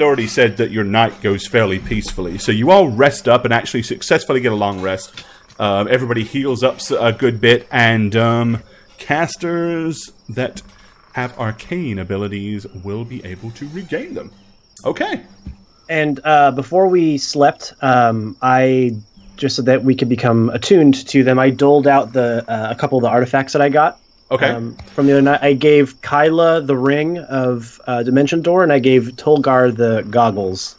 had already said that your night goes fairly peacefully. So you all rest up and actually successfully get a long rest. Everybody heals up a good bit, and casters that have arcane abilities will be able to regain them. Okay. And before we slept, I just so that we could become attuned to them, I doled out a couple of the artifacts that I got. Okay. From the other night, I gave Kyla the ring of Dimension Door, and I gave Tolgar the goggles.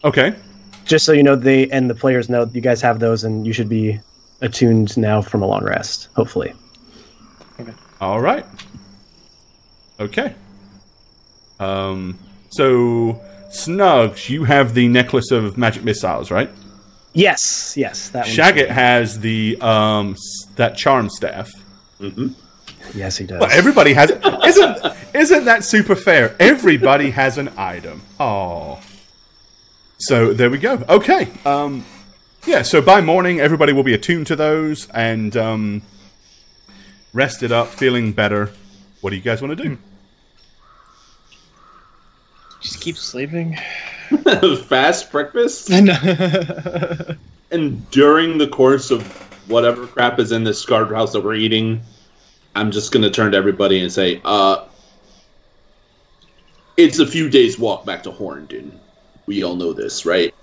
Okay. Just so you know, the players know you guys have those, and you should be attuned now from a long rest, hopefully. Okay. All right. Okay. So Snugs, you have the necklace of magic missiles, right? Yes. That one. Shagget has the that charm staff. Mm-hmm. Yes, he does. Well, everybody has it. Isn't that super fair? Everybody has an item. Oh. So there we go. Okay. Yeah, so by morning, everybody will be attuned to those and rested up, feeling better. What do you guys want to do? Just keep sleeping. Fast breakfast? And during the course of whatever crap is in this scarred house that we're eating, I'm just going to turn to everybody and say, it's a few days walk back to Horndon. We all know this, right?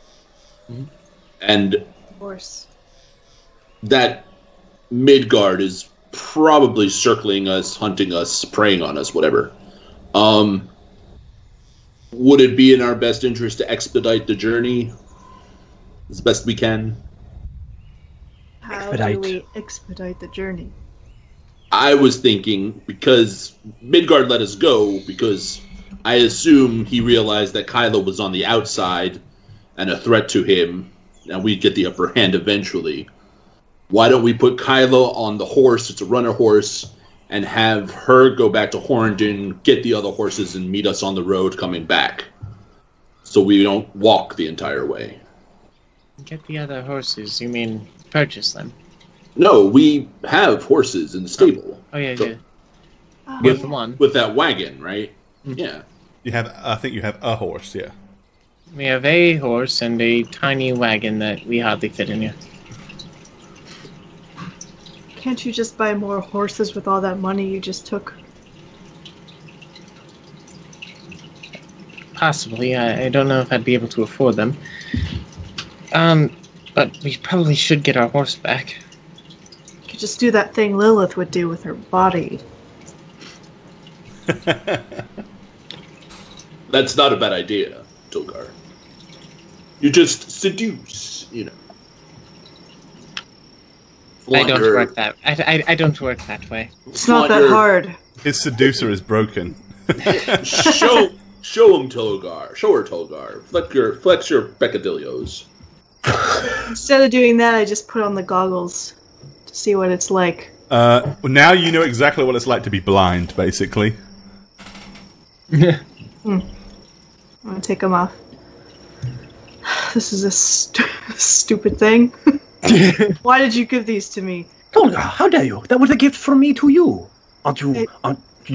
Mm-hmm. And of course, that Midgard is probably circling us, hunting us, preying on us, whatever. Would it be in our best interest to expedite the journey as best we can? how do we expedite the journey? I was thinking, because Midgard let us go, because I assume he realized that Kylo was on the outside and a threat to him, and we'd get the upper hand eventually. Why don't we put Kylo on the horse, it's a runner horse, and have her go back to Horndon, get the other horses, and meet us on the road coming back, so we don't walk the entire way. Get the other horses. You mean purchase them? No, we have horses in the stable. Oh yeah, So- yeah. Oh, With yeah. one. With that wagon, right? Mm. Yeah. You have, I think you have a horse, yeah. We have a horse and a tiny wagon that we hardly fit in here. Can't you just buy more horses with all that money you just took? Possibly. I don't know if I'd be able to afford them. But we probably should get our horse back. You could just do that thing Lilith would do with her body. That's not a bad idea, Tolgar. You just seduce, you know. I don't work that. I don't work that way. It's not that hard. His seducer is broken. Show him Tolgar. Show her Tolgar. Flex your peccadillos. Instead of doing that, I just put on the goggles to see what it's like. Well, now you know exactly what it's like to be blind, basically. I'm gonna take them off. This is a stupid thing. Why did you give these to me? Tolga, how dare you? That was a gift from me to you. Aren't you They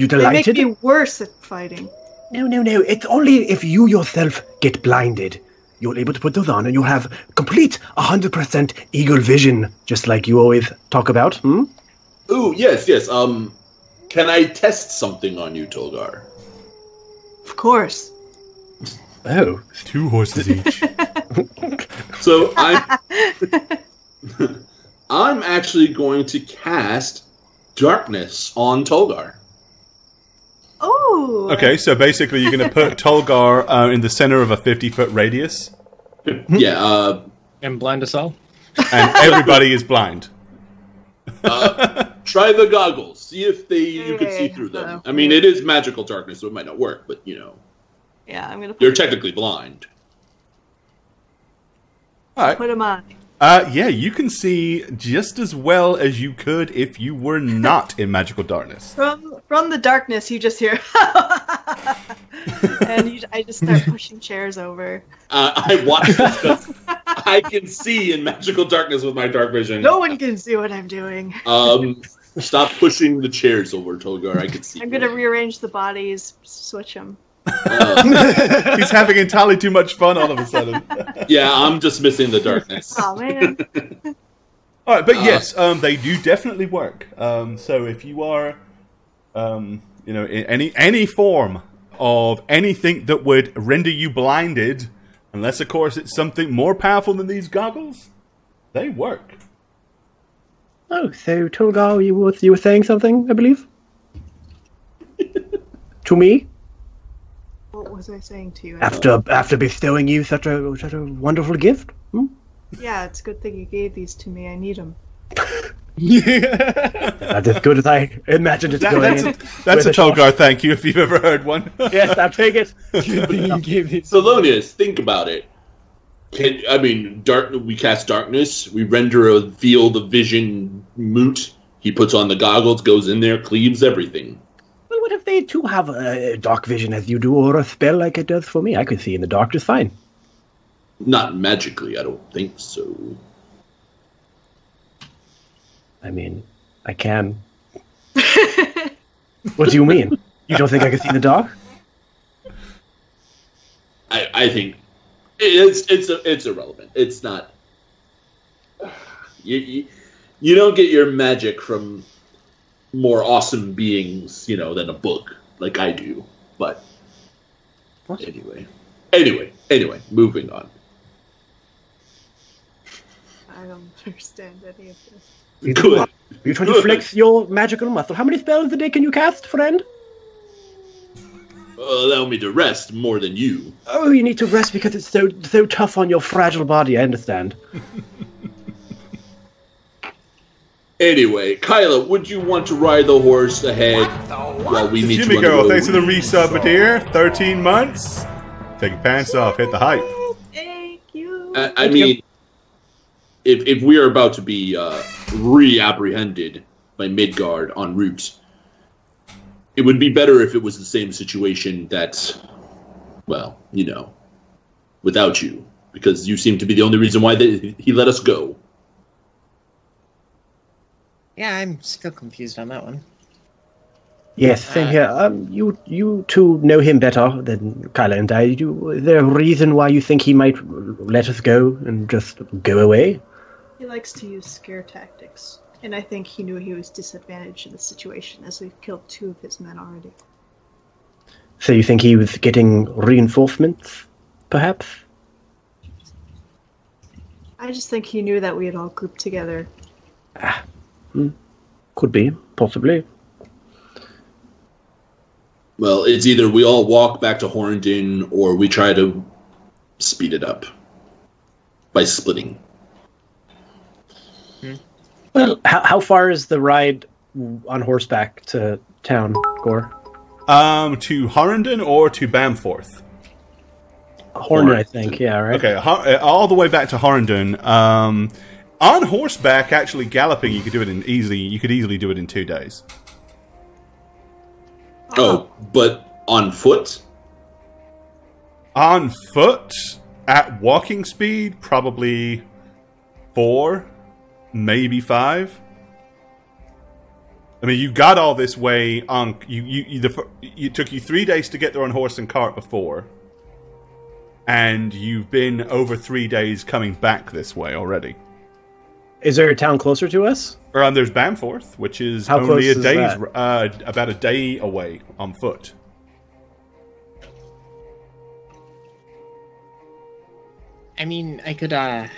delighted? make me worse at fighting. No. It's only if you yourself get blinded. You're able to put those on and you have complete 100% eagle vision, just like you always talk about, hmm? Ooh, yes. Can I test something on you, Tolgar? Of course. Oh. 2 horses each. So I'm actually going to cast darkness on Tolgar. Oh. Okay, so basically you're going to put Tolgar in the center of a 50-foot radius, Yeah, And blind us all? and everybody is blind. try the goggles. See if you can see Okay, through them. so- I mean, it is magical darkness, so it might not work, but, you know, Yeah, I'm gonna you're technically blind. All right. put them on. Yeah, you can see just as well as you could if you were not in magical darkness. From the darkness, you just hear, and I just start pushing chairs over. I watch this because I can see in magical darkness with my dark vision. No one can see what I'm doing. Stop pushing the chairs over, Tolgar. I can see. I'm gonna rearrange the bodies, switch them. He's having entirely too much fun all of a sudden. Yeah, I'm just missing the darkness. Oh man. All right, but yes, they do definitely work. So if you are, in any form of anything that would render you blinded, unless of course it's something more powerful than these goggles, they work. Oh, so Tolgar, you were saying something, I believe? To me? What was I saying to you? After bestowing you such a wonderful gift? Hmm? Yeah, it's a good thing you gave these to me. I need them. That's as good as I imagined it's going. That's a Tolgar thank you if you've ever heard one. Yes, I'll take it. Salonius, think about it. We cast darkness. We render a field of vision moot. He puts on the goggles, goes in there, cleaves everything. Well, what if they too have dark vision as you do, or a spell like it does for me? I could see in the dark just fine. Not magically, I don't think so. I mean, I can. What do you mean? You don't think I can see in the dark? I think it's irrelevant. It's not. You don't get your magic from more awesome beings, than a book like I do. But anyway, moving on. I don't understand any of this. Good. You're trying to flex your magical muscle. How many spells a day can you cast, friend? Allow me to rest more than you. Oh, you need to rest because it's so tough on your fragile body, I understand. Anyway, Kyla, would you want to ride the horse ahead while we meet Jimmy you on the girl, road? thanks for the resub, my dear. 13 months. Take your pants off, hit the hype. Thank you. I mean, if we are about to be re-apprehended by Midgard en route, it would be better if it was the same situation that, without you. Because you seem to be the only reason why he let us go. Yeah, I'm still confused on that one. Yes, same here. You two know him better than Kyla and I. Is there a reason why you think he might let us go and just go away? He likes to use scare tactics, and I think he knew he was disadvantaged in the situation, as we've killed 2 of his men already. So you think he was getting reinforcements, perhaps? I just think he knew that we had all grouped together. Could be, possibly. Well, it's either we all walk back to Horndon, or we try to speed it up by splitting. Well, how far is the ride on horseback to town, Gore? To Horndon or to Bamforth? Horndon, I think. Yeah, right. Okay, all the way back to Horndon. On horseback, actually galloping, you could easily do it in 2 days. Oh, but on foot? On foot, at walking speed, probably 4, maybe 5. I mean, you got all this way on. It took you 3 days to get there on horse and cart before, and you've been over 3 days coming back this way already. Is there a town closer to us? There's Bamforth, which is How only close is that? about a day away on foot. I mean, I could, The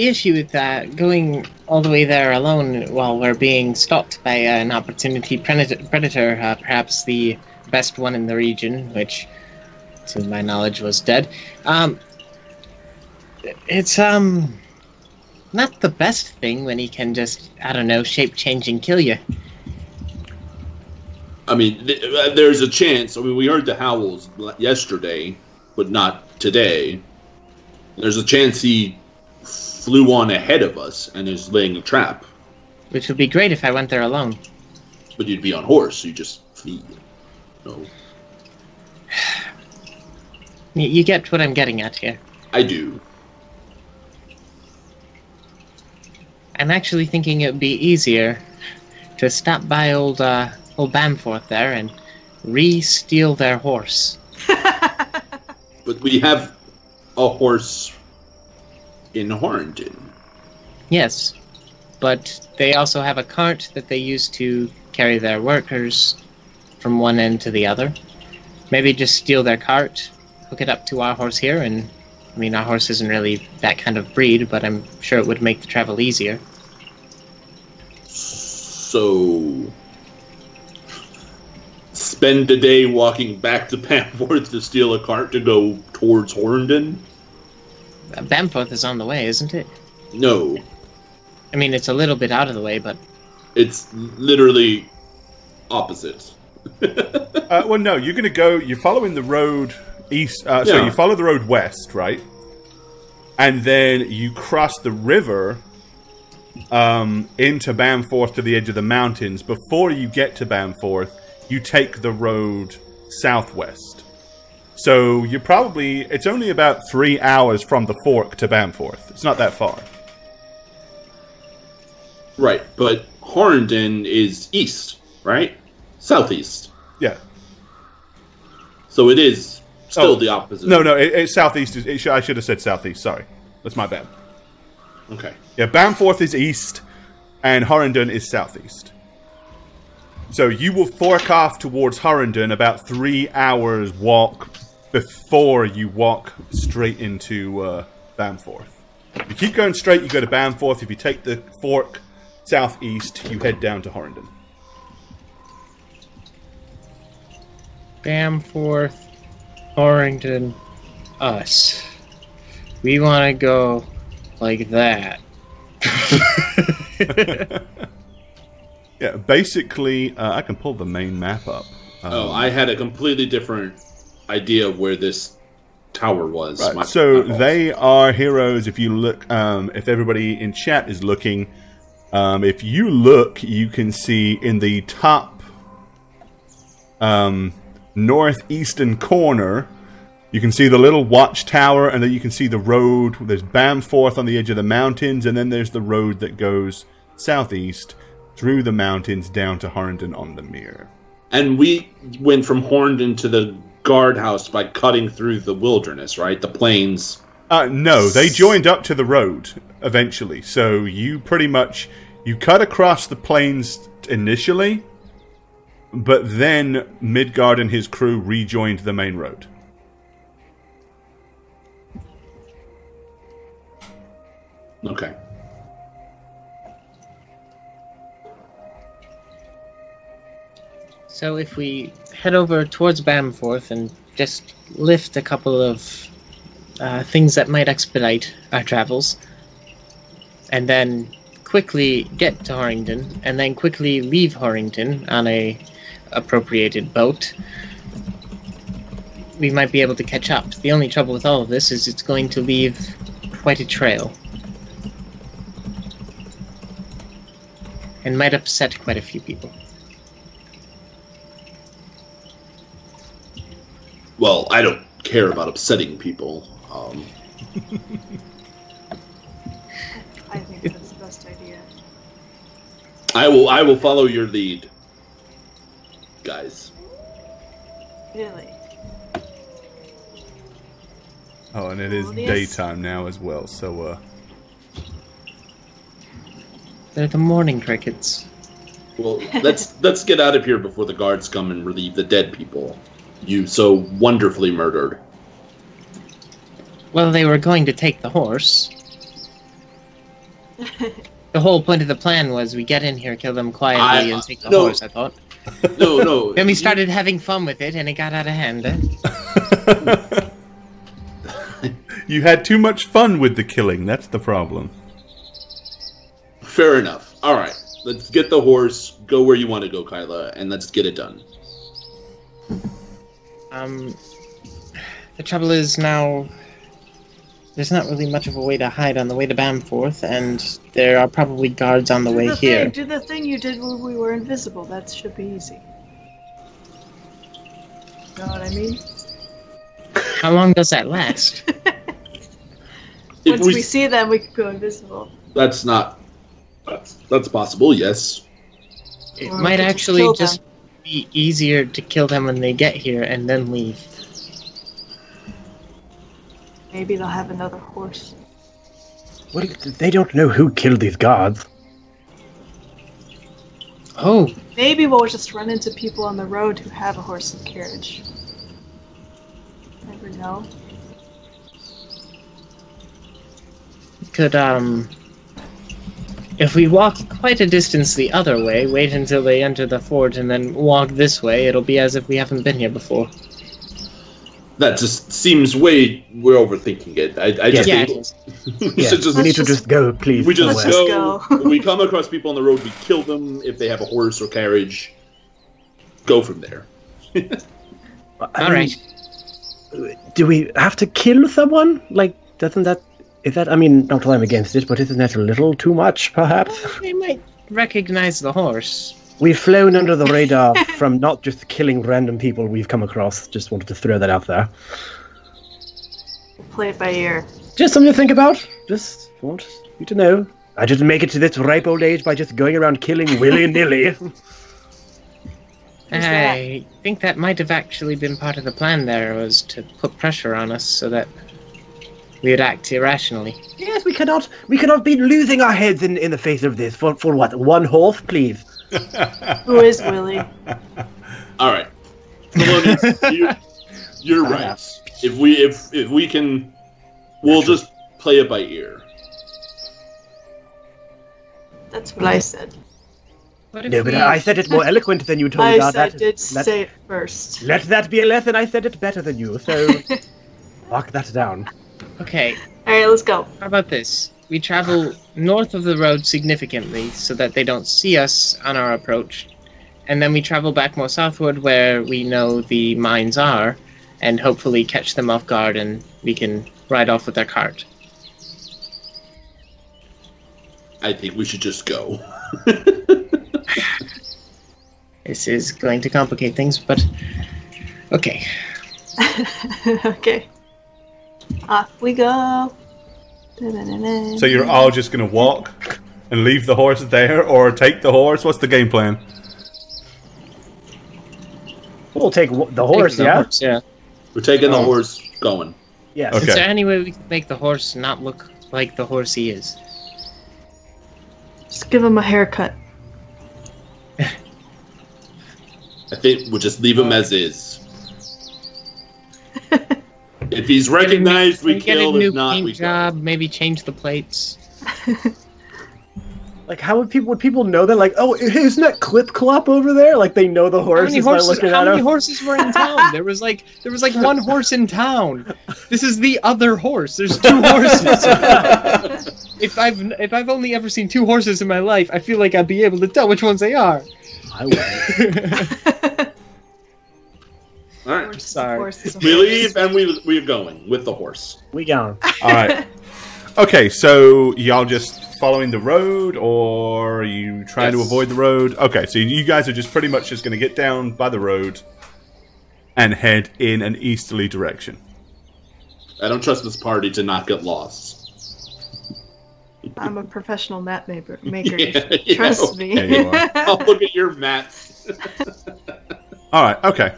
issue with going all the way there alone while we're being stalked by an opportunity predator, perhaps the best one in the region, which, to my knowledge, was dead, it's, not the best thing when he can just, I don't know, shape-change and kill you. I mean, there's a chance. I mean, we heard the howls yesterday, but not today. There's a chance he flew on ahead of us and is laying a trap. Which would be great if I went there alone. But you'd be on horse, so you just flee. No. You get what I'm getting at here. I do. I'm actually thinking it would be easier to stop by old Bamforth there and re-steal their horse. But we have a horse in Horndon. Yes, but they also have a cart that they use to carry their workers from one end to the other. Maybe just steal their cart, hook it up to our horse here, and I mean, our horse isn't really that kind of breed, but I'm sure it would make the travel easier. So, spend the day walking back to Bamforth to steal a cart to go towards Horndon? Bamforth is on the way, isn't it? No. I mean, it's a little bit out of the way, but... It's literally opposite. Well, no, you're going to go... You're following the road east... So Yeah. you follow the road west, right? And then you cross the river into Bamforth to the edge of the mountains. Before you get to Bamforth, you take the road southwest. So you're probably... It's only about 3 hours from the fork to Bamforth. It's not that far. Right, but Horndon is east, right? Southeast. Yeah. So it is still Oh, the opposite. No, it's southeast. I should have said southeast. Sorry. That's my bad. Okay. Yeah, Bamforth is east, and Horndon is southeast. So you will fork off towards Horndon about 3 hours walk before you walk straight into Bamforth. If you keep going straight, you go to Bamforth. If you take the fork southeast, you head down to Horndon. Bamforth, Orrington, us. We want to go like that. Yeah, basically, I can pull the main map up. I had a completely different idea of where this tower was. Right. My So fault. they are heroes. If you look, if everybody in chat is looking, if you look, you can see in the top northeastern corner, you can see the little watchtower, and then you can see the road. There's Bamforth on the edge of the mountains, and then there's the road that goes southeast through the mountains down to Horndon on the Mere. And we went from Horndon to the guardhouse by cutting through the wilderness, right? The plains. No, they joined up to the road eventually. So you pretty much, you cut across the plains initially, but then Midgard and his crew rejoined the main road. Okay. So if we head over towards Bamforth and just lift a couple of things that might expedite our travels, and then quickly get to Horrington, and then quickly leave Horrington on a appropriated boat, we might be able to catch up. The only trouble with all of this is it's going to leave quite a trail. And might upset quite a few people. Well, I don't care about upsetting people. I think that's the best idea. I will follow your lead, guys. Really? Oh, and it is Well, yes. daytime now as well, so, They're the morning crickets. Well, let's get out of here before the guards come and relieve the dead people you so wonderfully murdered. Well, they were going to take the horse. The whole point of the plan was we get in here, kill them quietly, and take the no. horse, I thought. No. Then we started having fun with it, and it got out of hand. you had too much fun with the killing, that's the problem. Fair enough. All right, let's get the horse. Go where you want to go, Kyla, and let's get it done. The trouble is now there's not really much of a way to hide on the way to Bamforth, and there are probably guards on the way here. Do the thing you did when we were invisible. That should be easy. Know what I mean? How long does that last? Once we see them, we can go invisible. That's possible. Yes. It Or might just actually kill just be easier to kill them when they get here and then leave. Maybe they'll have another horse. Well, they don't know who killed these guards. Oh, Maybe we'll just run into people on the road who have a horse and carriage. Never know. could, if we walk quite a distance the other way, wait until they enter the fort, and then walk this way, it'll be as if we haven't been here before. That just seems we're overthinking it. I just think we should just... We need to just go, please. We just Let's go. When we come across people on the road, we kill them. If they have a horse or carriage, go from there. Alright. Do we have to kill someone? Like, doesn't that... Is that... I mean, not that I'm against it, but isn't that a little too much, perhaps? They might recognize the horse. We've flown under the radar from not just killing random people we've come across. Just wanted to throw that out there. We'll play it by ear. Just something to think about. Just want you to know. I didn't make it to this ripe old age by just going around killing willy-nilly. I think that might have actually been part of the plan there, was to put pressure on us so that we would act irrationally. Yes, we cannot be losing our heads in the face of this. For what? One horse, please? Who is Willie? All right, you're right. If we can, we'll just play it by ear. That's what I said. No, but I said it more eloquent than you told me. I did say it first. Let that be a lesson. I said it better than you, so lock that down. Okay. Alright, let's go. How about this? We travel north of the road significantly so that they don't see us on our approach. And then we travel back more southward where we know the mines are and hopefully catch them off guard and we can ride off with their cart. I think we should just go. This is going to complicate things, but okay. Okay. Off we go. Da-da-da-da. So you're all just going to walk and leave the horse there, or take the horse? What's the game plan? We'll take the horse, Yeah. We're taking the horse going. Yes. Okay. Is there any way we can make the horse not look like the horse he is? Just give him a haircut. I think we'll just leave him as is. If he's recognized, we kill. If not, we job. Maybe change the plates. Like, how would people know that? Like, oh, isn't that Clip Clop over there? Like, they know the horse. How many horses were in town? There was like one horse in town. This is the other horse. There's two horses. If I've only ever seen two horses in my life, I feel like I'd be able to tell which ones they are. I would. All right. Sorry. We leave and we're going with the horse. We gone. All right. Okay, so y'all just following the road, or are you trying to avoid the road? Okay, so you guys are just pretty much just going to get down by the road and head in an easterly direction. I don't trust this party to not get lost. I'm a professional map maker. Yeah, Trust me. Yeah, you are. I'll look at your maps. All right, okay.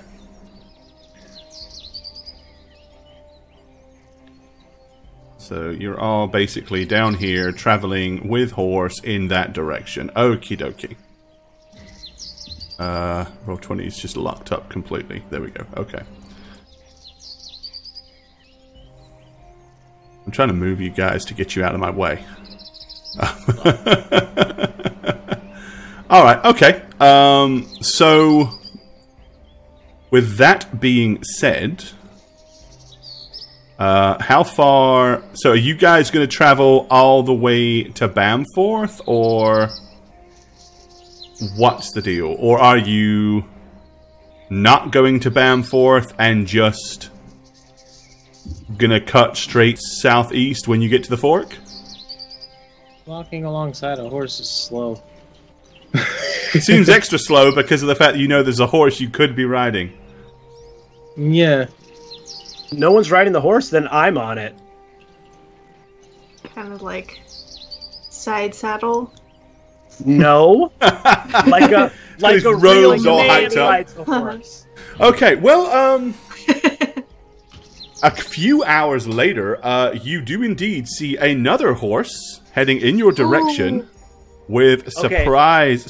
So you're all basically down here traveling with horse in that direction. Okie dokie. Roll 20 is just locked up completely. There we go. Okay. I'm trying to move you guys to get you out of my way. Alright, okay. So with that being said, how far... So are you guys going to travel all the way to Bamforth, or what's the deal? Or are you not going to Bamforth and just going to cut straight southeast when you get to the fork? Walking alongside a horse is slow. It seems extra slow because of the fact that you know there's a horse you could be riding. Yeah. No one's riding the horse, then I'm on it. Kind of like side saddle. No. like his a robes real all man hyped up. rides a horse. Okay, well, a few hours later, you do indeed see another horse heading in your direction with surprise,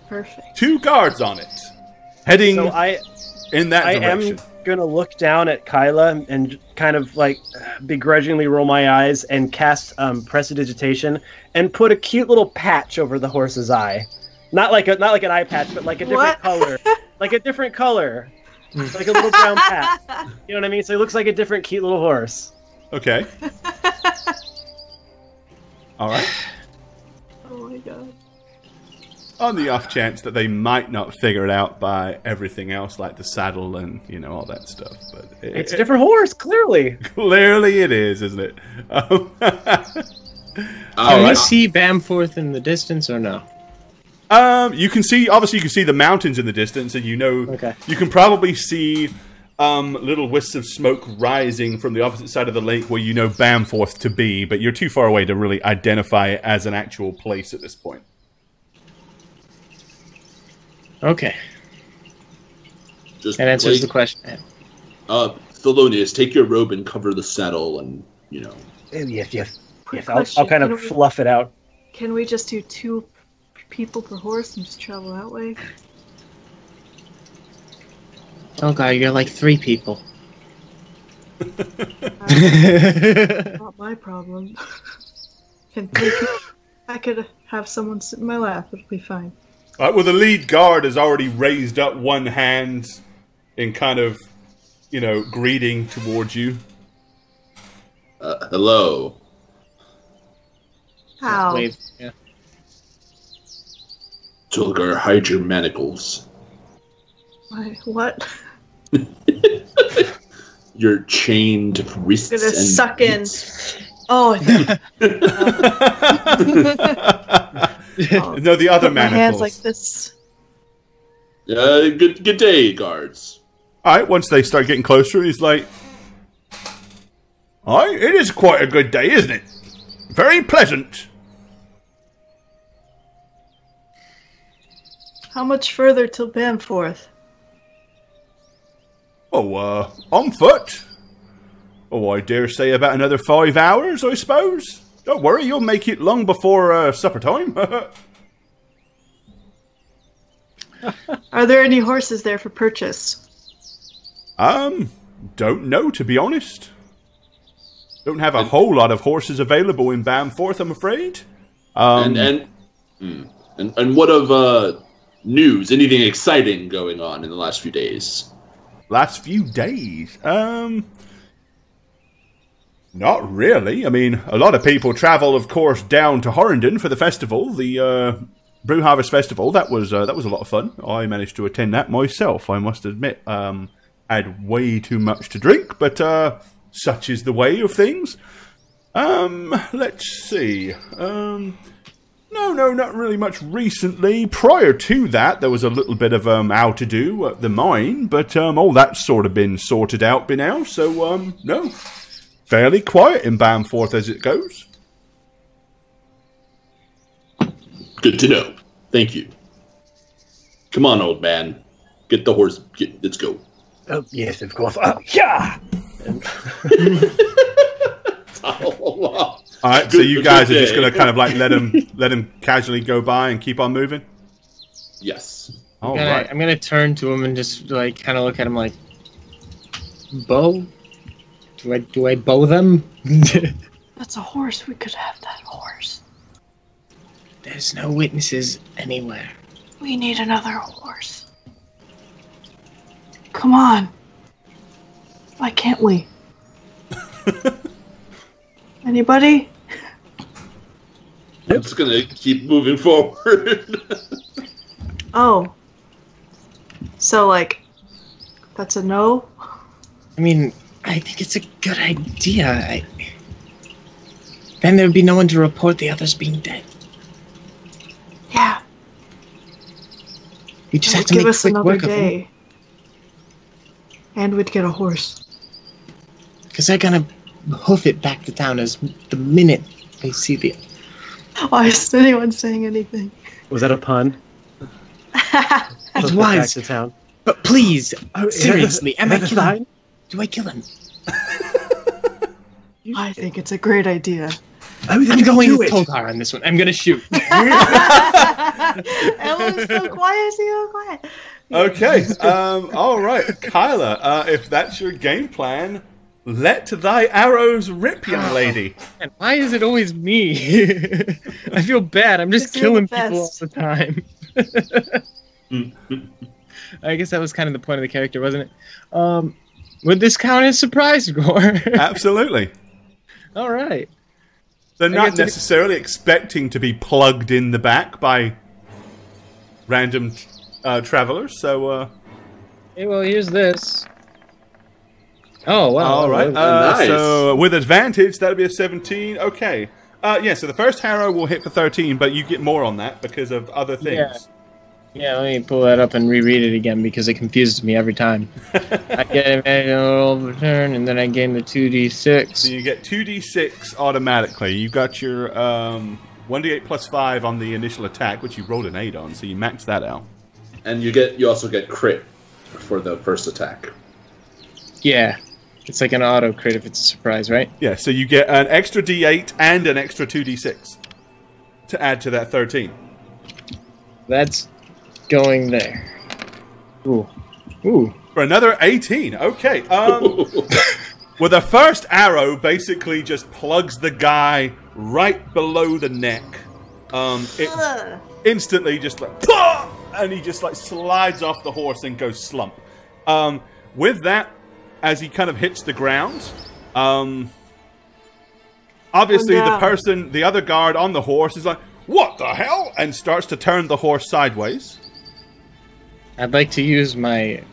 Perfect. 2 guards on it, heading So in that I direction. am gonna look down at Kyla and kind of like begrudgingly roll my eyes and cast prestidigitation and put a cute little patch over the horse's eye. Not like an eye patch, but like a different color. Like a different color. Like a little brown patch. You know what I mean? So it looks like a different cute little horse. Okay. All right. Oh my god. On the off chance that they might not figure it out by everything else, like the saddle and all that stuff, but It's a different horse, clearly. Clearly, it is, isn't it? Can right. we see Bamforth in the distance or no? You can see the mountains in the distance, and Okay. you can probably see little wisps of smoke rising from the opposite side of the lake where Bamforth to be, but you're too far away to really identify it as an actual place at this point. Okay. Just That answers the question. Thelonious, take your robe and cover the saddle, and Yes. Quick I'll question, kind of can we- fluff it out. Can we just do 2 people per horse and just travel that way? Oh god, you're like 3 people. Not my problem. I could have someone sit in my lap. It'll be fine. All right, well, the lead guard has already raised up one hand in kind of, greeting towards you. hello. How? Wave. Yeah. Tulgar, hide your manacles. What? Your chained wrists Gonna and suck in. feet. Oh, No, the other my hands manacles. like this. Good day, guards. All right, once they start getting closer, he's like, all right, it is quite a good day, isn't it? Very pleasant. How much further till Bamforth? Oh, on foot. Oh, I dare say about another 5 hours, I suppose. Don't worry, you'll make it long before supper time. Are there any horses there for purchase? Don't know, to be honest. Don't have a whole lot of horses available in Bamforth, I'm afraid. And what of news? Anything exciting going on in the last few days? Last few days? Not really. I mean, a lot of people travel, of course, down to Horrendon for the festival, the Brew Harvest Festival. That was a lot of fun. I managed to attend that myself, I must admit. I had way too much to drink, but such is the way of things. Let's see. No, not really much recently. Prior to that, there was a little bit of how to do at the mine, but all that's sort of been sorted out by now, so no. Fairly quiet in Bamforth as it goes. Good to know. Thank you. Come on, old man. Get the horse. Let's go. Oh, yes, of course. Yeah! All right, so you guys are just going to kind of like let him casually go by and keep on moving? Yes. All right. I'm gonna turn to him and just like kind of look at him like, bow? Do I bow them? That's a horse. We could have that horse. There's no witnesses anywhere. We need another horse. Come on. Why can't we? Anybody? I'm just gonna keep moving forward. Oh. So, like, that's a no? I mean, I think it's a good idea. Then there'd be no one to report the others being dead. Yeah. We just That have would to give make us quick another work of them. day. And we'd get a horse. Because they're gonna hoof it back to town as the minute they see the... Why isn't anyone saying anything? Was that a pun? It Back was. to town. But please, seriously, am I Is that a killing? sign? Do I kill him? I think it's a great idea. I'm going with Tolgar on this one. I'm gonna shoot. Everyone's so quiet, so quiet. Okay. All right, Kyla. If that's your game plan, let thy arrows rip, young lady. Man, why is it always me? I feel bad. I'm just Because you're the killing people all best. the time. I guess that was kind of the point of the character, wasn't it? Would this count as surprise gore? Absolutely. All right. They're not guess it- necessarily expecting to be plugged in the back by random travelers. So, Hey, well, here's this. Oh, wow. all right. nice. So with advantage, that'll be a 17. Okay. Yeah. So the first arrow will hit for 13, but you get more on that because of other things. Yeah. Yeah, let me pull that up and reread it again because it confuses me every time. I get a roll of turn, and then I gain the 2d6. So you get 2d6 automatically. You got your 1d8 plus 5 on the initial attack, which you rolled an 8 on, so you max that out. And you also get crit for the first attack. Yeah, it's like an auto crit if it's a surprise, right? Yeah, so you get an extra d8 and an extra 2d6 to add to that 13. That's going there. Ooh. Ooh. For another 18. Okay. Well, the first arrow basically just plugs the guy right below the neck. It Ugh. instantly just like, "Pah!" And he just like slides off the horse and goes slump. With that, as he kind of hits the ground, obviously Oh, no. the other guard on the horse is like, "What the hell?" and starts to turn the horse sideways. I'd like to use my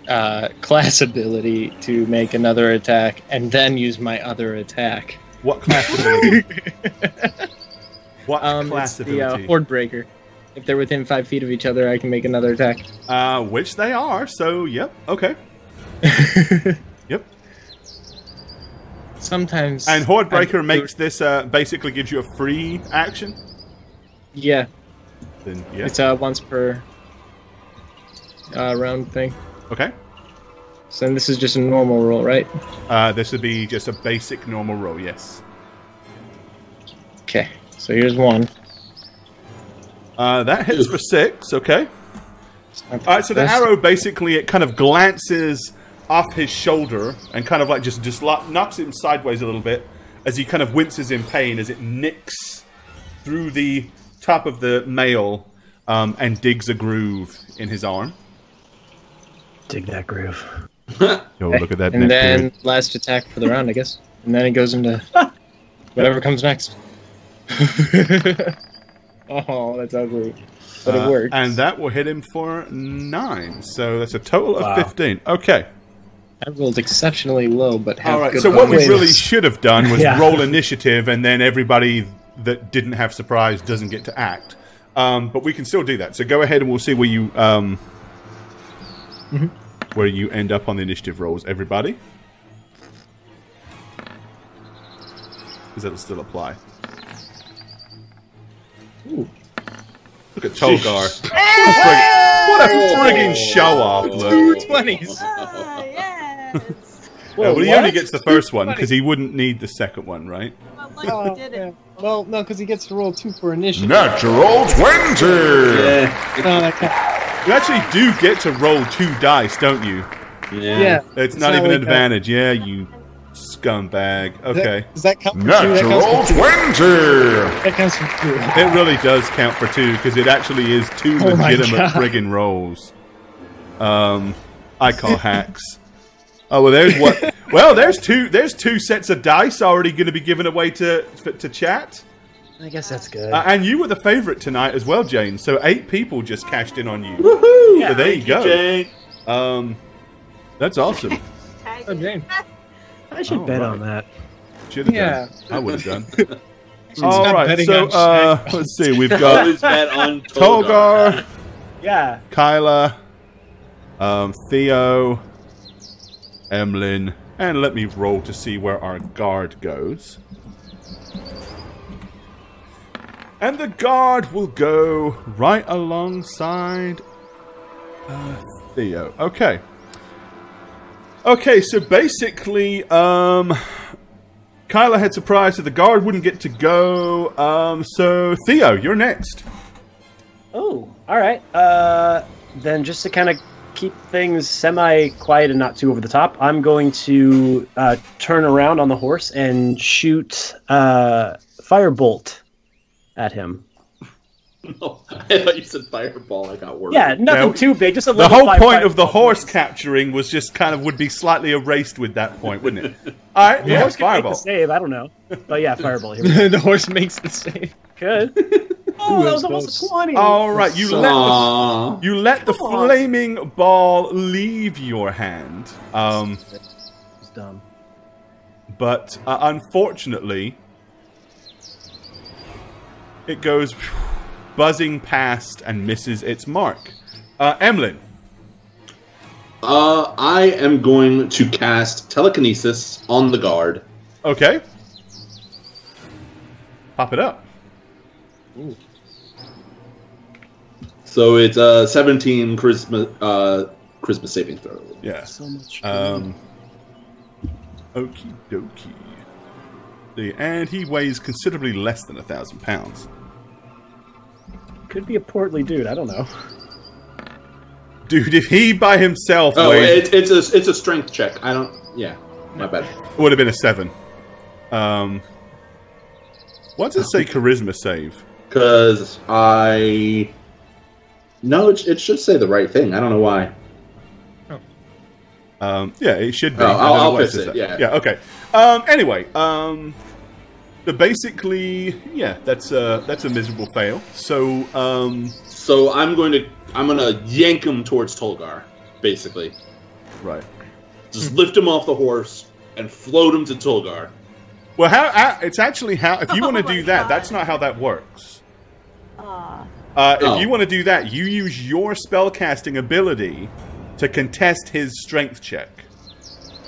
class ability to make another attack and then use my other attack. What class ability? What It's class the ability? Horde Breaker. If they're within 5 feet of each other, I can make another attack. Which they are, so yep, okay. Yep. Sometimes. And Horde Breaker I'm- makes this, basically gives you a free action. Yeah, Then, yeah. it's once per round thing. Okay. So then this is just a normal roll, right? This would be just a basic normal roll, yes. Okay, so here's one. That hits for 6, okay. Alright, so the This- arrow basically, it kind of glances off his shoulder and kind of like just knocks him sideways a little bit as he kind of winces in pain as it nicks through the top of the mail and digs a groove in his arm. Dig that groove. Yo, look at that And neck then beard. last attack for the round, I guess. And then it goes into whatever comes next. Oh, that's ugly. But it works. And that will hit him for 9. So that's a total of Wow. 15. Okay. I rolled exceptionally low, but have All right. good So what we bonus. really should have done was Yeah. roll initiative, and then everybody that didn't have surprise doesn't get to act. But we can still do that. So go ahead, and we'll see where you where you end up on the initiative rolls. Everybody, because that'll still apply. Ooh. Look at Tolgar. What a friggin' show off! Look. 20s. Ah, yes. Well, he what? only gets the first one because he wouldn't need the second one, right? Well, like you did it. Well, no, because he gets to roll 2 for initiative. Natural 20! Yeah. Oh, that counts. You actually do get to roll 2 dice, don't you? Yeah. It's not even an advantage. Yeah, you scumbag. Okay. Does that count for 2? Natural 20! That counts for 2. It really does count for 2 because it actually is 2 Oh my legitimate God. friggin' rolls. I call hacks. Oh well, there's what? Well, there's two sets of dice already going to be given away to chat. I guess that's good. And you were the favorite tonight as well, Jane. So 8 people just cashed in on you. Woohoo! So there you go. Jane. That's awesome. Oh, Jane. I should all bet right. on that. Should have Yeah. done. I would have done. Stop All right. betting So on Shaq. let's see. We've got Always bet on Tolgar, Yeah. Kyla, Theo, Emlyn, and let me roll to see where our guard goes. And the guard will go right alongside Theo. Okay. Okay, so basically, Kyla had surprised that the guard wouldn't get to go. So, Theo, you're next. Oh, all right. Then just to kind of keep things semi-quiet and not too over the top, I'm going to turn around on the horse and shoot Firebolt at him. No, I thought you said fireball. I got worried. Yeah, nothing too big. Just a The little. whole point of the horse capturing was just kind of would be slightly erased with that point, wouldn't it? All right, The yeah, horse can make fireball. the save. I don't know, but yeah, Fireball. Here we go. The horse makes the save. Good. Oh, that was almost a 20. All right, you Aww. let the Come on. flaming ball leave your hand. It's dumb. But unfortunately, it goes buzzing past and misses its mark. Emlyn. I am going to cast telekinesis on the guard. Okay. Pop it up. So it's 17 charisma saving throw. Yeah. So much. Okie dokie. And he weighs considerably less than 1,000 pounds. Could be a portly dude. I don't know. Dude, if he by himself Oh, weighs, it's a strength check. I don't. Yeah, my bad. it would have been a 7. What does it say charisma save? Because no, it should say the right thing. I don't know why. Yeah, it should be. Oh, I don't know I'll why it fix says it, that. yeah. Yeah, okay. Anyway, but basically, yeah, that's a miserable fail. So, So I'm gonna yank him towards Tolgar, basically. right. Just lift him off the horse and float him to Tolgar. Well, it's actually how, if you want to Oh do my that, God. that's not how that works. Ah. If you want to do that, you use your spellcasting ability to contest his strength check.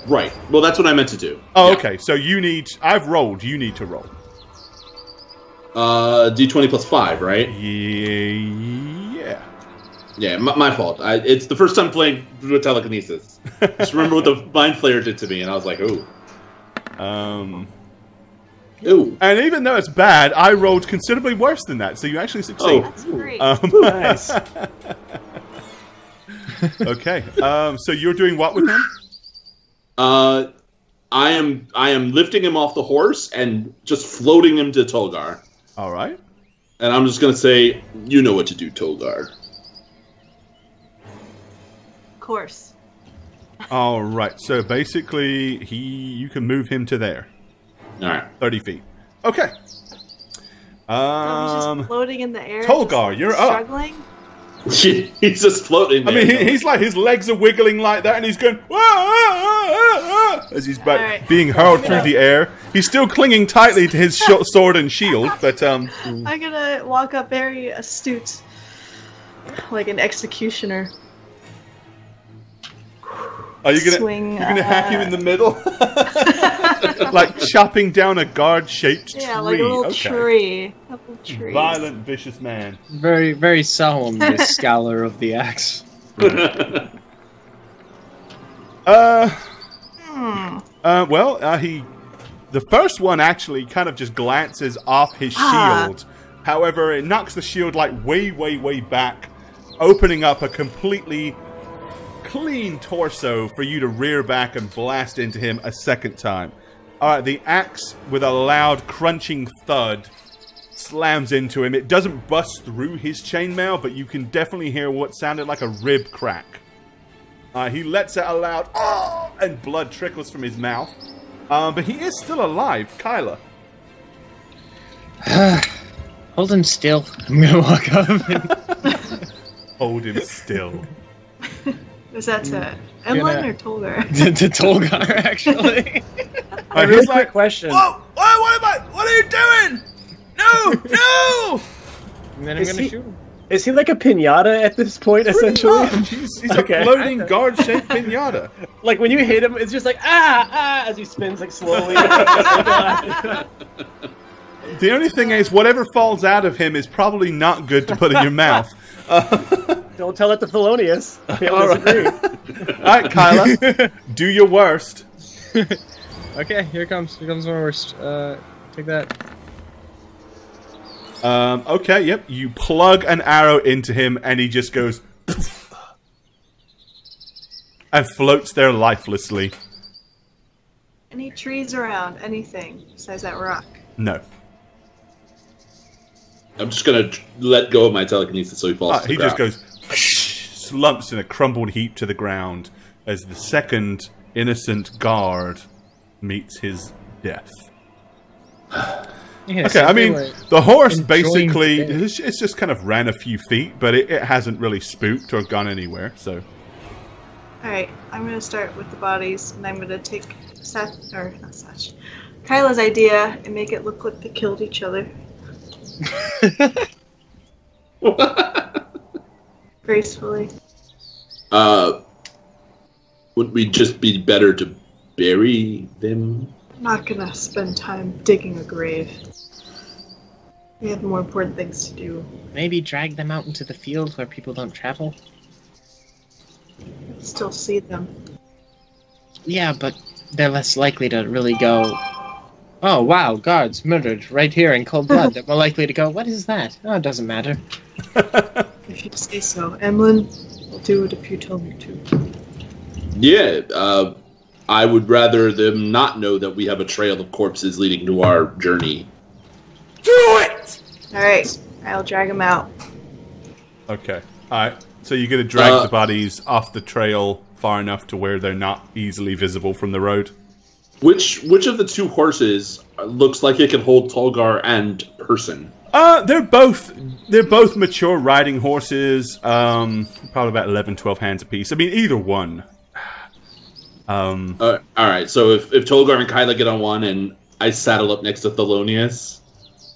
Right. Well, that's what I meant to do. Oh, Yeah. okay. So I've rolled. You need to roll. D20 plus 5, right? Yeah. Yeah, my fault. It's the first time playing with telekinesis. Just remember what the Mind Flayer did to me, and I was like, ooh. Ooh. And even though it's bad, I rolled considerably worse than that. So you actually succeed. Oh. That's great. Nice. Okay. So you're doing what with him? I am lifting him off the horse and just floating him to Tolgar. All right. And I'm just going to say, you know what to do, Tolgar. Of course. All right. So basically, you can move him to there, All right. 30 feet. Okay. He's just floating in the air. Tolgar, just you're up. struggling. He's just floating I there. mean, he's like, his legs are wiggling like that, and he's going, "Wah, ah, ah, ah," as he's All right. being hurled through the air. He's still clinging tightly to his sword and shield, but I'm gonna walk up very astute, like an executioner. are you gonna Swing, you're gonna hack him in the middle, like chopping down a guard-shaped tree? Yeah, like a little Okay. tree. Couple trees. Violent, vicious man. Very, very solemn, this scalar of the axe. The first one actually kind of just glances off his shield. However, it knocks the shield like way, way, way back, opening up a completely clean torso for you to rear back and blast into him a second time. Alright, the axe, with a loud crunching thud, slams into him. It doesn't bust through his chainmail, but you can definitely hear what sounded like a rib crack. He lets out a loud "oh!" and blood trickles from his mouth. But he is still alive. Kyla. Hold him still. I'm gonna walk up and Hold him still. Was that to Emlyn or Tolgar? to Tolgar, actually. A really quick question. Whoa! What are you doing? No! No! And then I'm Is gonna he- shoot him. Is he like a pinata at this point, essentially? He's Okay. a floating guard-shaped pinata. Like when you hit him, it's just like as he spins like slowly. The only thing is, whatever falls out of him is probably not good to put in your mouth. Don't tell it to Thelonious. He'll All right. disagree. All right, Kyla, do your worst. Okay, here comes my worst. Take that. Okay, yep. You plug an arrow into him, and he just goes and floats there lifelessly. Any trees around? Anything besides that rock? No. I'm just gonna let go of my telekinesis so he falls. To the He just ground. goes, slumps in a crumbled heap to the ground as the second innocent guard meets his death. Yeah, Okay, I mean, like the horse enjoying basically, the day. it's just kind of ran a few feet, but it hasn't really spooked or gone anywhere, so. Alright, I'm gonna start with the bodies, and I'm gonna take Kyla's idea and make it look like they killed each other. Gracefully. Would we just be better to bury them? I'm not gonna spend time digging a grave. We have more important things to do. Maybe drag them out into the field where people don't travel? Still see them. Yeah, but they're less likely to really go, oh wow, guards murdered right here in cold blood. They're more likely to go, what is that? Oh, it doesn't matter. If you say so. Emlyn, I'll do it if you tell me to. Yeah, I would rather them not know that we have a trail of corpses leading to our journey. Do it! Alright, I'll drag them out. Okay. Alright. So you're going to drag the bodies off the trail far enough to where they're not easily visible from the road? Which of the two horses looks like it can hold Tolgar and person? They're both mature riding horses. Probably about 11, 12 hands apiece. I mean, either one. All right, so if Tolgar and Kyla get on one and I saddle up next to Thelonious,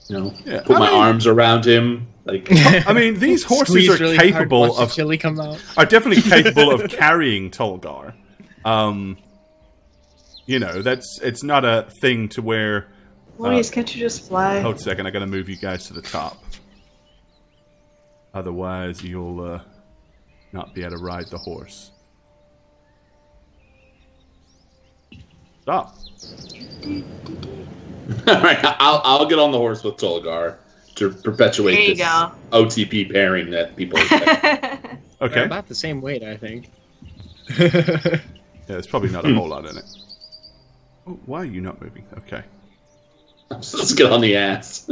put my arms around him, like. I mean, these horses Squeeze are really hard, capable watch the of chili come out. are definitely capable of carrying Tolgar. It's not a thing to where. Please, can't you just fly? Hold a second, I gotta move you guys to the top. Otherwise, you'll not be able to ride the horse. Stop. All right, I'll get on the horse with Tolgar to perpetuate There you this go. OTP pairing that people expect. They're Okay. about the same weight, I think. Yeah, there's probably not a whole lot in it. Oh, why are you not moving? Okay. Let's get on the ass.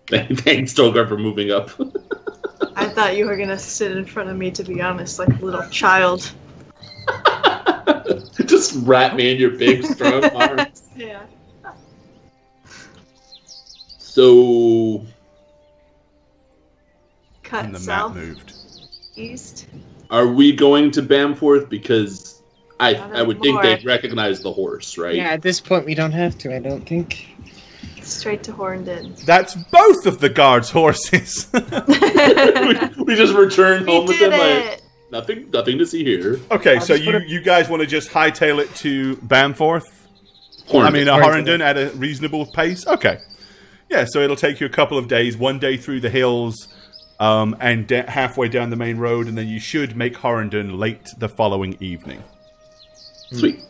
Thanks, Tolgar, for moving up. I thought you were gonna sit in front of me, to be honest, like a little child. Just wrap me in your big, strong arms. Yeah. So, Cut And the map south, moved. east. are we going to Bamforth? Because Not I would think anymore. they'd recognize the horse, right? Yeah, at this point we don't have to, I don't think. Straight to Horndon. That's both of the guards' horses. we just returned We home with did them like it! nothing to see here. Okay, I'll so just put you guys want to just hightail it to Bamforth? Horn. I mean, Horndon at a reasonable pace? Okay. Yeah, so it'll take you a couple of days, one day through the hills, and halfway down the main road, and then you should make Horndon late the following evening. Sweet.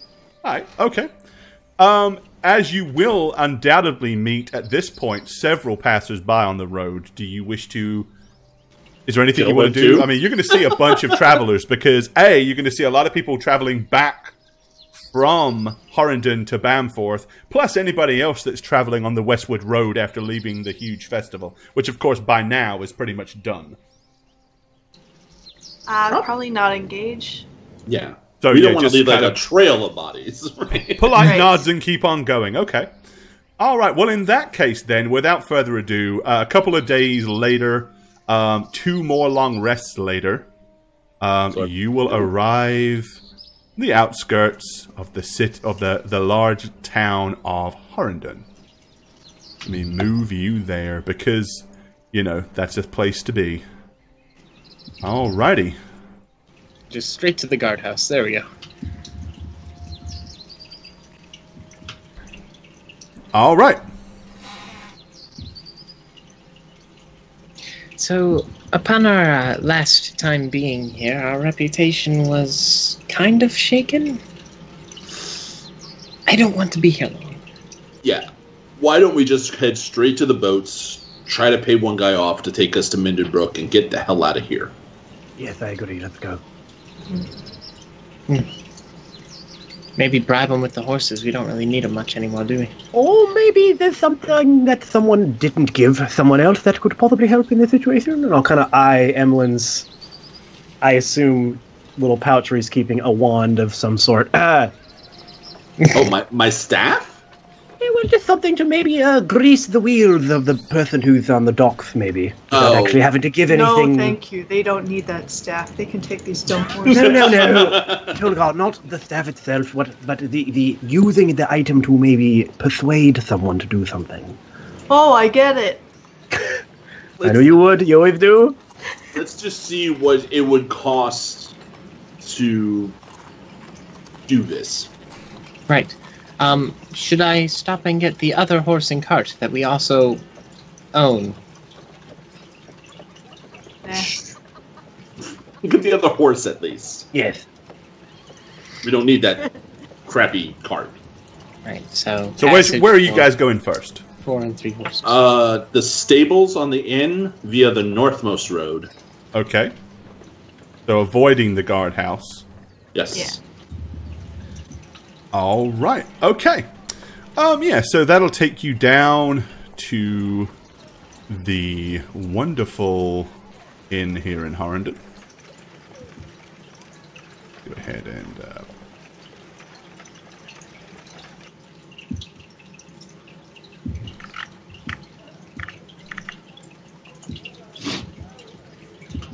Alright, okay. As you will undoubtedly meet, at this point, several passers-by on the road, do you wish to... Is there anything Kill you want to them do? too? I mean, you're going to see a bunch of travelers, because, A, you're going to see a lot of people traveling back from Horndon to Bamforth, plus anybody else that's traveling on the Westwood Road after leaving the huge festival, which, of course, by now is pretty much done. Probably not engage. Yeah. So, We yeah, don't want to just leave like kind a of trail of bodies. Right? polite Right. nods and keep on going. Okay. All right. Well, in that case, then, without further ado, a couple of days later, 2 more long rests later, you will arrive in the outskirts of the the large town of Horndon. Let me move you there because, that's a place to be. Alrighty. Just straight to the guardhouse. There we go. All right. So, upon our last time being here, our reputation was kind of shaken. I don't want to be here long. Yeah. Why don't we just head straight to the boats, try to pay one guy off to take us to Mindenbrook, and get the hell out of here? Yes, I agree. Let's go. Maybe bribe them with the horses. We don't really need them much anymore, do we? Or maybe there's something that someone didn't give someone else that could possibly help in this situation. And I'll kind of eye Emlyn's, I assume, little pouch where he's keeping a wand of some sort. Oh, my staff? It was just something to maybe grease the wheels of the person who's on the docks, maybe. Without actually having to give anything. No, thank you. They don't need that staff. They can take these stone horses. No. Tolgar, not the staff itself, but the using the item to maybe persuade someone to do something. Oh, I get it. I know you would. You always do. Let's just see what it would cost to do this. Right. Should I stop and get the other horse and cart that we also own? Look at the other horse, at least. Yes. We don't need that crappy cart. Right, so where are you guys going first? 4 and 3 horses. The stables on the inn via the northmost road. Okay. So avoiding the guardhouse. Yes. Yeah. All right. Okay. Yeah, so that'll take you down to the wonderful inn here in Harrenden. Go ahead and...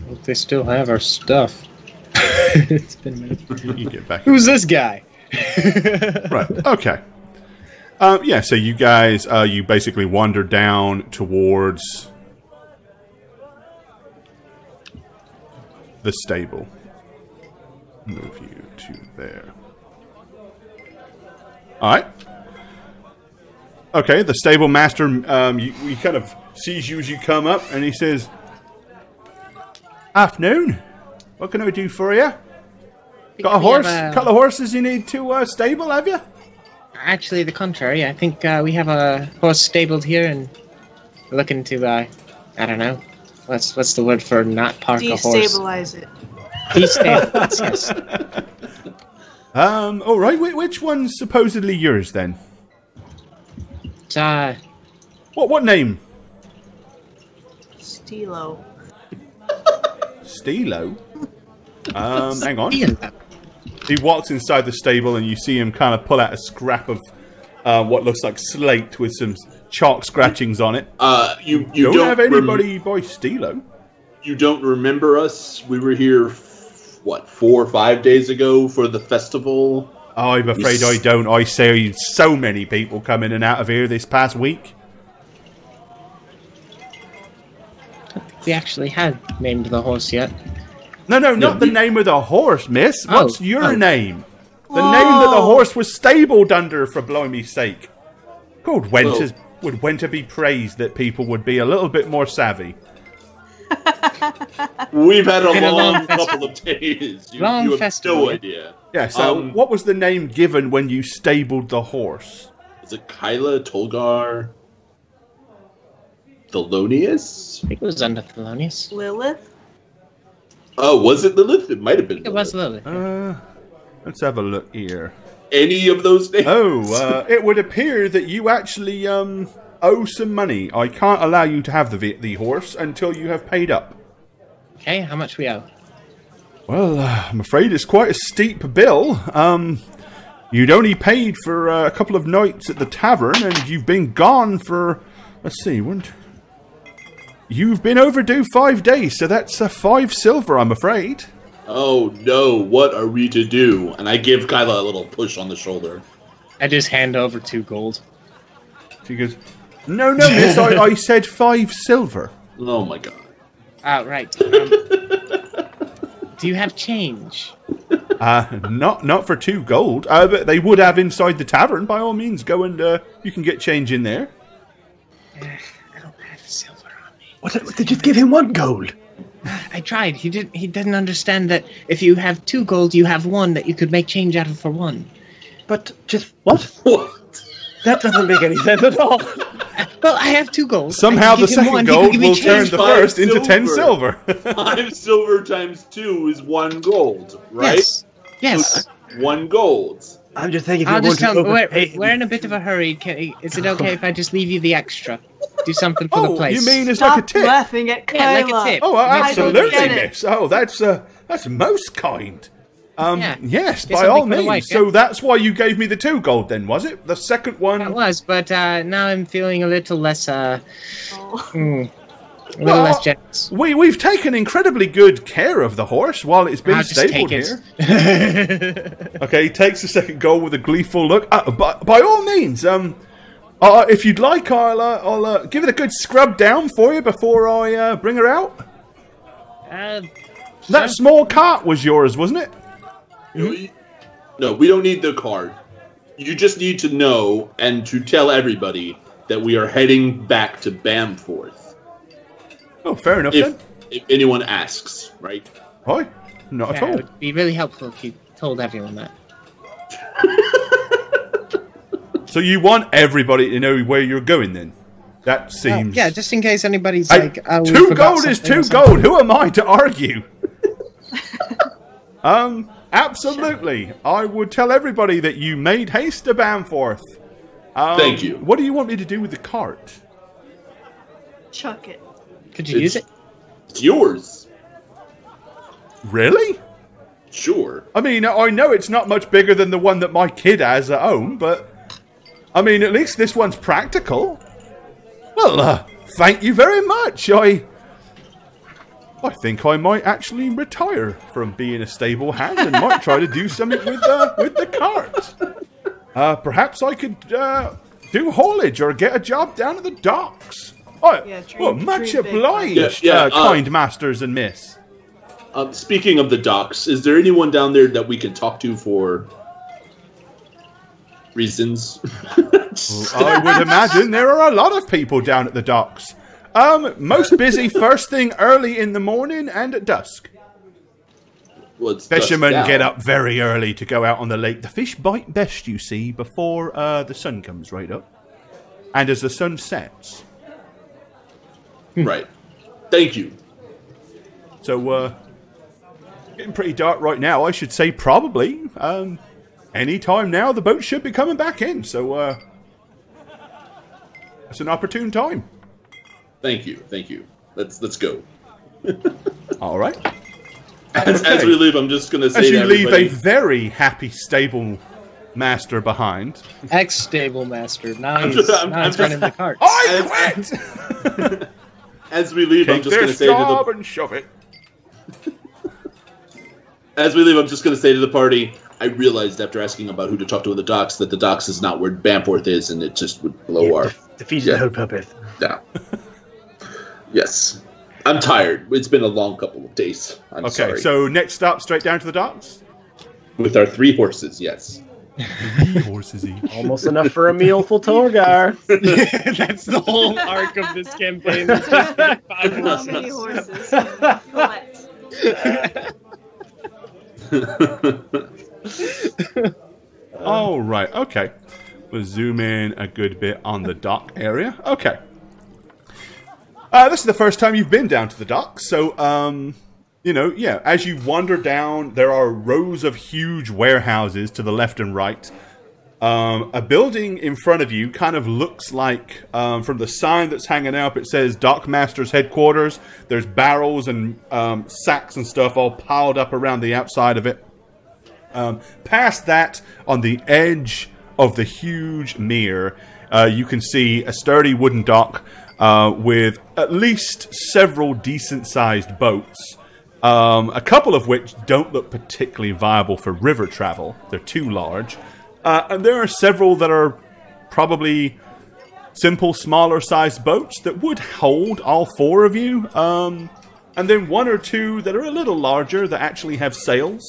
Hope they still have our stuff. It's been a minute. you get back. Who's this guy? Right. Okay. Yeah, so you guys, you basically wander down towards the stable. Move you to there. Alright. Okay, the stable master, he kind of sees you as you come up, and he says, "Afternoon. What can I do for you? Got a horse? Couple of horses you need to stable, have you?" Actually, the contrary. I think we have a horse stabled here, and we're looking to, I don't know. What's the word for not park a horse? Destabilize it. Destabilize, yes. All right. Which one's supposedly yours then? What name? Stilo. Stilo. Hang on. He walks inside the stable, and you see him kind of pull out a scrap of what looks like slate with some chalk scratchings on it. You don't have anybody by Stilo. You don't remember us? We were here, 4 or 5 days ago for the festival? I'm afraid I don't. I see so many people come in and out of here this past week. I don't think we actually had named the horse yet. No, not the name of the horse, miss. What's your name? The name that the horse was stabled under, for blimey's sake. Good would Winter be praised that people would be a little bit more savvy. We've had a long couple of days. You have festival. no idea. Yeah, so what was the name given when you stabled the horse? Is it Kyla, Tolgar, Thelonious? I think it was under Thelonious. Lilith? Oh, was it Lilith? It might have been I think it was Lilith. Let's have a look here. Any of those names? Oh, it would appear that you actually owe some money. I can't allow you to have the horse until you have paid up. Okay, how much we owe? Well, I'm afraid it's quite a steep bill. You'd only paid for a couple of nights at the tavern, and you've been gone for, let's see, you've been overdue 5 days, so that's 5 silver, I'm afraid. Oh no, what are we to do? And I give Kyla a little push on the shoulder. I just hand over 2 gold. She goes, No, miss, I said 5 silver. Oh my god. Oh, right. Do you have change? Not for 2 gold. But they would have inside the tavern. By all means, go and you can get change in there. I don't have silver on me. What did you give him 1 gold? I tried. He didn't understand that if you have 2 gold, you have 1 that you could make change out of for 1. But just what? What? That doesn't make any sense at all. Well, I have 2 gold. Somehow the second gold will turn the first into silver. 10 silver. 5 silver times 2 is 1 gold, right? Yes. 1 gold. I'm just thinking. I'll just tell him, we're in a bit of a hurry. Is it okay if I just leave you the extra? Do something for the place. You mean it's Stop like a tip? laughing at Kyla. Yeah, like a tip. Oh, I don't absolutely, get it. miss. Oh, that's most kind. Yeah. Yes, Get by all something for the means. wife, So yeah. that's why you gave me the 2 gold then, was it? The second one... That was, but now I'm feeling a little less, Oh. less generous. We've taken incredibly good care of the horse while it's been I'll just stabled take here. it. Okay, he takes the second gold with a gleeful look. But by all means, if you'd like, I'll give it a good scrub down for you before I bring her out. That small cart was yours, wasn't it? No, we don't need the card. You just need to know and to tell everybody that we are heading back to Bamforth. Oh, fair enough then. If anyone asks, right? Hi, not at Yeah, all. it would be really helpful if you told everyone that. So you want everybody to know where you're going then? That seems... Yeah, just in case anybody's Hey, like, oh, we 2 forgot gold is something 2 or something. gold. Who am I to argue? Absolutely. I would tell everybody that you made haste to Bamforth. Thank you. What do you want me to do with the cart? Chuck it. Could you use it? It's yours. Really? Sure. I mean, I know it's not much bigger than the one that my kid has at home, but... I mean, at least this one's practical. Well, thank you very much. I think I might actually retire from being a stable hand and might try to do something with the cart. Perhaps I could do haulage or get a job down at the docks. Oh, Yeah, well, dream much big. obliged, Yeah, kind masters and miss. Speaking of the docks, is there anyone down there that we can talk to for reasons? I would imagine there are a lot of people down at the docks. Most busy first thing early in the morning and at dusk. Well, it's Fishermen dusk get now. up very early to go out on the lake. The fish bite best, you see, before the sun comes right up. And as the sun sets. Right. Thank you. So, getting pretty dark right now. I should say probably. Any time now, the boat should be coming back in. So, it's an opportune time. Thank you. Thank you. Let's go. All right. As Okay. we leave, I'm just going to say As you to leave everybody, a very happy stable master behind. Ex-stable master. Now I'm he's, just- now he's just- running the cart. I quit! as we leave, I'm Take just going to this say to job the and shove it. as we leave, I'm just going to say to the party, I realized after asking about who to talk to in the docks that the docks is not where Bamforth is, and it just would blow our Defeat Yeah. the whole purpose. down. Yes. I'm tired. It's been a long couple of days. I'm Okay, sorry. so next stop, straight down to the docks? With our 3 horses, yes. Horses each. Almost enough for a meal full Torgar. That's the whole arc of this campaign. It's just like 5 How horses. many horses? What? All right, okay. We'll zoom in a good bit on the dock area. Okay. This is the first time you've been down to the docks, so, you know, yeah, as you wander down, there are rows of huge warehouses to the left and right. A building in front of you kind of looks like, from the sign that's hanging up, it says Dockmaster's Headquarters. There's barrels and sacks and stuff all piled up around the outside of it. Past that, on the edge of the huge mere, you can see a sturdy wooden dock with at least several decent-sized boats. A couple of which don't look particularly viable for river travel. They're too large. And there are several that are probably simple, smaller-sized boats that would hold all 4 of you. And then 1 or 2 that are a little larger that actually have sails.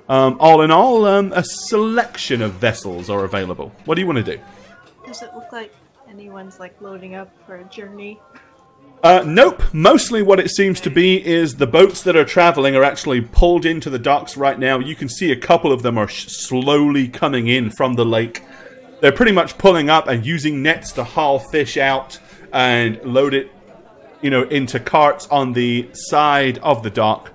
All in all, a selection of vessels are available. What do you want to do? Does it look like anyone's like loading up for a journey? Nope. Mostly what it seems to be is the boats that are traveling are actually pulled into the docks right now. You can see a couple of them are slowly coming in from the lake. They're pretty much pulling up and using nets to haul fish out and load it, into carts on the side of the dock,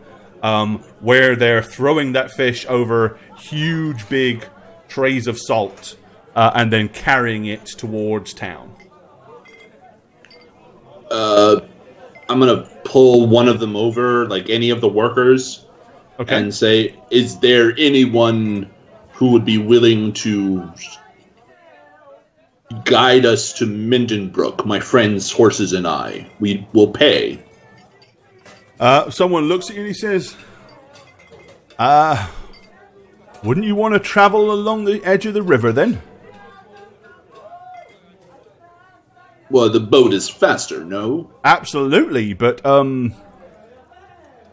where they're throwing that fish over huge, big trays of salt, and then carrying it towards town. I'm gonna pull one of them over, like any of the workers, and say, is there anyone who would be willing to guide us to Mindenbrook, my friend's horses and I? We will pay. Someone looks at you and he says, wouldn't you want to travel along the edge of the river then? Well, the boat is faster, no? Absolutely, but,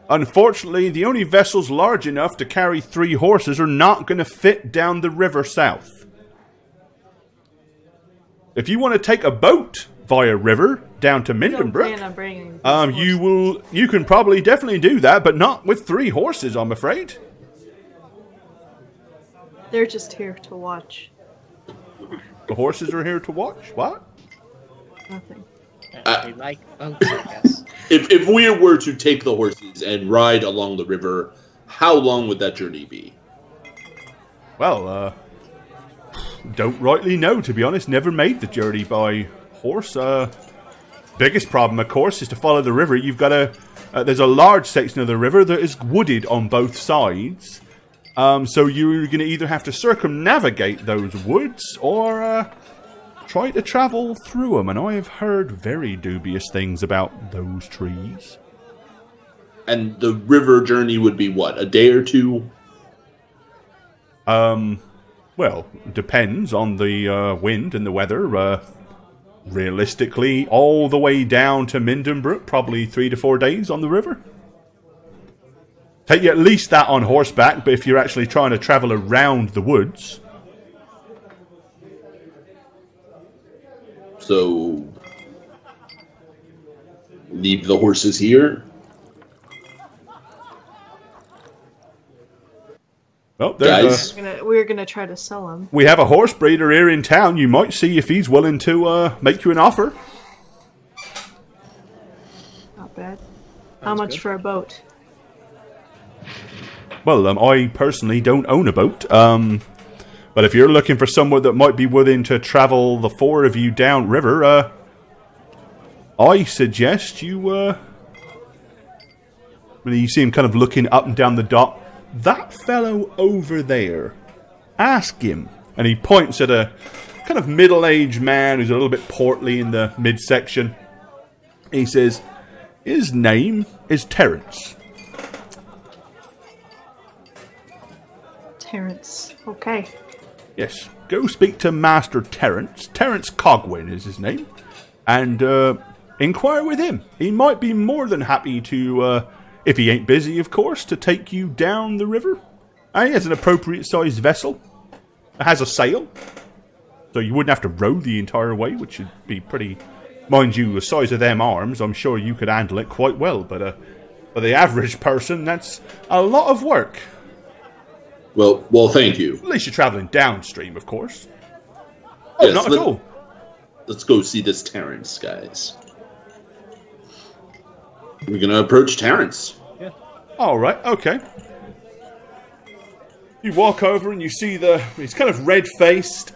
unfortunately, the only vessels large enough to carry 3 horses are not going to fit down the river south. If you want to take a boat via river down to Mindenbrook, you can probably definitely do that, but not with 3 horses, I'm afraid. They're just here to watch. The horses are here to watch? What? Nothing. They like boats, I guess. If we were to take the horses and ride along the river, how long would that journey be? Well, don't rightly know, to be honest. Never made the journey by horse. Biggest problem, of course, is to follow the river. You've got there's a large section of the river that is wooded on both sides. So you're going to either have to circumnavigate those woods or try to travel through them. And I have heard very dubious things about those trees. And the river journey would be what, a day or 2? Well, depends on the wind and the weather. Realistically, all the way down to Mindenbrook, probably 3 to 4 days on the river. Take you at least that on horseback, but if you're actually trying to travel around the woods. So, leave the horses here? Well, Guys, We're gonna try to sell them. we have a horse breeder here in town. You might see if he's willing to make you an offer. Not bad. How much for a boat? Well, I personally don't own a boat. But if you're looking for someone that might be willing to travel the 4 of you downriver, I suggest you, you see him kind of looking up and down the dock. That fellow over there, ask him. And he points at a kind of middle-aged man who's a little bit portly in the midsection. He says, his name is Terence. Terence. Okay. Yes, go speak to Master Terence. Terence Cogwin is his name. And inquire with him. He might be more than happy to, if he ain't busy, of course, to take you down the river. And he has an appropriate-sized vessel. It has a sail. So you wouldn't have to row the entire way, which would be pretty... Mind you, the size of them arms, I'm sure you could handle it quite well. But for the average person, that's a lot of work. Well, thank you. At least you're traveling downstream, of course. Oh, Yes, not at all. Let's go see this Terrence, guys. We're gonna approach Terrence. All right, okay. You walk over and you see he's kind of red-faced.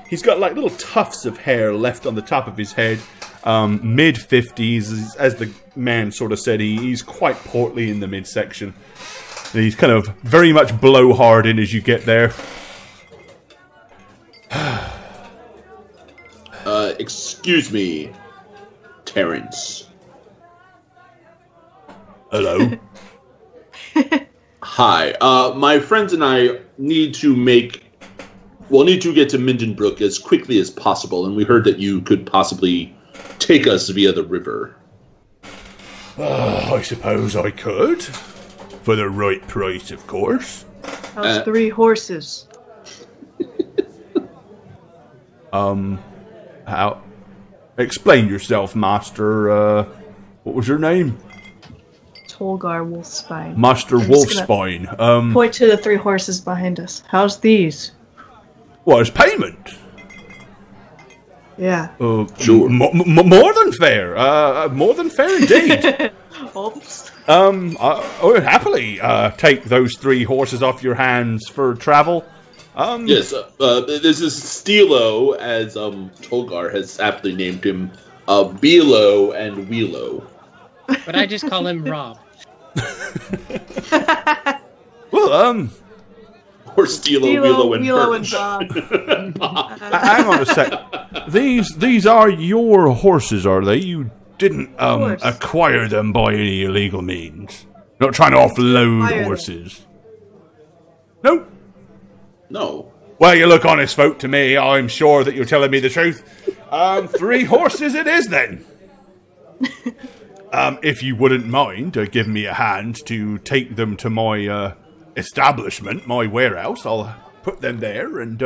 He's got like little tufts of hair left on the top of his head. Mid-50s, as the man sort of said. He's quite portly in the midsection. He's kind of very much blowhard in as you get there. Excuse me, Terrence. Hello. Hi. My friends and I need to get to Mindenbrook as quickly as possible, and we heard that you could possibly take us via the river. I suppose I could. For the right price, of course. How's 3 horses? How? Explain yourself, Master. What was your name? Tolgar Wolfspine. Master I'm just gonna Wolfspine. Point to the 3 horses behind us. How's these? Well, it's payment. Yeah. Sure. More than fair. More than fair indeed. Oops. I would happily take those 3 horses off your hands for travel. Yes, this is Stilo, as Tolgar has aptly named him, Bilo and Wheelo. But I just call him Rob. Well, Or Stilo, Wheelo, and Bob. hang on a sec. These are your horses, are they? You didn't acquire them by any illegal means. Not trying to offload Acquire horses. No. No. Well, you look honest folk to me. I'm sure that you're telling me the truth. 3 horses it is then. If you wouldn't mind giving me a hand to take them to my establishment, my warehouse, I'll put them there and,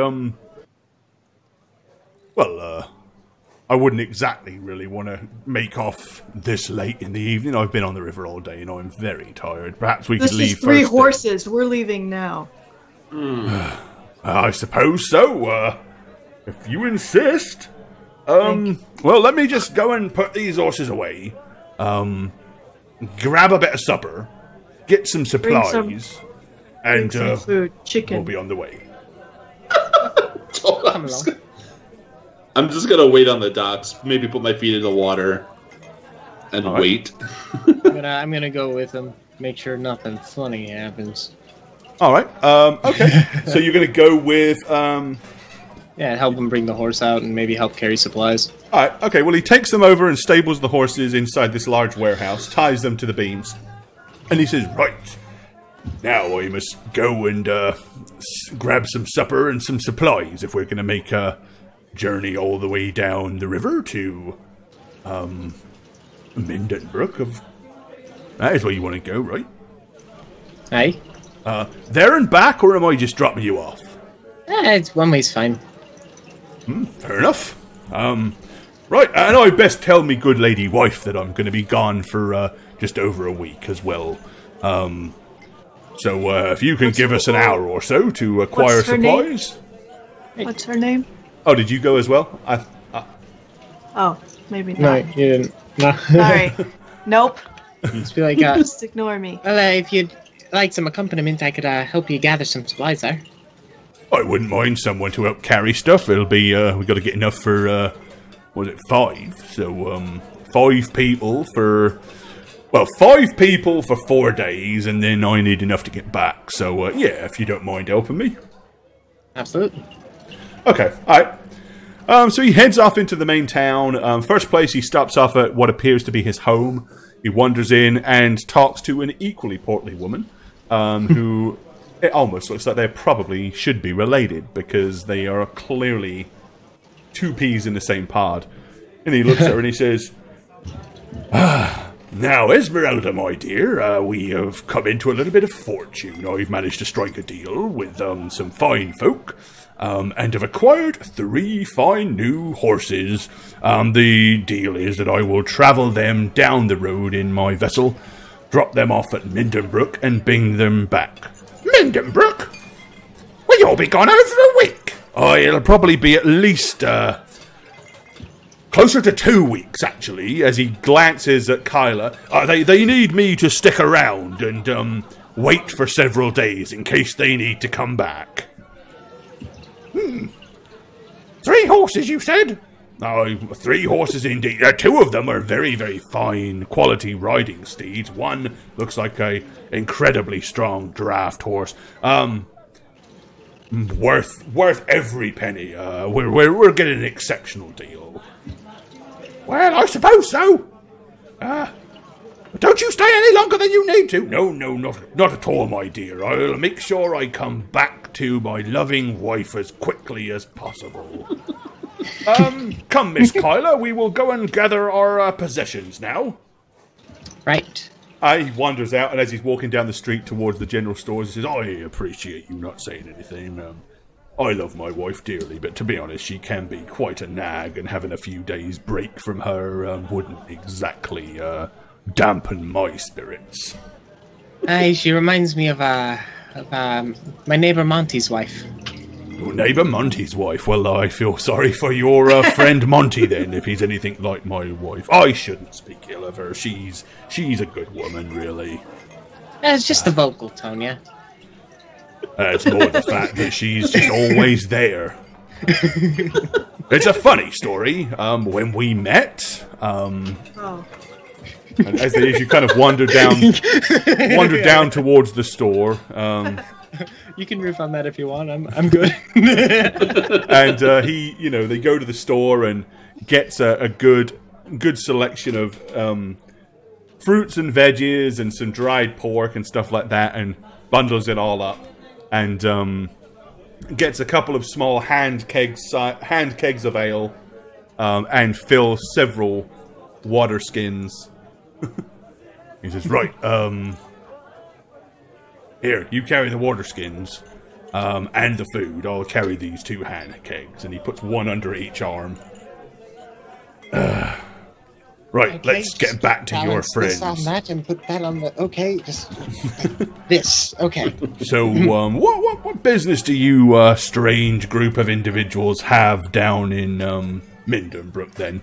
I wouldn't exactly really want to make off this late in the evening. I've been on the river all day and I'm very tired. Perhaps we could leave This is 3 first. horses. We're leaving now. I suppose so, if you insist. Well, let me just go and put these horses away. Grab a bit of supper, get some supplies, and Some food. Chicken. we'll be on the way. Come along. I'm just gonna wait on the docks, maybe put my feet in the water, and All right. wait. I'm gonna go with him. Make sure nothing funny happens. All right. Okay. So you're going to go with. Yeah, help him bring the horse out and maybe help carry supplies. All right. Okay. Well, he takes them over and stables the horses inside this large warehouse, ties them to the beams, and he says, "Right now, I must go and grab some supper and some supplies if we're going to make a journey all the way down the river to Mindenbrook. That is where you want to go, right? Aye. There and back, or am I just dropping you off? It's one way's fine. Fair enough. Right, and I best tell me good lady wife that I'm going to be gone for just over a week as well. So if you can give us an hour or so to acquire What's her name? supplies. What's her name? Oh, did you go as well? Oh, maybe No, not. you didn't. No. Sorry. Nope. Just be like, Just ignore me. well, if you'd like some accompaniment, I could help you gather some supplies there. I wouldn't mind someone to help carry stuff. It'll be we got to get enough for was it 5? So 5 people for 5 people for 4 days, and then I need enough to get back. So yeah, if you don't mind helping me. Absolutely. Okay, alright. So he heads off into the main town. First place, he stops off at what appears to be his home. He wanders in and talks to an equally portly woman, who it almost looks like they probably should be related, because they are clearly 2 peas in the same pod. And he looks at her and he says, now, Esmeralda, my dear, we have come into a little bit of fortune. I've managed to strike a deal with some fine folk, and have acquired 3 fine new horses. The deal is that I will travel them down the road in my vessel, drop them off at Mindenbrook, and bring them back. Mindenbrook? Well, you'll be gone over a week. Oh, it'll probably be at least, closer to 2 weeks, actually, as he glances at Kyla. They need me to stick around and, wait for several days in case they need to come back. 3 horses, you said? Oh, 3 horses indeed. 2 of them are very, very fine quality riding steeds. One looks like a incredibly strong draft horse. Worth every penny. We're getting an exceptional deal. Well, I suppose so. Don't you stay any longer than you need to. No, not at all, my dear. I'll make sure I come back to my loving wife as quickly as possible. Come, Miss Kyla, we will go and gather our possessions now. Right. He wanders out, and as he's walking down the street towards the general stores, he says, I appreciate you not saying anything. I love my wife dearly, but to be honest, she can be quite a nag, and having a few days break from her wouldn't exactly dampen my spirits. She reminds me of my neighbor Monty's wife. Your neighbour Monty's wife? Well, I feel sorry for your friend Monty then, if he's anything like my wife. I shouldn't speak ill of her. She's a good woman, really. It's just the vocal tone, yeah. It's more the fact that she's just always there. It's a funny story. When we met, and as you kind of wander down towards the store. You can riff on that if you want. I'm good. And they go to the store and gets a good selection of fruits and veggies and some dried pork and stuff like that, and bundles it all up, and gets a couple of small hand kegs of ale, and fills several water skins. He says, right, here, you carry the water skins, and the food. I'll carry these 2 hand kegs. And he puts one under each arm. Right, Okay, let's get back to your friends. This on that and put that on the... Okay, just... this, okay. So, what business do you, strange group of individuals have down in, Mindenbrook, then?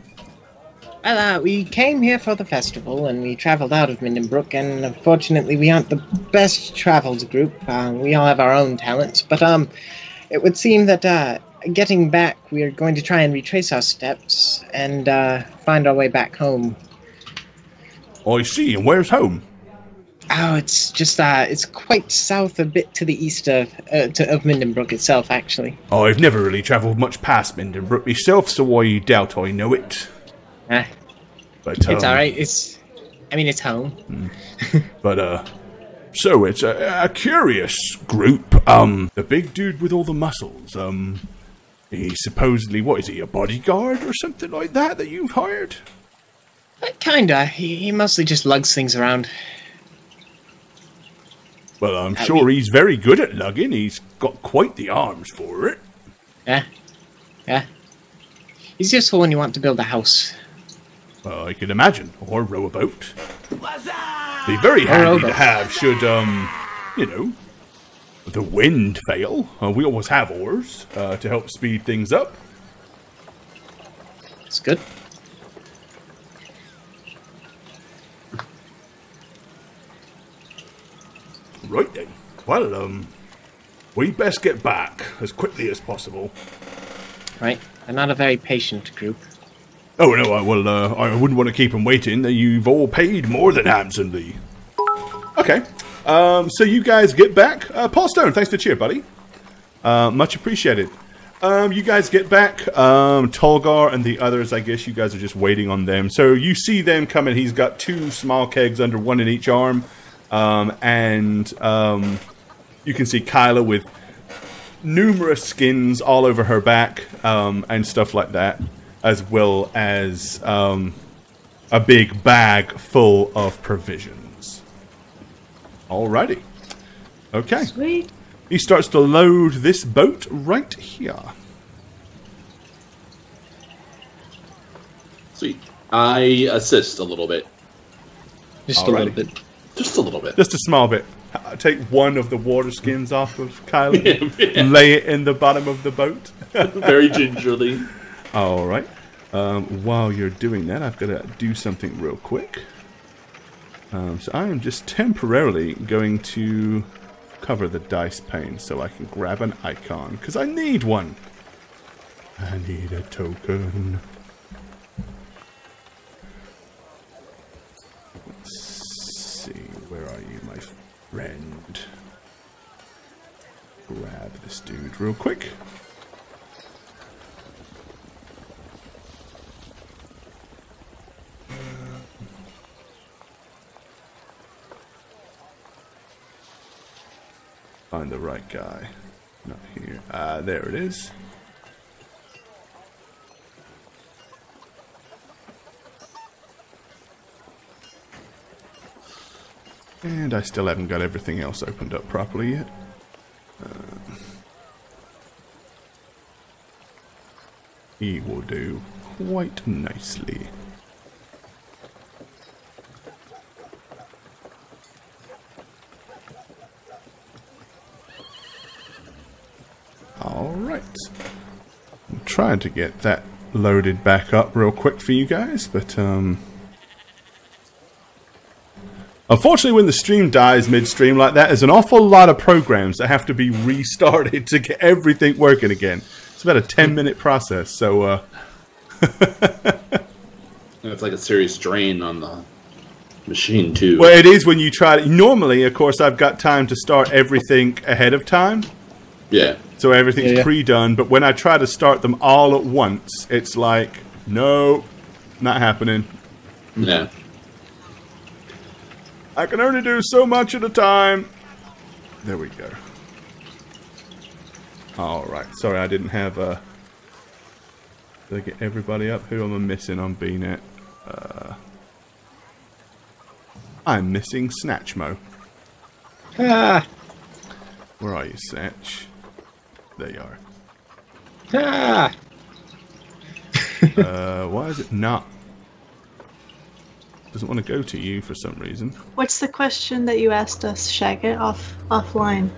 Well, we came here for the festival, and we traveled out of Mindenbrook, and unfortunately we aren't the best traveled group. We all have our own talents, but it would seem that getting back, we are going to try and retrace our steps and find our way back home. I see, and where's home? Oh, it's just, it's quite south, a bit to the east of Mindenbrook itself, actually. I've never really travelled much past Mindenbrook myself, so I doubt I know it. But, it's alright, it's home. But, so it's a curious group. The big dude with all the muscles, he's supposedly, what is he, a bodyguard or something like that you've hired? Kinda, he mostly just lugs things around. Well, I'm sure he's very good at lugging, he's got quite the arms for it. Yeah. He's useful when you want to build a house. I can imagine. Or row a boat. Be very handy to have should, the wind fail. We always have oars to help speed things up. It's good. Right then. Well, we best get back as quickly as possible. Right. They're not a very patient group. Oh, no, I wouldn't want to keep them waiting. You've all paid more than handsomely. Okay. So you guys get back. Paul Stone, thanks for the cheer, buddy. Much appreciated. You guys get back. Tolgar and the others, I guess you guys are just waiting on them. So you see them coming. He's got 2 small kegs under one in each arm. And you can see Kyla with numerous skins all over her back and stuff like that. As well as a big bag full of provisions. Alrighty. Okay. Sweet. He starts to load this boat right here. Sweet. I assist a little bit. Just a little bit. Just a little bit. Just a small bit. Take one of the water skins off of Kyla. Lay it in the bottom of the boat. Very gingerly. All right. While you're doing that, I've got to do something real quick. So I am just temporarily going to cover the dice pane so I can grab an icon, because I need one. I need a token. Let's see, where are you, my friend? Grab this dude real quick. Find the right guy. Not here. There it is. And I still haven't got everything else opened up properly yet. He will do quite nicely. Alright. I'm trying to get that loaded back up real quick for you guys, but unfortunately when the stream dies midstream like that, there's an awful lot of programs that have to be restarted to get everything working again. It's about a 10-minute process, so it's like a serious drain on the machine too. Well, it is when you try to... Normally, of course, I've got time to start everything ahead of time. Yeah. So everything's pre-done, but when I try to start them all at once, it's like, no, not happening. Yeah. I can only do so much at a time. There we go. Alright, sorry I didn't have did I get everybody up? Who am I missing on BNet? I'm missing Snatchmo. Ah! Where are you, Snatch? There you are. Ah! Why is it not? Doesn't want to go to you for some reason. What's the question that you asked us, Shagget, offline?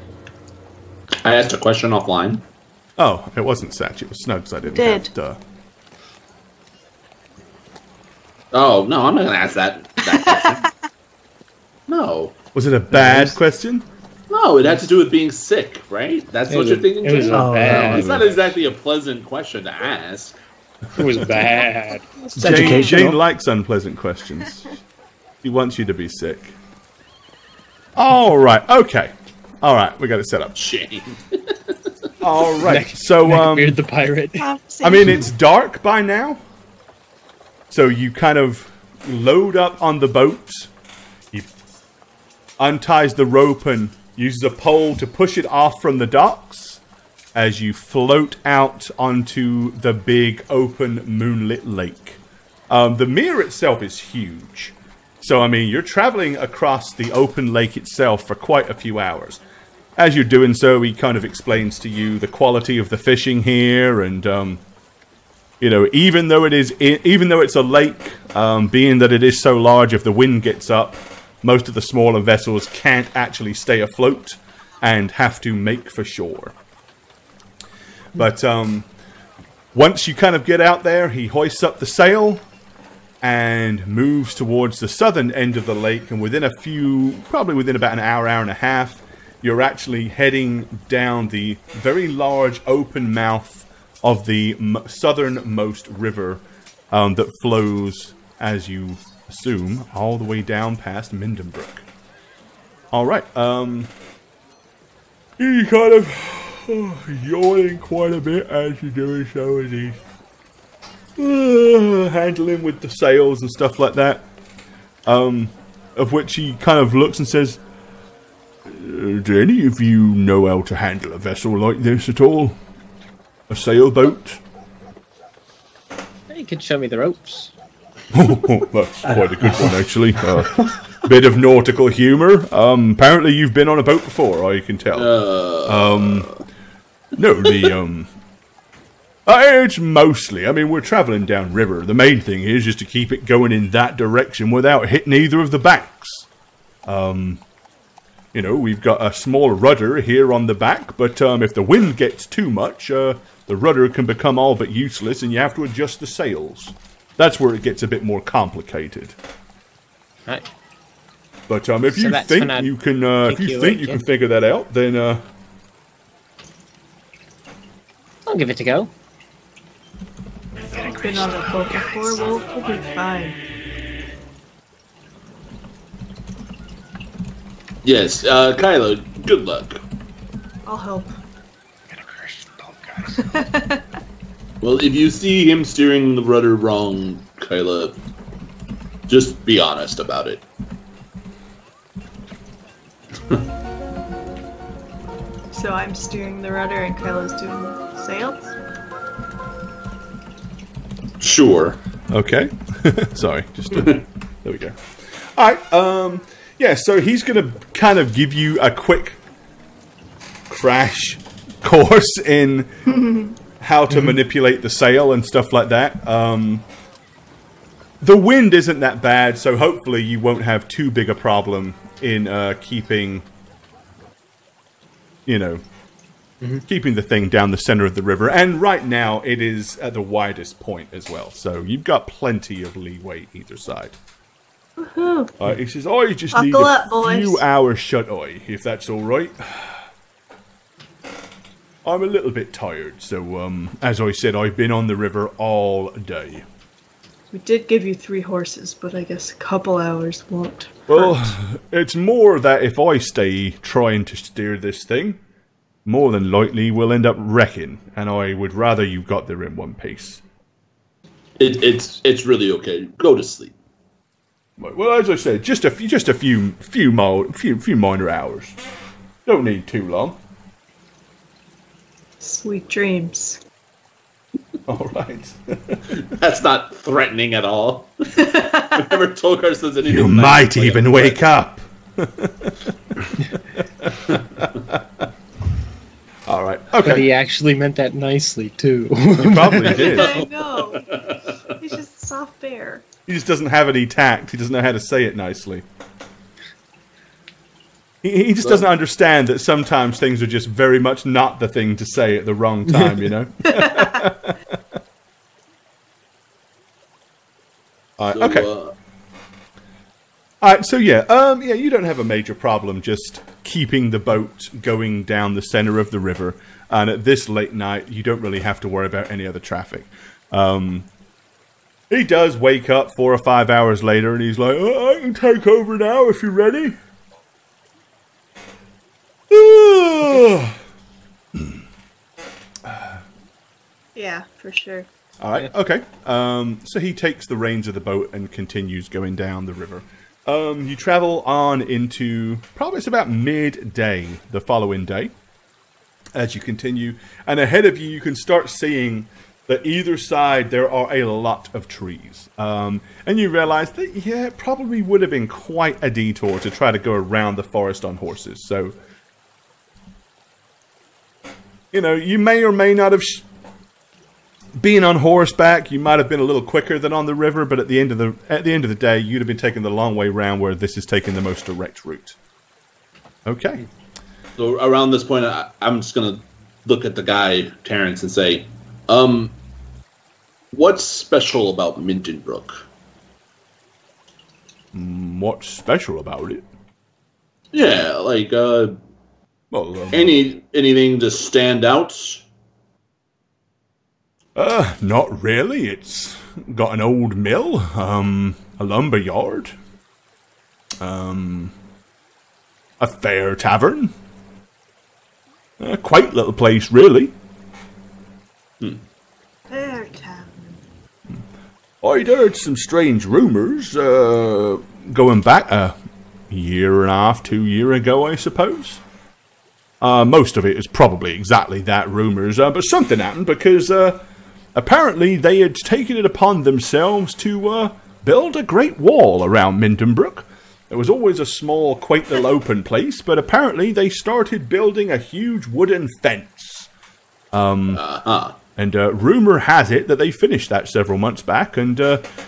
I asked a question offline. Oh, it wasn't Satch, it was Snugs. I didn't have to. Oh, no, I'm not going to ask that question. No. Was it a bad question? No, it had to do with being sick, right? That's what you're thinking? It was bad. It's not exactly a pleasant question to ask. It was bad. Jane likes unpleasant questions. She wants you to be sick. Alright, okay. Alright, we got it set up. Shame. Alright, so, Beard the pirate. I mean, it's dark by now. So you kind of load up on the boat. He unties the rope and uses a pole to push it off from the docks as you float out onto the big open moonlit lake. The mere itself is huge. So, I mean, you're traveling across the open lake itself for quite a few hours. As you're doing so, he kind of explains to you the quality of the fishing here, and you know, even though it's a lake, being that it is so large, if the wind gets up, most of the smaller vessels can't actually stay afloat and have to make for shore. But once you kind of get out there, he hoists up the sail and moves towards the southern end of the lake, and probably within about an hour, hour and a half, you're actually heading down the very large open mouth of the southernmost river that flows, as you assume, all the way down past Mindenbrook. Alright, you kind of yawning quite a bit as you're doing so, as he's handling with the sails and stuff like that. Of which he kind of looks and says, do any of you know how to handle a vessel like this at all? A sailboat? You could show me the ropes. That's quite a good one, actually. Bit of nautical humour. Apparently you've been on a boat before, I can tell. No, it's mostly, I mean, we're travelling downriver. The main thing is just to keep it going in that direction without hitting either of the banks. You know, we've got a small rudder here on the back, but if the wind gets too much, the rudder can become all but useless, and you have to adjust the sails. That's where it gets a bit more complicated. Right. But if you think you can figure that out, then I'll give it a go. I've been on a boat before. We'll be fine. Yes, Kylo, good luck. I'll help. I'm gonna crush the boat, guys. Well, if you see him steering the rudder wrong, Kyla, just be honest about it. So I'm steering the rudder and Kylo's doing the sails? Sure. okay. Sorry, just there we go. Alright, Yeah, so he's going to kind of give you a quick crash course in how to manipulate the sail and stuff like that. The wind isn't that bad, so hopefully you won't have too big a problem in keeping, you know, keeping the thing down the center of the river. And right now it is at the widest point as well, so you've got plenty of leeway either side. Woohoo. He says, I just need Buckle a up, boys. few hours shut-eye, if that's all right. I'm a little bit tired, so as I said, I've been on the river all day. We did give you 3 horses, but I guess a couple hours won't Well, hurt. it's more that if I stay trying to steer this thing, more than likely we'll end up wrecking, and I would rather you got there in one piece. It's really okay. Go to sleep. Well, as I said, just a few minor hours. Don't need too long. Sweet dreams. All right. That's not threatening at all. Whenever Tolkar says anything, You nice, might it's like even a wake threat. up. All right. But Okay. he actually meant that nicely, too. You probably did. I know. He's just a soft bear. He just doesn't have any tact. He doesn't know how to say it nicely. He just doesn't understand that sometimes things are just very much not the thing to say at the wrong time, you know? Okay. So, Alright, so yeah, you don't have a major problem just keeping the boat going down the center of the river. And at this late night, you don't really have to worry about any other traffic. He does wake up 4 or 5 hours later, and he's like, I can take over now if you're ready. Yeah, for sure. Alright, okay. So he takes the reins of the boat and continues going down the river. You travel on into, probably it's about midday the following day, as you continue. And ahead of you, you can start seeing that either side there are a lot of trees. And you realize that, yeah, it probably would have been quite a detour to try to go around the forest on horses. So, you know, you may or may not have... Being on horseback, you might have been a little quicker than on the river, but at the end of the day, you'd have been taking the long way round where this is taking the most direct route. Okay. So around this point, I'm just gonna look at the guy Terrence and say, "What's special about Mintonbrook?" What's special about it? Yeah, like Well, anything to stand out? not really. It's got an old mill, a lumber yard, a fair tavern. A quaint little place, really. Fair tavern. I'd heard some strange rumors, going back a year and a half, 2 years ago, I suppose. Most of it is probably exactly that, rumors, but something happened because, apparently they had taken it upon themselves to, build a great wall around Mintonbrook. It was always a small, quaint little open place, but apparently they started building a huge wooden fence. And rumor has it that they finished that several months back, and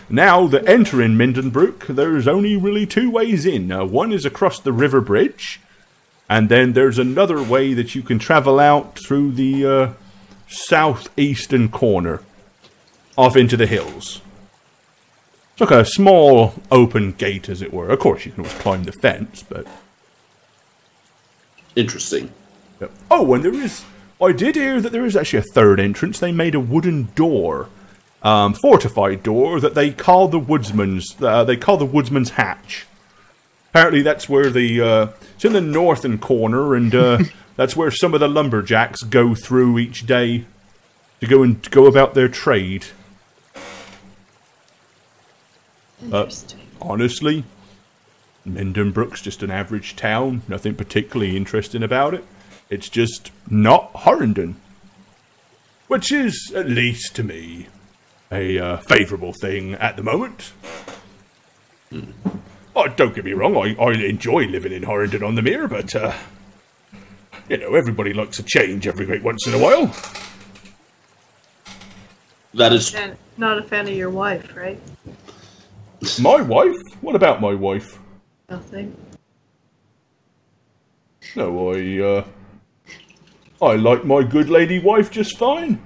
now that entering Mintonbrook, there's only really 2 ways in. One is across the river bridge, and then there's another way that you can travel out through the southeastern corner, off into the hills. It's like a small open gate, as it were. Of course, you can always climb the fence, but... Interesting. Yep. Oh, and there is... I did hear that there is actually a third entrance. They made a wooden door, fortified door, that they call the woodsman's. They call the woodsman's hatch. Apparently, that's where the it's in the northern corner, and that's where some of the lumberjacks go through each day to go about their trade. Interesting. Honestly, Mintonbrook's just an average town. Nothing particularly interesting about it. It's just not Horrendon. Which is, at least to me, a favourable thing at the moment. Oh, don't get me wrong, I enjoy living in Horridon-on-the-Mere, but, everybody likes a change every great once in a while. That is... And not a fan of your wife, right? My wife? What about my wife? Nothing. No, I like my good lady wife just fine.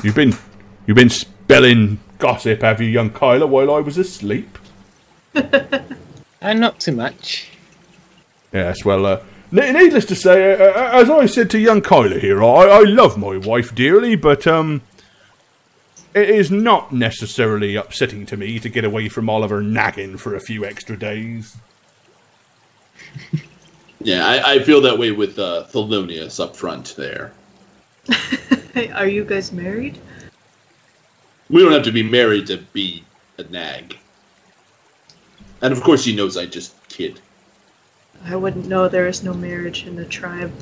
You've been spelling gossip, have you, young Kyla, while I was asleep? Not too much. Yes, well, needless to say, as I said to young Kyla here, I love my wife dearly, but, it is not necessarily upsetting to me to get away from Oliver nagging for a few extra days. Yeah, I feel that way with Thelonious up front there. Are you guys married? We don't have to be married to be a nag. And of course he knows I just kid. I wouldn't know. There is no marriage in the tribe.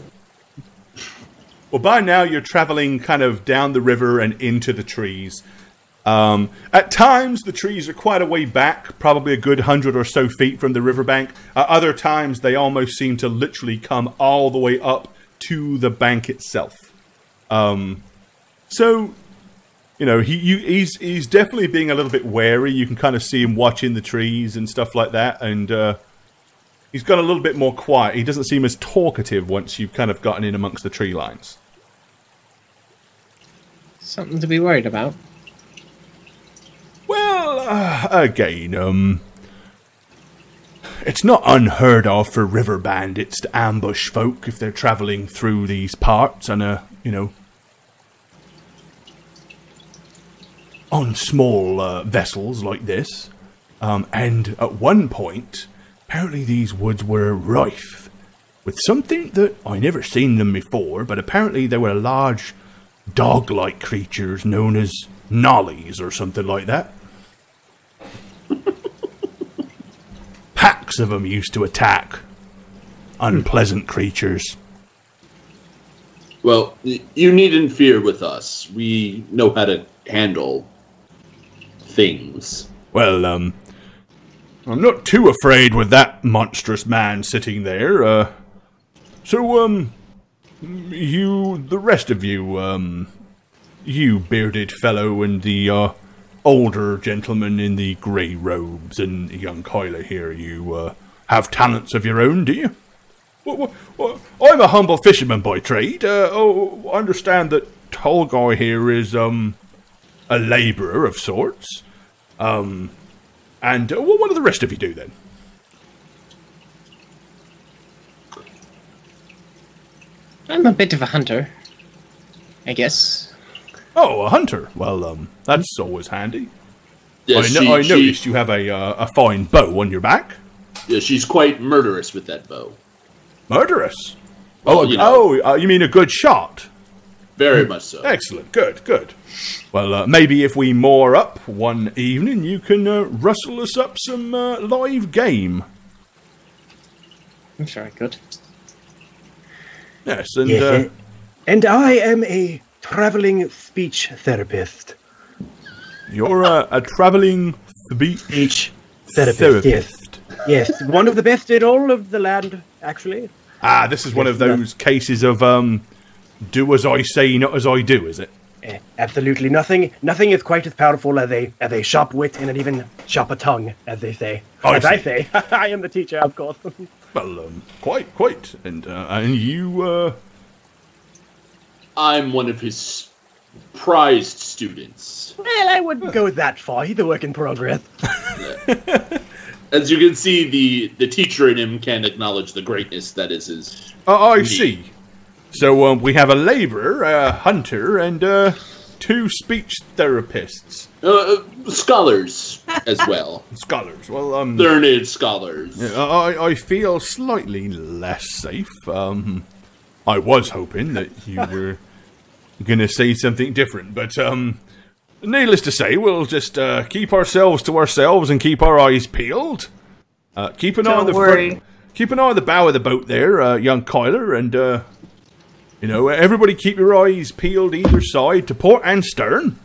Well, by now you're traveling kind of down the river and into the trees. At times, the trees are quite a way back, probably a good 100 or so feet from the riverbank. Other times, they almost seem to literally come all the way up to the bank itself. So, he's definitely being a little bit wary. You can kind of see him watching the trees and stuff like that, and he's got a little bit more quiet. He doesn't seem as talkative once you've kind of gotten in amongst the tree lines. Something to be worried about. Well, again, it's not unheard of for river bandits to ambush folk if they're traveling through these parts on on small vessels like this. And at one point, apparently these woods were rife with something that I never seen them before, but apparently they were large dog-like creatures known as nollies or something like that. Packs of them used to attack unpleasant creatures. Well, you needn't fear with us. We know how to handle things. Well, I'm not too afraid with that monstrous man sitting there. So, the rest of you, you bearded fellow and the, older gentleman in the grey robes and young Kyla here, you, have talents of your own, do you? Well, I'm a humble fisherman by trade. I understand that tall guy here is, a labourer of sorts. And what do the rest of you do, then? I'm a bit of a hunter, I guess. Oh, a hunter. Well, that's always handy. Yes, I noticed you have a fine bow on your back. Yeah, she's quite murderous with that bow. Murderous? Well, you mean a good shot? Very much so. Excellent. Good. Well, maybe if we moor up one evening, you can rustle us up some live game. I'm sure I could. Yes, and... Yes, and I am a traveling speech therapist. You're a traveling Speech therapist. Yes, one of the best in all of the land, actually. Ah, this is one of those cases of do as I say, not as I do, is it? Absolutely nothing. Nothing is quite as powerful as a sharp wit and an even sharper tongue, as they say. I say, I am the teacher, of course. Well, quite, and you. I'm one of his prized students. Well, I wouldn't go that far. He's a work in progress. As you can see, the teacher in him can acknowledge the greatness that is his. I see. So we have a labourer, a hunter, and 2 speech therapists. Scholars as well. Scholars. Well, learned scholars. I feel slightly less safe. I was hoping that you were going to say something different, but needless to say, we'll just keep ourselves to ourselves and keep our eyes peeled. Keep an eye on the front. Keep an eye on the bow of the boat there, young Kyler, and everybody keep your eyes peeled either side to port and stern.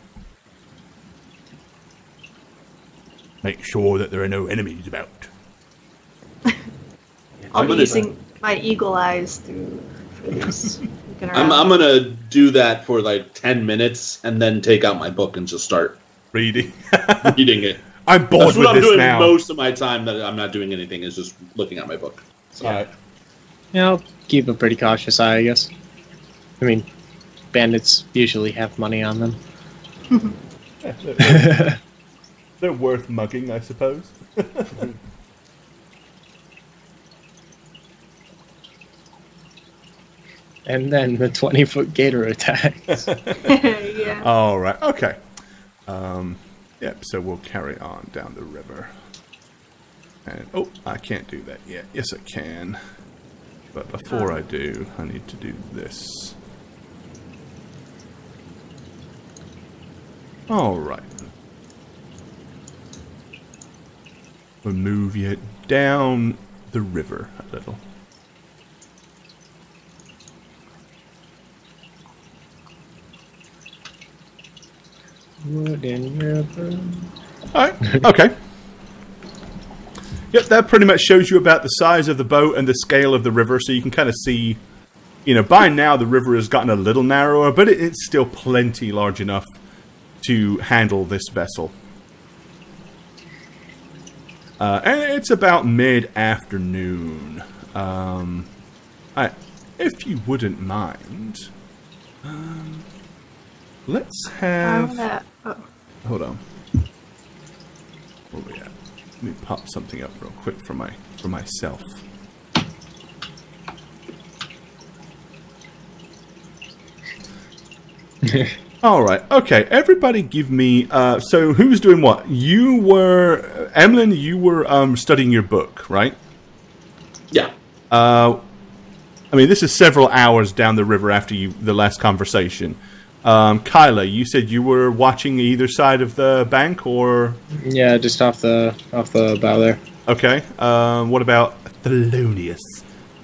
Make sure that there are no enemies about. I'll I'm be gonna- using my eagle eyes for this. Looking I'm around. gonna do that for like 10 minutes and then take out my book and just start Reading. reading it. I'm bored That's with what I'm this doing now. most of my time. That I'm not doing anything is just looking at my book. So. All right. Yeah, I'll keep a pretty cautious eye, I guess. I mean, bandits usually have money on them. They're worth mugging, I suppose. And then the 20-foot gator attacks. Yeah. All right. Okay. Yep. So we'll carry on down the river. And I can't do that yet. Yes, I can. But before I do, I need to do this. All right. We'll move you down the river a little. Wooden river. Alright, okay. Yep, that pretty much shows you about the size of the boat and the scale of the river, so you can kind of see, by now the river has gotten a little narrower, but it's still plenty large enough to handle this vessel. And it's about mid-afternoon. If you wouldn't mind, let's have... Hold on. Where we at? Let me pop something up real quick for myself. All right. Okay. Everybody, give me. So who's doing what? You were Emlyn. You were studying your book, right? Yeah. I mean, this is several hours down the river after the last conversation. Kyla, you said you were watching either side of the bank, or Yeah, just off the bow there. okay. What about Thelonious?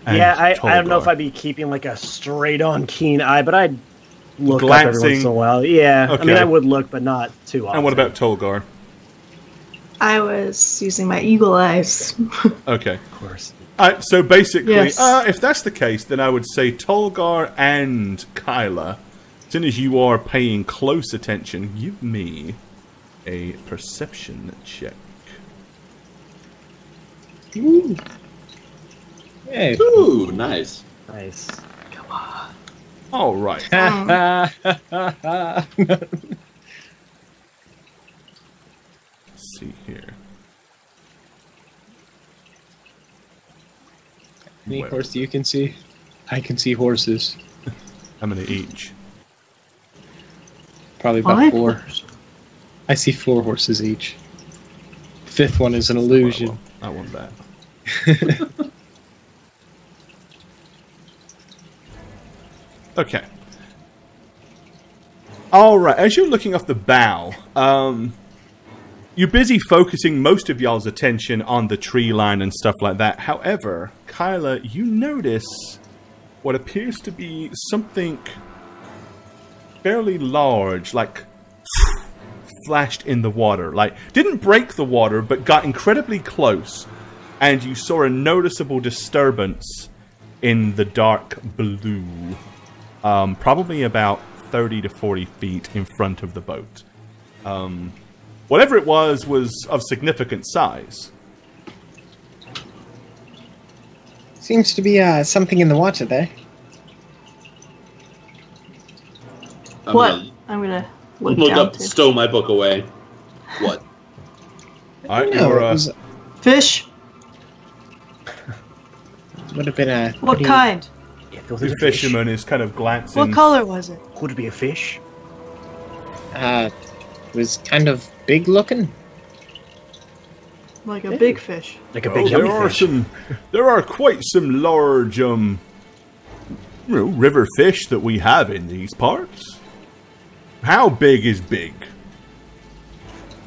and Yeah, I don't know if Tolgar? I'd be keeping like a straight-on keen eye, but I'd look up Glancing. every once in a while. Yeah, I mean, Okay. I would look, but not too often. And what about Tolgar? I was using my eagle eyes. Okay. Of course. So basically, Yes. if that's the case, then I would say Tolgar and Kyla, as soon as you are paying close attention, give me a perception check. Hey. Ooh, nice. Nice. All right. Let's see here. Any Where- horse you can see? I can see horses. How many each? Probably about Five? 4. I see 4 horses each. Fifth one is an illusion. I want that. Okay. All right. As you're looking off the bow, you're busy focusing most of y'all's attention on the tree line and stuff like that. However, Kyla, you notice what appears to be something fairly large, like flashed in the water. Like, didn't break the water, but got incredibly close. And you saw a noticeable disturbance in the dark blue. Probably about 30 to 40 feet in front of the boat. Whatever it was of significant size. Seems to be something in the water there. What? I'm gonna look Look down up, to. stow my book away. What? All right, No, you're, it was, Fish? would have been a. What pretty- kind? If it was the a fish, fisherman is kind of glancing. What color was it? would it be a fish? It was kind of big looking. Like a big fish. Like a Oh, big there yummy are fish. there are quite some large, river fish that we have in these parts. How big is big?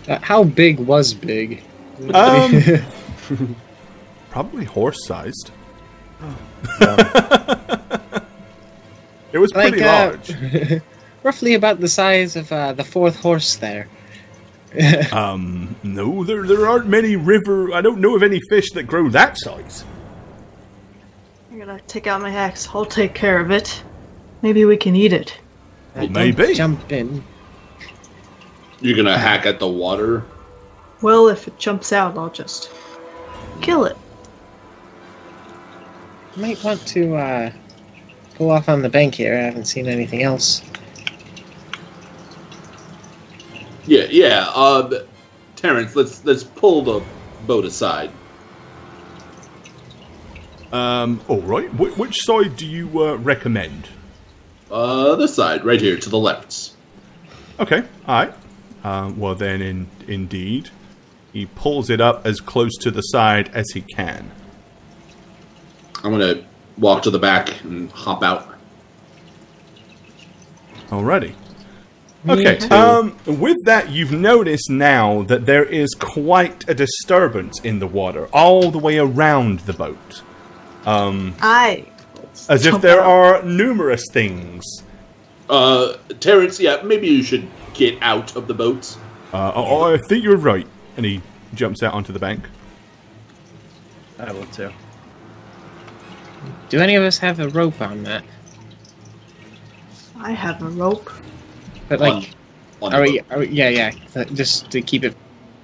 How big was big? Probably horse-sized. It was pretty large. Roughly about the size of the fourth horse there. No, there aren't many river. I don't know of any fish that grow that size. I'm gonna take out my axe. I'll take care of it. Maybe we can eat it. Well, maybe. Jump in. You're gonna hack at the water? Well, if it jumps out, I'll just kill it. Might want to go off on the bank here. I haven't seen anything else. Yeah. Terrence, let's pull the boat aside. All right. Which side do you recommend? This side, right here, to the left. Okay. All right. Well, then, indeed, he pulls it up as close to the side as he can. I'm gonna walk to the back and hop out. Alrighty. Okay. With that, you've noticed now that there is quite a disturbance in the water all the way around the boat. As if there are numerous things. Terrence, yeah, maybe you should get out of the boat. I think you're right. And he jumps out onto the bank. I will too. Do any of us have a rope on that? I have a rope. But like, on are the we? Yeah. Just to keep it.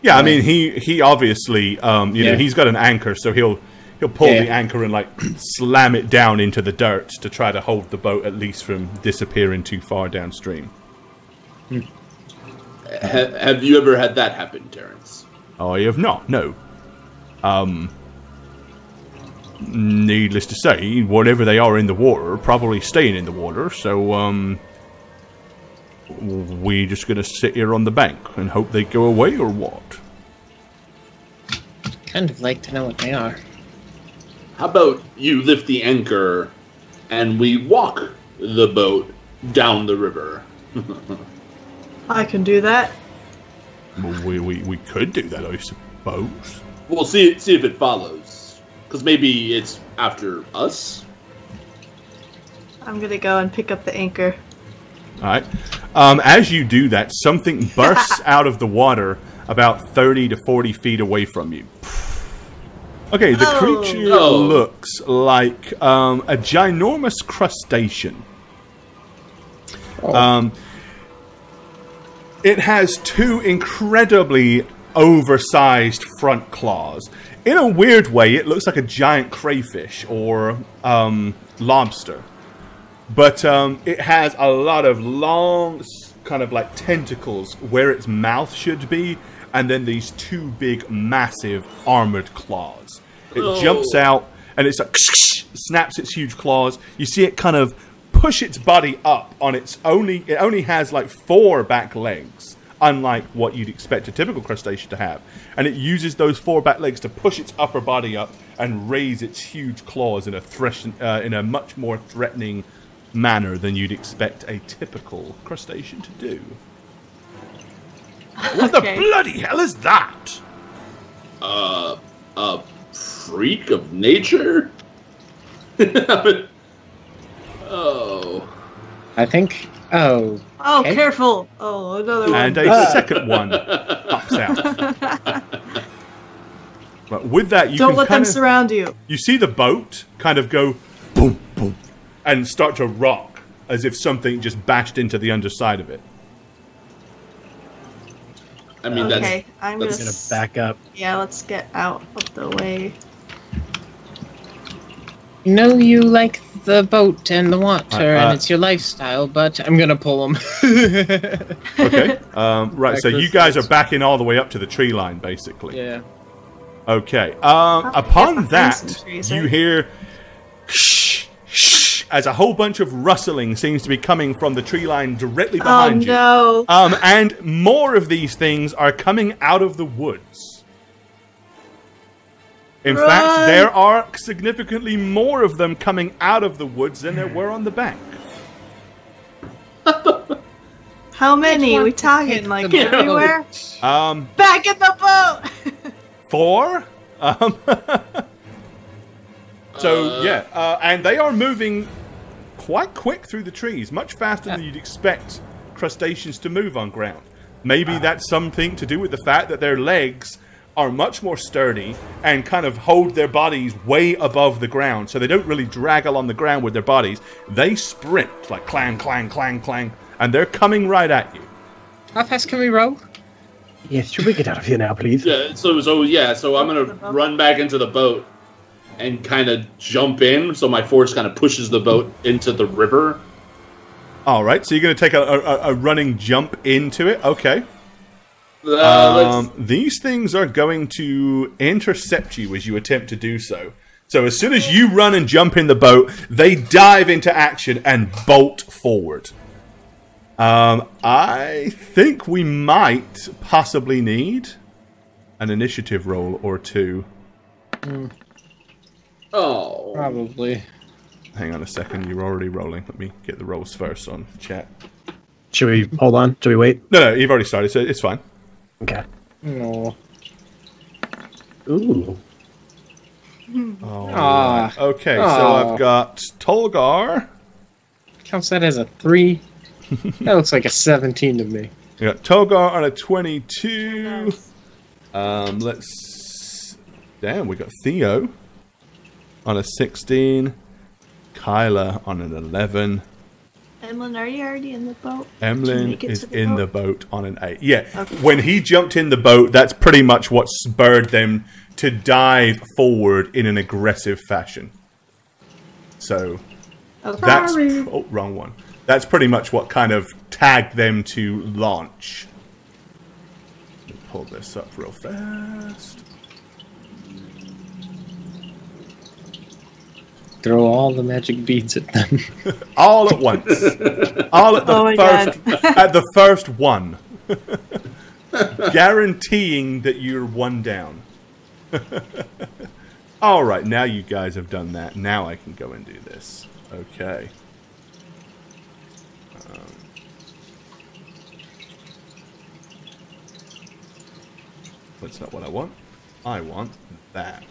Yeah, I mean, he obviously, know, he's got an anchor, so he'll pull the anchor and like slam it down into the dirt to try to hold the boat at least from disappearing too far downstream. Have you ever had that happen, Terrence? I have not, no. Needless to say, whatever they are in the water are probably staying in the water, so, we just gonna sit here on the bank and hope they go away, or what? Kind of like to know what they are. How about you lift the anchor and we walk the boat down the river? I can do that. Well, we could do that, I suppose. We'll see if it follows. Because maybe it's after us? I'm gonna go and pick up the anchor. Alright. As you do that, something bursts out of the water about 30 to 40 feet away from you. Okay, the creature looks like a ginormous crustacean. It has two incredibly oversized front claws. In a weird way, it looks like a giant crayfish or lobster. But it has a lot of long, kind of like tentacles where its mouth should be, and then these two big, massive, armored claws. It jumps out, and it's like, snaps its huge claws. You see it kind of push its body up on its only... It only has like 4 back legs, unlike what you'd expect a typical crustacean to have. And it uses those 4 back legs to push its upper body up and raise its huge claws in a much more threatening manner than you'd expect a typical crustacean to do. What the bloody hell is that? A freak of nature? Oh. I think. Oh. Oh, okay. careful! Oh, another one. And a second one pops out. But with that, you Don't can let them surround you. You see the boat kind of go boom, boom, and start to rock as if something just bashed into the underside of it. I mean, okay, I'm gonna back up. Yeah, let's get out of the way. You know you like the boat and the water, and it's your lifestyle, but I'm gonna pull them. Okay. Right, so you guys are backing all the way up to the tree line, basically. Yeah. Okay. Upon that, you hear shh, shh, as a whole bunch of rustling seems to be coming from the tree line directly behind you. Oh, no. And more of these things are coming out of the woods. In fact, there are significantly more of them coming out of the woods than there were on the bank. How many? We talking like everywhere? Back in the boat. 4. So yeah, and they are moving quite quick through the trees, much faster than you'd expect crustaceans to move on ground. Maybe that's something to do with the fact that their legs are much more sturdy and kind of hold their bodies way above the ground, so they don't really drag along the ground with their bodies. They sprint, like clang, clang, clang, clang, and they're coming right at you. How fast can we row? Yes, should we get out of here now, please? Yeah, so I'm gonna run back into the boat and kind of jump in, so my force kind of pushes the boat into the river. All right, so you're going to take a running jump into it. Okay. These things are going to intercept you as you attempt to do so. So as soon as you run and jump in the boat, they dive into action and bolt forward. I think we might possibly need an initiative roll or two. Oh. Probably. Hang on a second, you're already rolling. Let me get the rolls first on chat. Should we hold on? Should we wait? No, you've already started, so it's fine. Okay. No. Ooh. Right. Okay, so I've got Tolgar. Counts that as a 3. That looks like a 17 to me. We got Tolgar on a 22. Damn, we got Theo on a 16. Kyla on an 11. Emlyn, are you already in the boat? Emlyn is in the boat on an 8. Yeah, okay. When he jumped in the boat, that's pretty much what spurred them to dive forward in an aggressive fashion. So, that's... Oh, wrong one. That's pretty much what kind of tagged them to launch. Let me pull this up real fast. Throw all the magic beads at them. All at once. All at the first one. Guaranteeing that you're one down. Alright, now you guys have done that. Now I can go and do this. Okay. That's not what I want. I want that.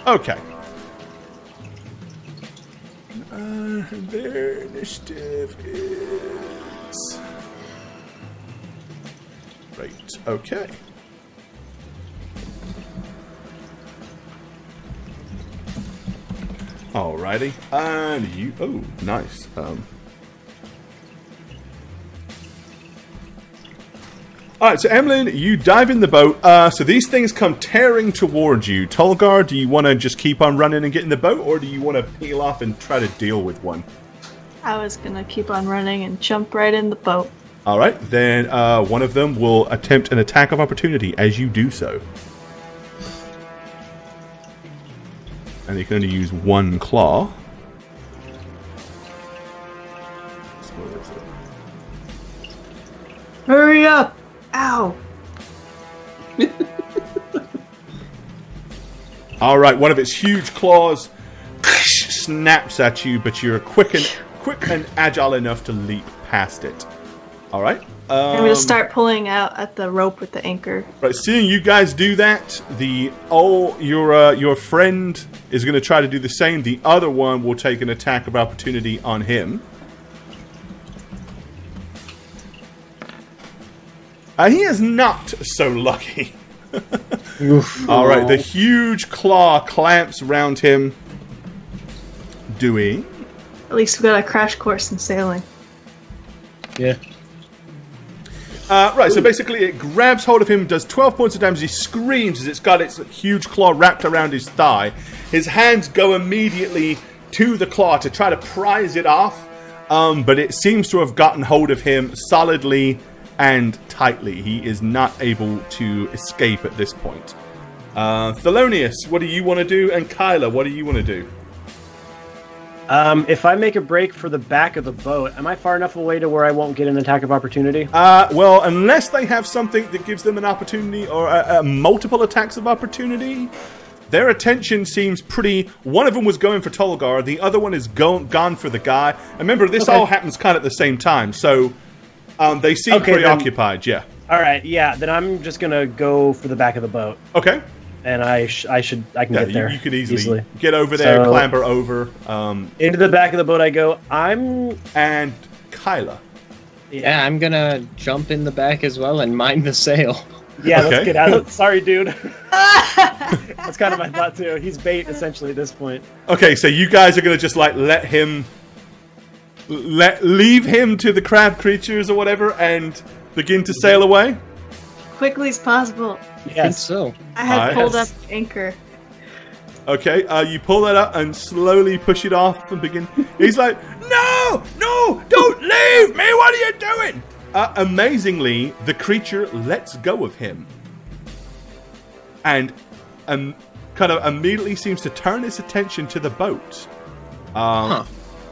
Okay. Their initiative is... Right, okay. Alrighty. And you... Oh, nice. Alright, so Emlyn, you dive in the boat. So these things come tearing towards you. Tolgar, do you want to just keep on running and get in the boat, or do you want to peel off and try to deal with one? I was going to keep on running and jump right in the boat. Alright, then one of them will attempt an attack of opportunity as you do so. And you can only use one claw. What is it? Hurry up! Ow! Alright, one of its huge claws snaps at you, but you're quick and agile enough to leap past it. Alright. I'm going to start pulling out at the rope with the anchor. Right, seeing you guys do that, your friend is going to try to do the same. The other one will take an attack of opportunity on him. He is not so lucky. Alright, the huge claw clamps around him, doing... At least we got a crash course in sailing. Yeah. Right, so basically it grabs hold of him, does 12 points of damage, he screams as it's got its huge claw wrapped around his thigh. His hands go immediately to the claw to try to prise it off, but it seems to have gotten hold of him solidly and tightly. He is not able to escape at this point. Thelonious, what do you want to do? And Kyla, what do you want to do? If I make a break for the back of the boat, am I far enough away to where I won't get an attack of opportunity? Well, unless they have something that gives them an opportunity or multiple attacks of opportunity, their attention seems pretty... One of them was going for Tolgar, the other one is gone for the guy. And remember, this all happens kind of at the same time, so they seem preoccupied, yeah. Alright, yeah, then I'm just gonna go for the back of the boat. Okay. And I can get there. You can easily get over there, clamber over. Into the back of the boat I go. And Kyla. Yeah, I'm gonna jump in the back as well and mind the sail. Yeah, Okay. let's get out of it. Sorry, dude. That's kind of my thought, too. He's bait, essentially, at this point. Okay, so you guys are going to just, like, leave him to the crab creatures or whatever and begin to sail away? Quickly as possible. I think Yes. so. I had pulled up Yes. anchor. Okay, you pull that up and slowly push it off and begin. He's like, no, don't leave me. What are you doing? Amazingly, the creature lets go of him and kind of immediately seems to turn its attention to the boat,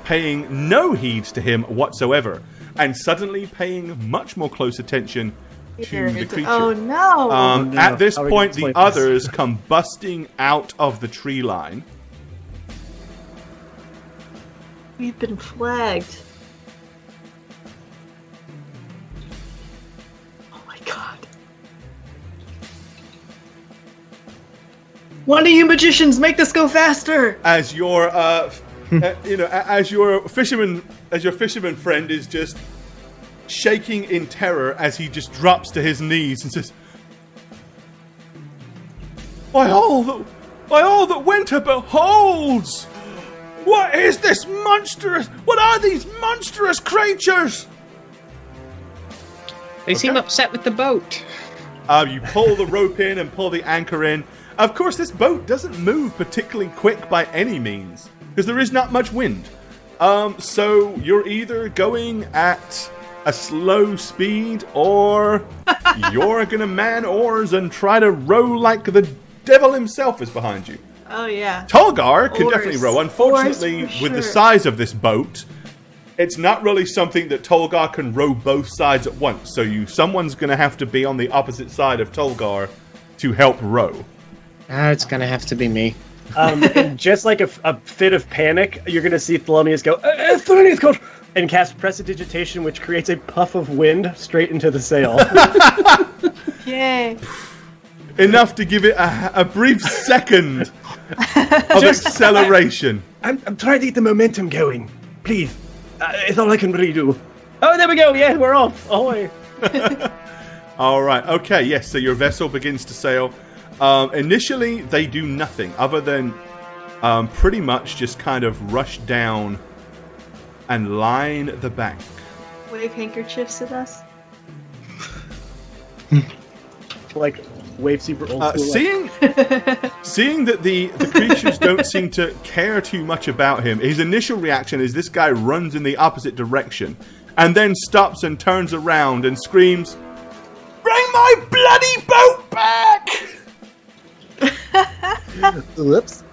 paying no heed to him whatsoever, and suddenly paying much more close attention to the creature. Oh no! no. At this How are we point, gonna the explain this? others come busting out of the tree line. We've been flagged. Oh my god. One of you magicians, make this go faster! As your, as your fisherman friend is just shaking in terror as he just drops to his knees and says, "By all that winter beholds! What is this monstrous? What are these monstrous creatures?" They seem upset with the boat. You pull the rope in and pull the anchor in. Of course, this boat doesn't move particularly quick by any means because there is not much wind. So you're either going at a slow speed or you're gonna man oars and try to row like the devil himself is behind you. Oh yeah. Tolgar can Oars. definitely row. Unfortunately, Oars for with the sure. size of this boat, it's not really something that Tolgar can row both sides at once. So someone's going to have to be on the opposite side of Tolgar to help row. It's gonna have to be me. And just like a fit of panic, you're going to see Thelonious go, Thelonious, go! And cast Prestidigitation, which creates a puff of wind straight into the sail. Yay. Enough to give it a brief second of acceleration. I'm trying to get the momentum going. Please. It's all I can really do. Oh, there we go. Yeah, we're off. Ahoy. All right. Okay. Yes. So your vessel begins to sail. Initially, they do nothing other than pretty much just kind of rush down and line the bank. Wave handkerchiefs at us. Like, wave super old school. Seeing that the creatures don't seem to care too much about him, his initial reaction is this guy runs in the opposite direction and then stops and turns around and screams, "Bring my bloody boat back!" Whoops.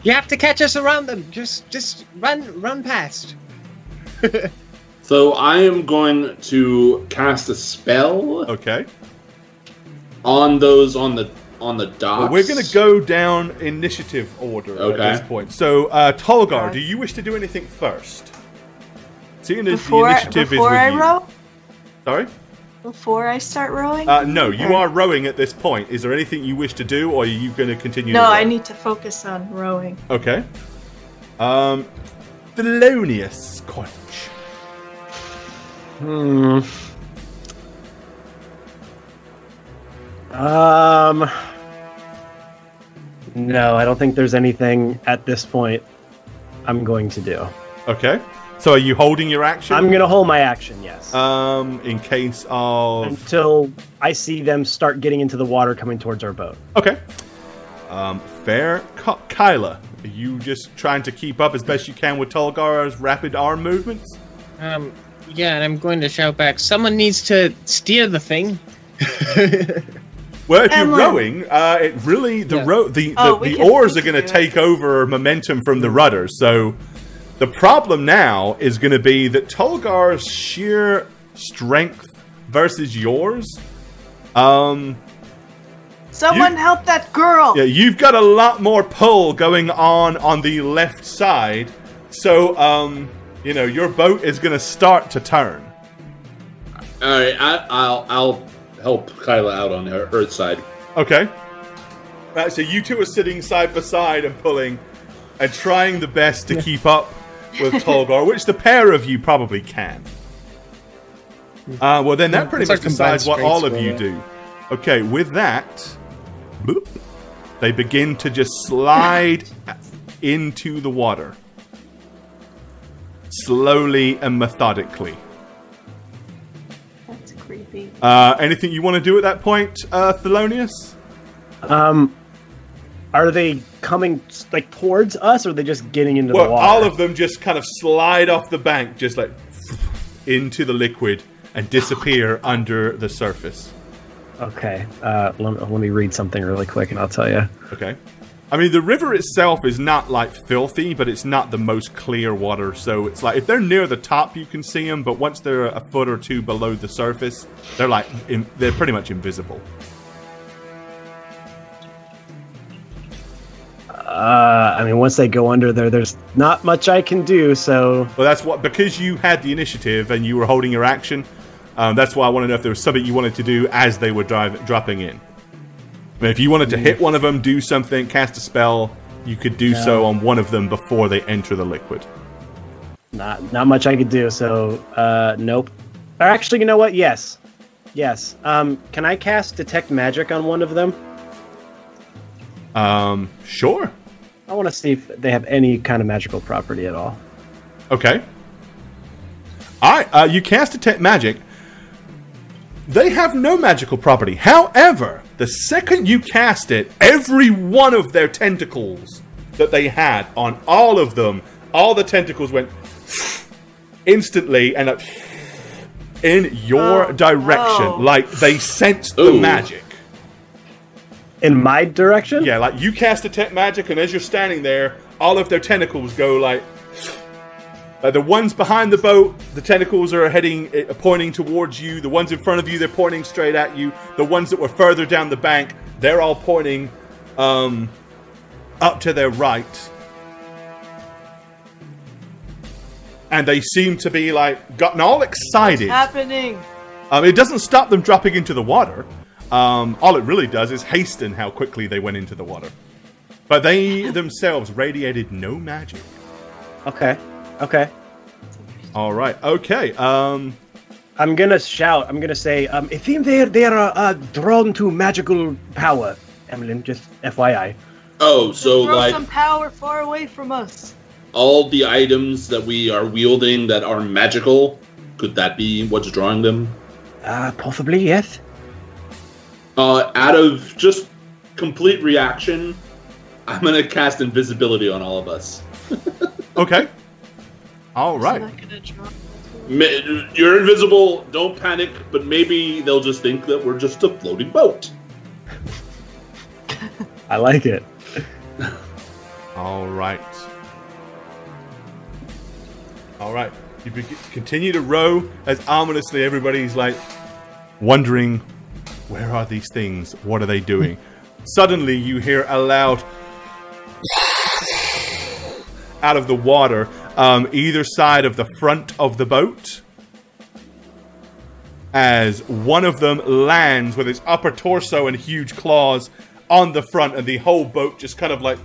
You have to catch us around them. Just run past. So I am going to cast a spell Okay. on those on the docks. Well, we're going to go down initiative order at Okay. this point. So, Tolgar, Okay. do you wish to do anything first? Seeing as the Before initiative is with I you. row? Sorry? Before I start rowing? No, you are rowing at this point. Is there anything you wish to do, or are you going to continue No, to row? I need to focus on rowing. Okay. Thelonious Conch. No, I don't think there's anything at this point I'm going to do. Okay. So are you holding your action? I'm going to hold my action, yes. In case of... Until I see them start getting into the water coming towards our boat. Okay. Fair. Kyla, are you just trying to keep up as best you can with Tolgar's rapid arm movements? Yeah, and I'm going to shout back. Someone needs to steer the thing. Well, if you're Emma. rowing, it really the Yeah. we oars can are going to do it. take over momentum from the rudder. So the problem now is going to be that Tolgar's sheer strength versus yours. Someone help that girl! Yeah, you've got a lot more pull going on the left side. So your boat is going to start to turn. All right, I'll help Kyla out on her side. Okay. Right, so you two are sitting side by side and pulling and trying the best to keep up with Tolgar, which the pair of you probably can. Well, then that pretty It's our much decides what combined all of strengths you roll. do. Okay, with that, boop, they begin to just slide into the water. Slowly and methodically. That's creepy. Anything you want to do at that point, Thelonious? Are they coming like towards us, or are they just getting into the Well, water? all of them just kind of slide off the bank, just like into the liquid and disappear under the surface. Okay. Let me read something really quick, and I'll tell you. Okay. I mean, the river itself is not, like, filthy, but it's not the most clear water. So it's like, if they're near the top, you can see them. But once they're a foot or two below the surface, they're, like, they're pretty much invisible. I mean, once they go under there, there's not much I can do, so... Well, that's what, because you had the initiative and you were holding your action, that's why I want to know if there was something you wanted to do as they were dropping in. I mean, if you wanted to hit one of them, do something, cast a spell, you could do so on one of them before they enter the liquid. Not much I could do, so, nope. Or actually, you know what? Yes. Yes. Can I cast Detect Magic on one of them? Sure. I want to see if they have any kind of magical property at all. Okay. Alright, you cast Detect Magic. They have no magical property. However, the second you cast it, every one of their tentacles that they had on all of them, all the tentacles went instantly and up in your direction. no. Like they sensed the Ooh. magic. In my direction? Yeah, like you cast Detect Magic, and as you're standing there, all of their tentacles go like the ones behind the boat, the tentacles are pointing towards you. The ones in front of you, they're pointing straight at you. The ones that were further down the bank, they're all pointing up to their right. And they seem to be like gotten all excited. What's happening? It doesn't stop them dropping into the water. All it really does is hasten how quickly they went into the water. But they themselves radiated no magic. Okay. Okay. All right. Okay. I'm gonna shout. I'm gonna say, it seems they are drawn to magical power. Emlyn, just FYI. Oh, so Throw like some power far away from us. all the items that we are wielding that are magical, could that be what's drawing them? Possibly, yes. Out of just complete reaction, I'm gonna cast invisibility on all of us. Okay. All right. Not gonna draw. You're invisible, don't panic, but maybe they'll just think that we're just a floating boat. I like it. All right. All right. You continue to row as ominously everybody's like wondering, where are these things? What are they doing? Suddenly you hear a loud out of the water, either side of the front of the boat, as one of them lands with its upper torso and huge claws on the front, and the whole boat just kind of like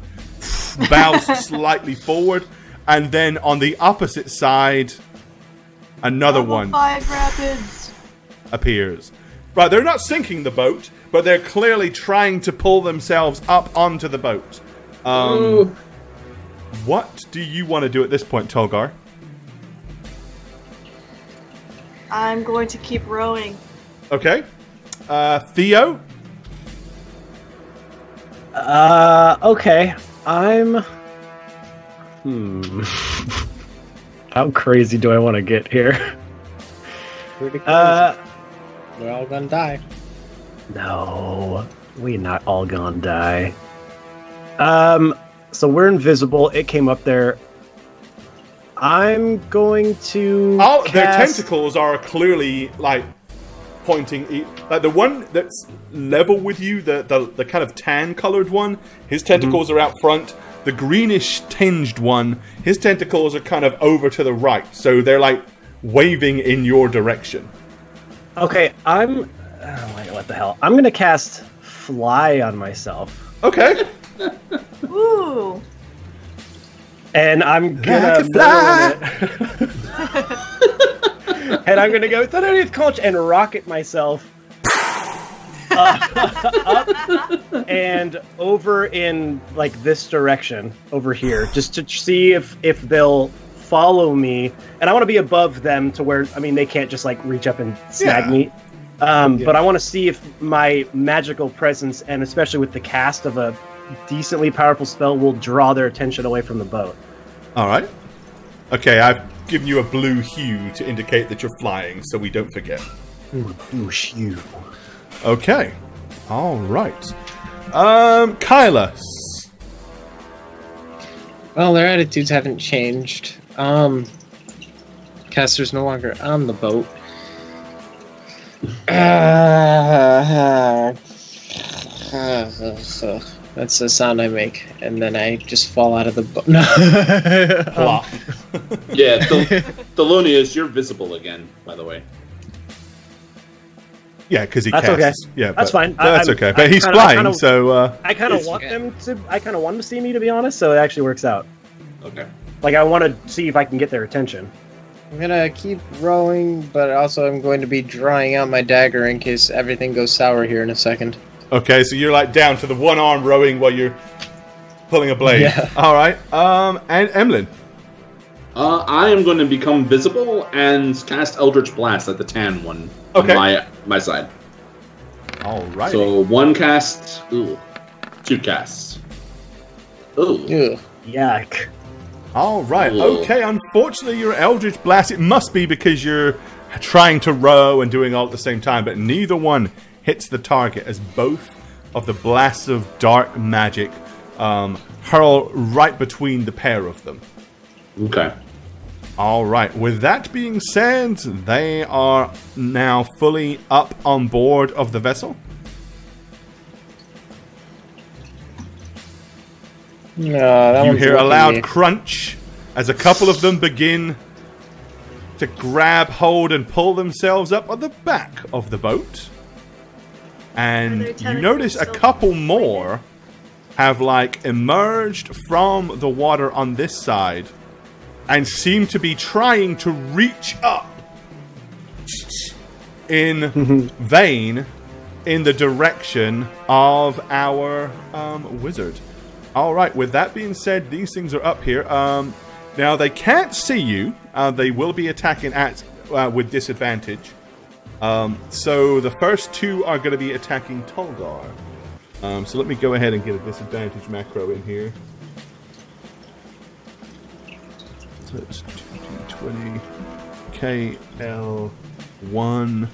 bows slightly forward, and then on the opposite side, another Level one 5 rapids. appears. Right, they're not sinking the boat, but they're clearly trying to pull themselves up onto the boat. What do you want to do at this point, Tolgar? I'm going to keep rowing. Okay. Theo? Okay. I'm... How crazy do I want to get here? Pretty crazy. We're all gonna die. No. We not all gonna die. So we're invisible. It came up there. I'm going to Their cast... tentacles are clearly, like, pointing... Like, the one that's level with you, the kind of tan-colored one, his tentacles are out front. The greenish-tinged one, his tentacles are kind of over to the right. So they're, like, waving in your direction. Okay, I'm... Oh, wait, what the hell? I'm going to cast Fly on myself. Okay. Ooh. And I'm gonna Like a fly. And I'm gonna go 30th conch and rocket myself up and over in like this direction over here, just to see if they'll follow me. And I want to be above them to where they can't just like reach up and snag me. But I want to see if my magical presence, and especially with the cast of a decently powerful spell, will draw their attention away from the boat. All right. Okay, I've given you a blue hue to indicate that you're flying, so we don't forget. Blue hue. Okay. All right. Kyla. Well, their attitudes haven't changed. Caster's no longer on the boat. That's the sound I make, and then I just fall out of the boat. No. Plop. Yeah, Thelonious, you're visible again, by the way. Yeah, because he That's casts. okay. Yeah, That's fine. That's okay. But he's flying, so... I kind of want them to... I kind of want them to see me, to be honest, so it actually works out. Okay. Like, I want to see if I can get their attention. I'm gonna keep rowing, but also I'm going to be drawing out my dagger in case everything goes sour here in a second. Okay, so you're like down to the one arm rowing while you're pulling a blade. Yeah. All right. And Emlyn. I am going to become visible and cast Eldritch Blast at the tan one Okay. on my side. All right. So one cast, two casts. Ooh. Ugh. Yuck. All right. Ooh. Okay. Unfortunately, your Eldritch Blast. It must be because you're trying to row and doing all at the same time, but neither one hits the target as both of the blasts of dark magic hurl right between the pair of them. Okay. All right. With that being said, they are now fully up on board of the vessel. No, that You one's hear a lucky. loud crunch as a couple of them begin to grab hold and pull themselves up on the back of the boat. And Are their you tentacles notice a still couple more have like emerged from the water on this side and seem to be trying to reach up in vain in the direction of our wizard. All right, with that being said, these things are up here. Now, they can't see you. They will be attacking at with disadvantage. So the first two are going to be attacking Tolgar. So let me go ahead and get a disadvantage macro in here. So it's 20 KL1. And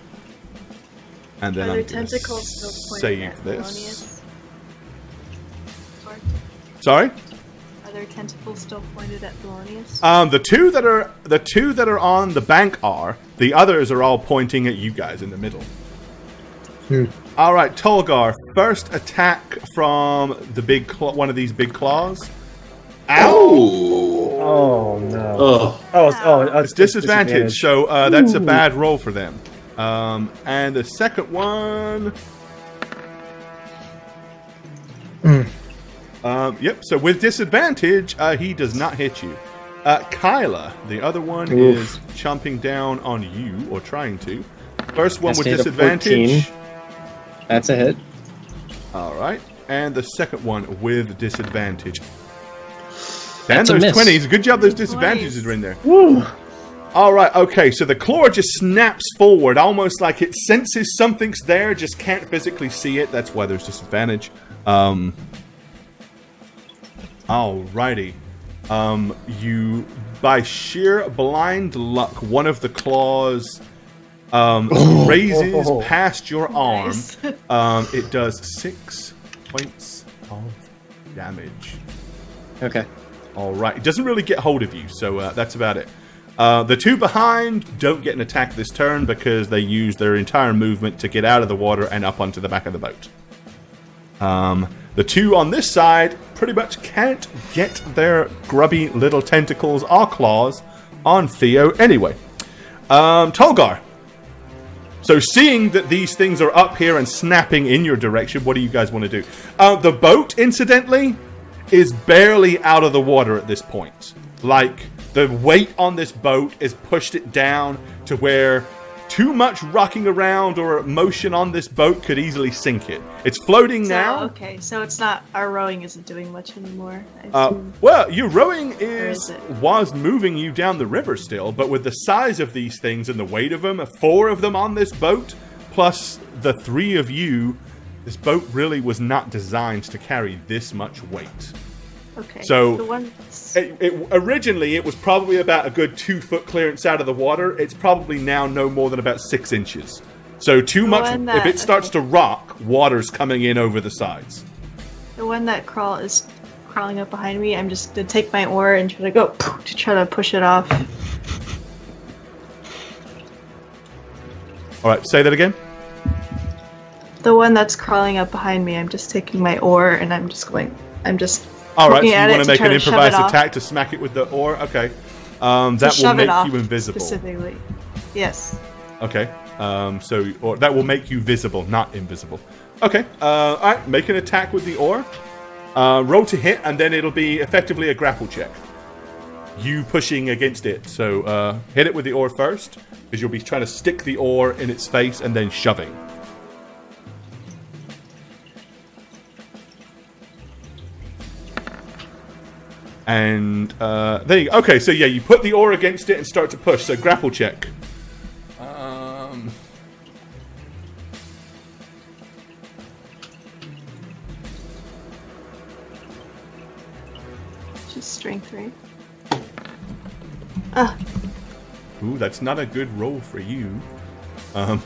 then Are I'm their going to tentacles still pointed save at this. Thelonious? Sorry? Are their tentacles still pointed at Thelonious? The two that are on the bank are. The others are all pointing at you guys in the middle. All right, Tolgar. First attack from the big one of these big claws. Ow! Oh. Oh, no. Oh. It's disadvantage, so that's a bad roll for them. And the second one. Yep. So with disadvantage, he does not hit you. Kyla, the other one, is chomping down on you, or trying to. First one with Estate of disadvantage. 14. That's a hit. All right, and the second one with disadvantage. Damn, That's a those miss. 20s. Good job. Those Nice. disadvantages are in there. All right. Okay. So the claw just snaps forward, almost like it senses something's there, just can't physically see it. That's why there's disadvantage. Alrighty. You, by sheer blind luck, one of the claws raises past your arm. Nice. It does 6 points of damage. Okay. Alright. It doesn't really get hold of you, so that's about it. The two behind don't get an attack this turn because they use their entire movement to get out of the water and up onto the back of the boat. The two on this side pretty much can't get their grubby little tentacles or claws on Theo anyway. Tolgar. So seeing that these things are up here and snapping in your direction, what do you guys want to do? The boat, incidentally, is barely out of the water at this point. Like, The weight on this boat has pushed it down to where too much rocking around or motion on this boat could easily sink it. It's floating now. Okay, so it's not, our rowing isn't doing much anymore. Well, your rowing is was moving you down the river still, but with the size of these things and the weight of them, 4 of them on this boat, plus the 3 of you, this boat really was not designed to carry this much weight. Okay. So the one originally it was probably about a good 2 foot clearance out of the water. It's probably now no more than about 6 inches. So too much. If it starts to rock, water's coming in over the sides. The one that is crawling up behind me. I'm just gonna take my oar and try to go to try to push it off. All right, say that again. The one that's crawling up behind me. I'm just taking my oar and I'm just. All right, so you want to make an improvised attack to smack it with the oar? Okay. That will make you invisible. Specifically. Yes. Okay. Or that will make you visible, not invisible. Okay. All right, make an attack with the oar. Roll to hit, and then it'll be effectively a grapple check. You pushing against it. So hit it with the oar first, because you'll be trying to stick the oar in its face and then shoving. And there you go. Okay, so yeah, you put the oar against it and start to push. So grapple check. Just strength, right? Ooh, that's not a good roll for you. Let's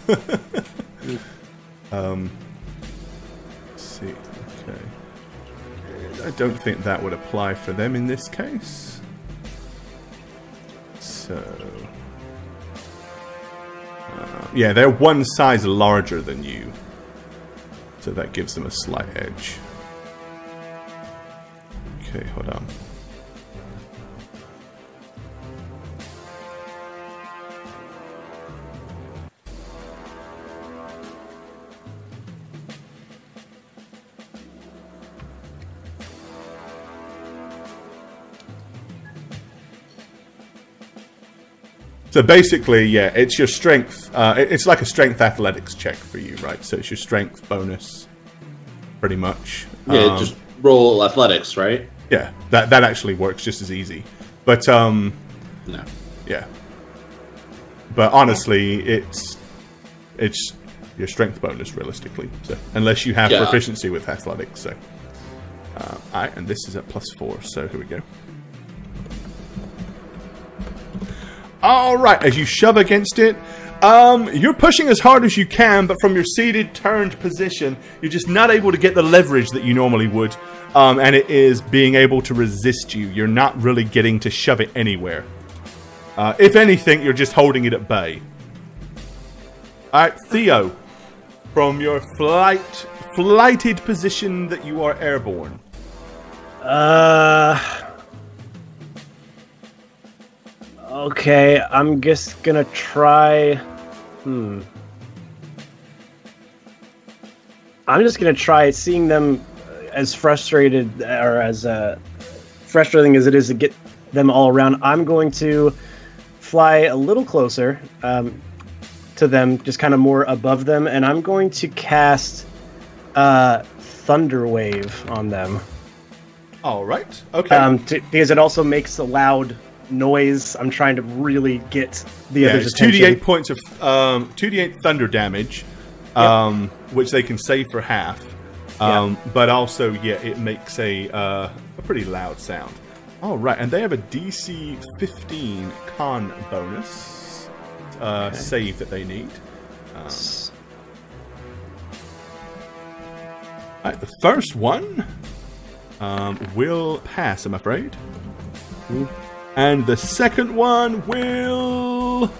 see. Okay. I don't think that would apply for them in this case. So... yeah, they're one size larger than you. So that gives them a slight edge. Okay, hold on. So basically, yeah, it's your strength. It's like a strength athletics check for you, right? So it's your strength bonus, pretty much. Yeah, just roll athletics, right? Yeah, that actually works just as easy. But no. Yeah. But honestly, it's your strength bonus realistically. So unless you have proficiency with athletics, so. Alright, and this is at +4. So here we go. Alright, as you shove against it, you're pushing as hard as you can, but from your seated, turned position, you're just not able to get the leverage that you normally would, and it is being able to resist you. You're not really getting to shove it anywhere. If anything, you're just holding it at bay. Alright, Theo, from your flighted position that you are airborne. Okay, I'm just gonna try... I'm just gonna try seeing them as frustrated, or as frustrating as it is to get them all around. I'm going to fly a little closer to them, just kind of more above them, and I'm going to cast Thunder Wave on them. Alright, okay. Because it also makes a loud noise. I'm trying to really get the others' it's attention. 2d8 points of 2d8 thunder damage, which they can save for half. But also, it makes a pretty loud sound. All right, and they have a DC 15 con bonus save that they need. All right, the first one will pass, I'm afraid. And the second one will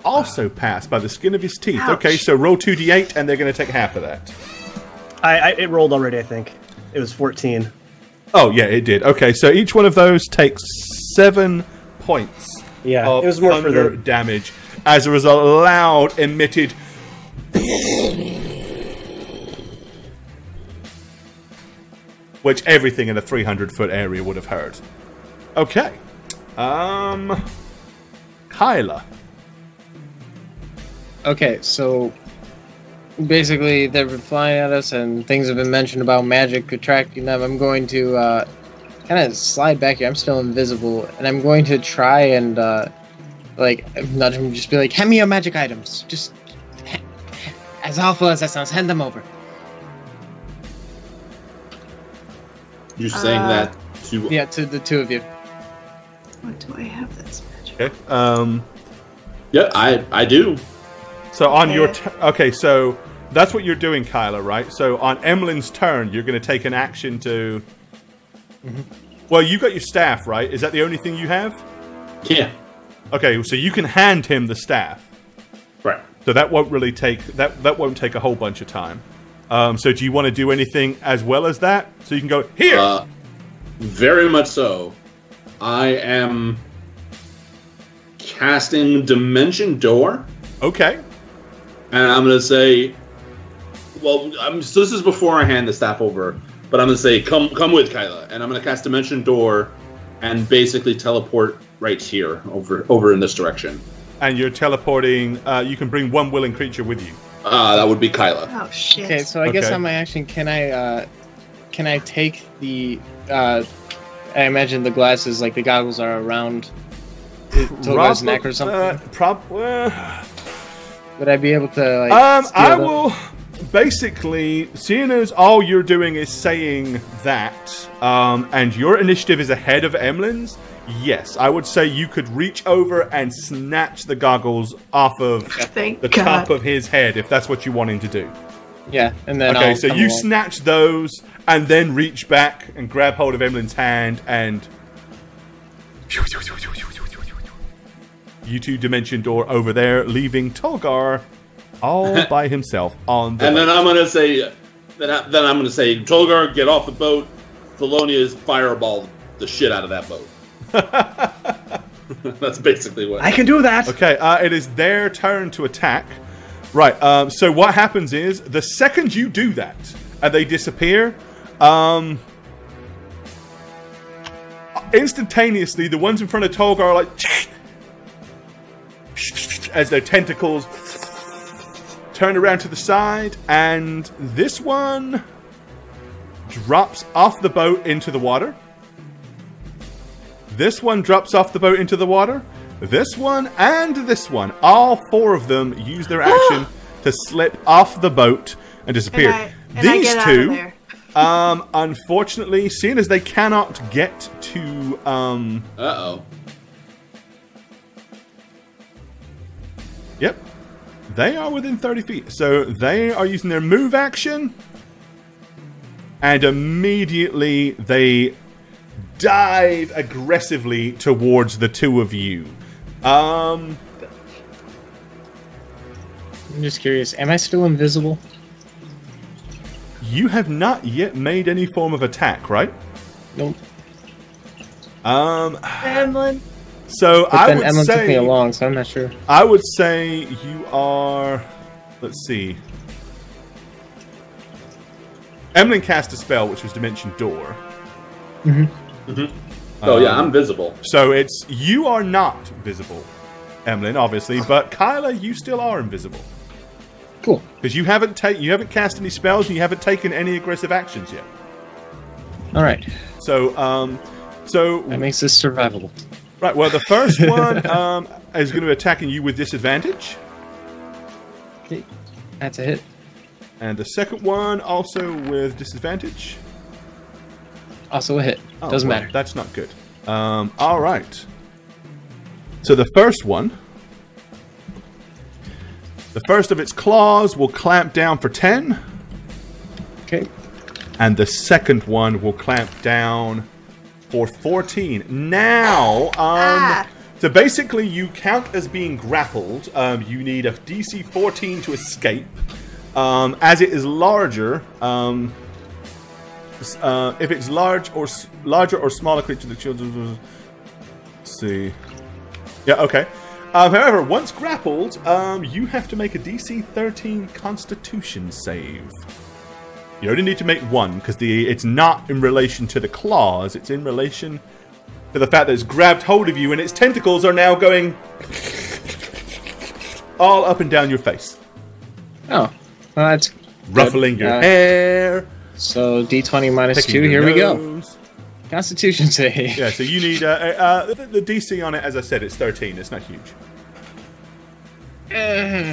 also pass by the skin of his teeth. Ouch. Okay, so roll 2d8, and they're going to take half of that. It rolled already, I think. It was 14. Oh, yeah, it did. Okay, so each one of those takes 7 points of it was more thunder for damage as a result of loud emitted... which everything in a 300-foot area would have heard. Okay. Kyla. Okay, so basically they've been flying at us and things have been mentioned about magic attracting them. I'm going to kind of slide back here. I'm still invisible, and I'm going to try and like nudge him, just be like, hand me your magic items. Just as awful as that sounds, hand them over. You're saying that to... Yeah, to the two of you. What do I have that's magic? Okay. Yeah, I do. So on your... okay, so that's what you're doing, Kyla, right? So on Emmeline's turn, you're going to take an action to... Well, you got your staff, right? Is that the only thing you have? Yeah. Okay, so you can hand him the staff. Right. So that won't really take... That won't take a whole bunch of time. So do you want to do anything as well as that? So you can go, here! Very much so. I am casting Dimension Door. Okay. And I'm going to say... Well, so this is before I hand the staff over. But I'm going to say, come with, Kyla. And I'm going to cast Dimension Door and basically teleport right here, over in this direction. And you're teleporting... you can bring one willing creature with you. That would be Kyla. Oh shit. Okay, so I guess Okay. on my action, can I take the I imagine the glasses, like the goggles, are around Tolgar's neck or something. Would I be able to? Like, I them? will. Basically, seeing as all you're doing is saying that, and your initiative is ahead of Emmeline's, yes, I would say you could reach over and snatch the goggles off of Thank the God. top of his head, if that's what you're wanting to do. Yeah, and then Okay, I'll so come you along. snatch those, and then reach back and grab hold of Emmeline's hand, and you two Dimension Door over there, leaving Tolgar all by himself on the And then boat. I'm going to say... Then I'm going to say, Tolgar, get off the boat. Thelonia's fireball the shit out of that boat. That's basically what... I can do that. Okay, it is their turn to attack. Right, so what happens is, the second you do that, and they disappear, instantaneously, the ones in front of Tolgar are like... as their tentacles turn around to the side, and this one drops off the boat into the water. This one drops off the boat into the water. This one and this one. All four of them use their action to slip off the boat and disappear. And I These get out of two, there. unfortunately, seeing as they cannot get to... Uh-oh. Yep. They are within 30 feet. So they are using their move action. And immediately they dive aggressively towards the two of you. I'm just curious. Am I still invisible? You have not yet made any form of attack, right? Nope. Emlyn. So But I then would Emma took me say along, so I'm not sure. I would say you are. Let's see. Emlyn cast a spell, which was Dimension Door. Oh, yeah, I'm visible. So it's you are not visible, Emlyn, obviously, but Kyla, you still are invisible Cool. because you haven't cast any spells and you haven't taken any aggressive actions yet. All right. So That makes this survivable. right. Well, the first one is going to be attacking you with disadvantage, Okay. That's a hit. and the second one also with disadvantage. Also a hit. Oh, Doesn't well, matter. That's not good. All right. So the first one, the first of its claws will clamp down for 10, Okay. and the second one will clamp down for 14. Now, so basically you count as being grappled. You need a DC 14 to escape. As it is larger, if it's larger or smaller creature, the children. Let's see. Yeah. Okay. However, once grappled, you have to make a DC 13 Constitution save. You only need to make one because it's not in relation to the claws; it's in relation to the fact that it's grabbed hold of you and its tentacles are now going all up and down your face. Oh, well, that's ruffling your hair. So D20 minus 2, here we go. Constitution save. Yeah, so you need the DC on it, as I said, it's 13. It's not huge.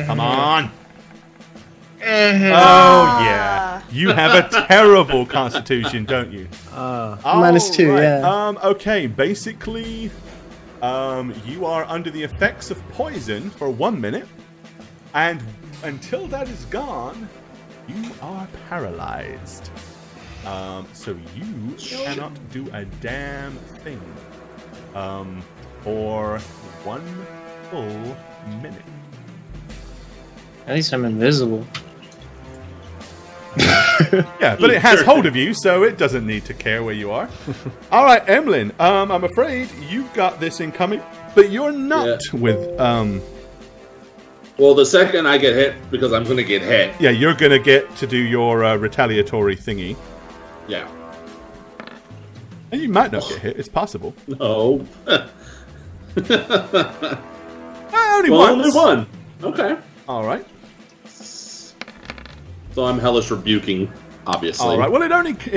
Come on. Oh, yeah. You have a terrible constitution, don't you? Minus 2, right. yeah. Okay, basically, you are under the effects of poison for 1 minute, and until that is gone, you are paralyzed. So you cannot do a damn thing for 1 full minute. At least I'm invisible. Yeah, but it has hold of you, so it doesn't need to care where you are. All right, Emlyn, I'm afraid you've got this incoming, but you're not with... Well, the second I get hit, because I'm going to get hit. Yeah, you're going to get to do your retaliatory thingy. Yeah. And you might not get hit, it's possible. No. Only only one. Okay. All right. So I'm hellish rebuking, obviously. All right. Well, it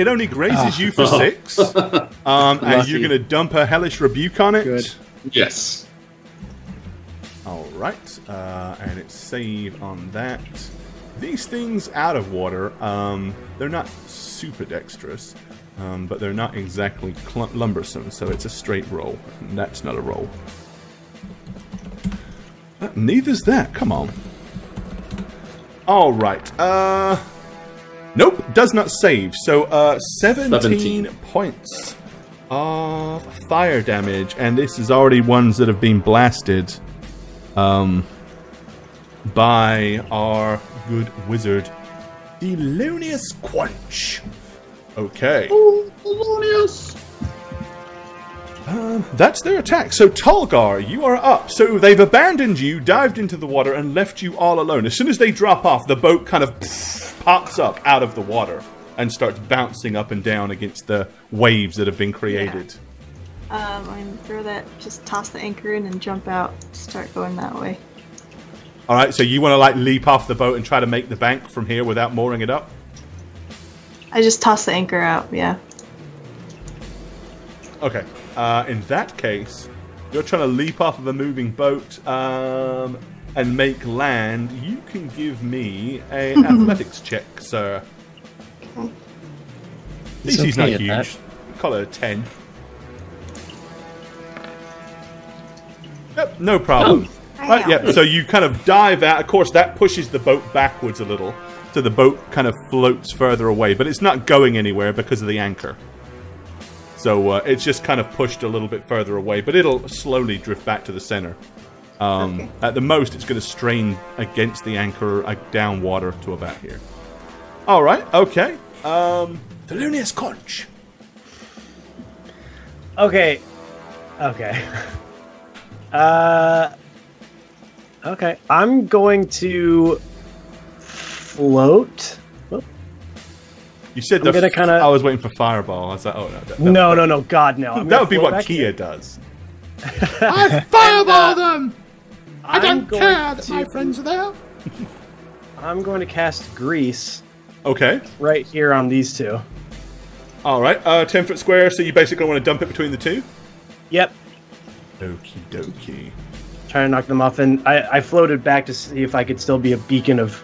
only grazes you for 6, and you're going to dump a hellish rebuke on it. Good. Yes. All right, and it's save on that. These things out of water, they're not super dexterous, but they're not exactly lumbersome, so it's a straight roll. And that's not a roll. Neither's that. Come on. All right. Nope, does not save. So 17 points of fire damage, and this is already ones that have been blasted by our good wizard, Thelonious Quench. Okay. Oh, Thelonious! That's their attack. So Tolgar, you are up. So they've abandoned you, dived into the water, and left you all alone. As soon as they drop off, the boat kind of pops up out of the water and starts bouncing up and down against the waves that have been created. I'm gonna throw that, just toss the anchor in and jump out, start going that way. Alright, so you want to like leap off the boat and try to make the bank from here without mooring it up? I just toss the anchor out, yeah. Okay. In that case, you're trying to leap off of a moving boat and make land. You can give me a athletics check, sir. Okay. DC's not huge. Call it a 10. Yep, no problem. Right, yeah, so you kind of dive out. Of course, that pushes the boat backwards a little. So the boat kind of floats further away. But it's not going anywhere because of the anchor. So it's just kind of pushed a little bit further away. But it'll slowly drift back to the center. Okay. At the most, it's going to strain against the anchor down water to about here. All right, okay. Thelonious Conch. Okay. Okay. Okay. I'm going to float. You said I was waiting for fireball. I was like, oh no. No, God, no. That would be what Kia does. I fireball them! I don't care that my friends are there. I'm going to cast Grease. Okay. Right here on these two. Alright, 10-foot square, so you basically want to dump it between the two? Yep. Okie dokie. Trying to knock them off, and I floated back to see if I could still be a beacon of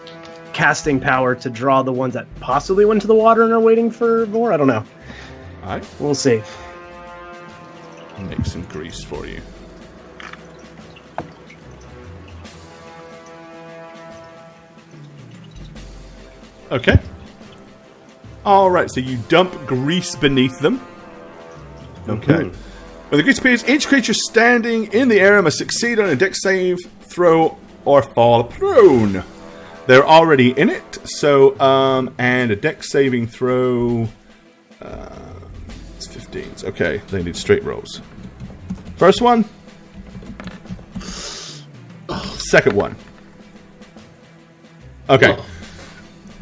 casting power to draw the ones that possibly went to the water and are waiting for more. I don't know. Alright. We'll see. Make some grease for you. Okay. Alright, so you dump grease beneath them. Okay. When the grease appears, each creature standing in the area must succeed on a dex save, throw, or fall prone. They're already in it, so, and a dex saving throw, it's 15s. Okay, they need straight rolls. First one. Second one. Okay.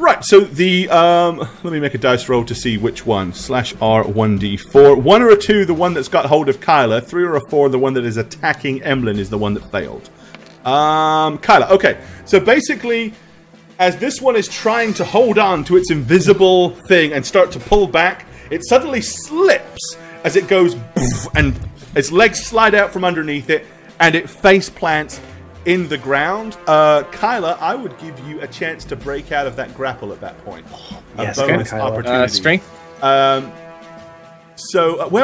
Right, so the, let me make a dice roll to see which one. /R1d4. 1 or a 2, the one that's got hold of Kyla. 3 or a 4, the one that is attacking Emlyn is the one that failed. Kyla, okay. So basically, as this one is trying to hold on to its invisible thing and start to pull back, it suddenly slips as it goes, and its legs slide out from underneath it, and it face plants in the ground. Kyla, I would give you a chance to break out of that grapple at that point. Yes, a bonus Kyla. opportunity. Strength? Well,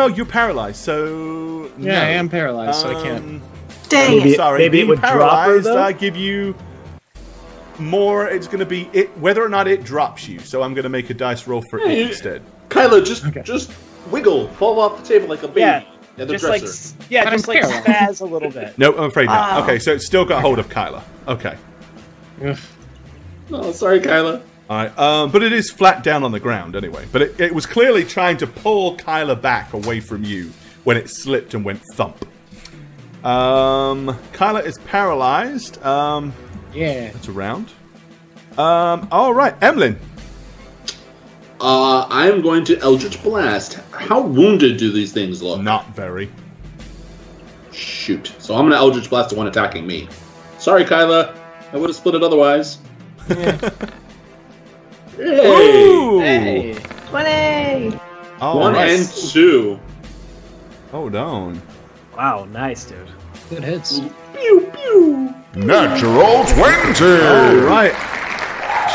you're paralyzed, so Yeah, no. I am paralyzed, so I can't. Dang Maybe- it. Sorry, maybe it being would drop her, paralyzed, though? I give you more. It's going to be it whether or not it drops you. So I'm going to make a dice roll for it instead. Kyla, just wiggle, fall off the table like a baby. Yeah, at the just like dresser. yeah, just like paralyzed. spaz a little bit. No, I'm afraid not. Wow. Okay, so it's still got hold of Kyla. Okay. Ugh. Oh, sorry, Kyla. All right, but it is flat down on the ground anyway. But it was clearly trying to pull Kyla back away from you when it slipped and went thump. Kyla is paralyzed. Yeah. That's a round. All right, Emlyn. I'm going to Eldritch Blast. How wounded do these things look? Not very. Shoot. So I'm going to Eldritch Blast the one attacking me. Sorry, Kyla. I would have split it otherwise. Yeah. Hey! Ooh! Hey, 20! All 1 right. and 2. Hold on. wow, nice, dude. Good hits. Pew, pew. Natural 20. All right.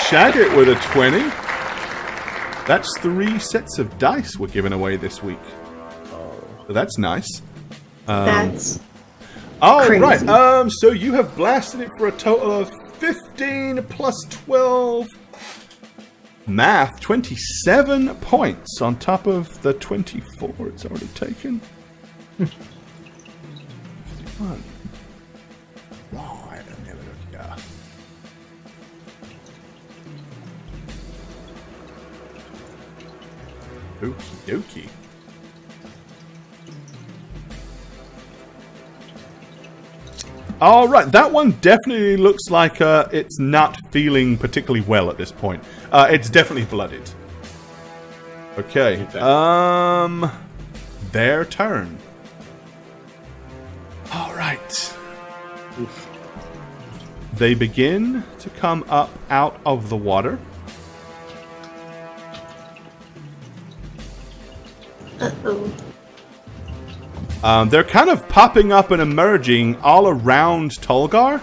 Shag it with a 20. That's 3 sets of dice we're giving away this week. So that's nice. That's All crazy. right. So you have blasted it for a total of 15 plus 12. Math, 27 points on top of the 24 it's already taken. 51. Right, let me have a look here. Okie dokie. All right, that one definitely looks like it's not feeling particularly well at this point. It's definitely blooded. Okay. Their turn. All right. They begin to come up out of the water. Uh-oh. They're kind of popping up and emerging all around Tolgar,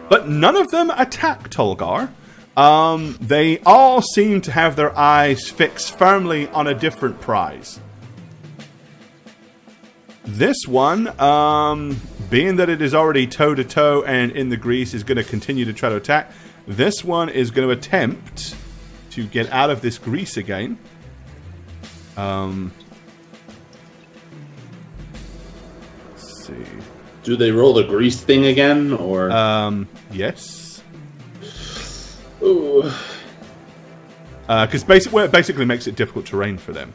but none of them attack Tolgar. They all seem to have their eyes fixed firmly on a different prize. This one, being that it is already toe-to-toe and in the grease, is going to continue to try to attack. This one is going to attempt to get out of this grease again. See. Do they roll the grease thing again, or? Yes. Ooh. Because it basically makes it difficult terrain for them.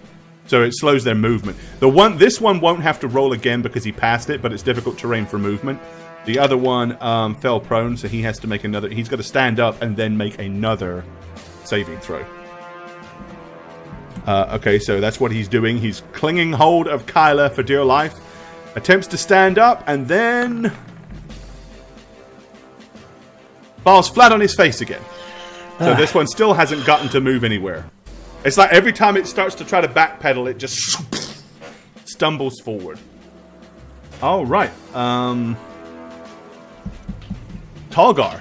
So it slows their movement. This one won't have to roll again because he passed it, but it's difficult terrain for movement. The other one fell prone, so he has to make another. He's got to stand up and then make another saving throw. Okay, so that's what he's doing. He's clinging hold of Kyla for dear life. Attempts to stand up and then falls flat on his face again. So this one still hasn't gotten to move anywhere. It's like every time it starts to try to backpedal, it just stumbles forward. All right. Tolgar.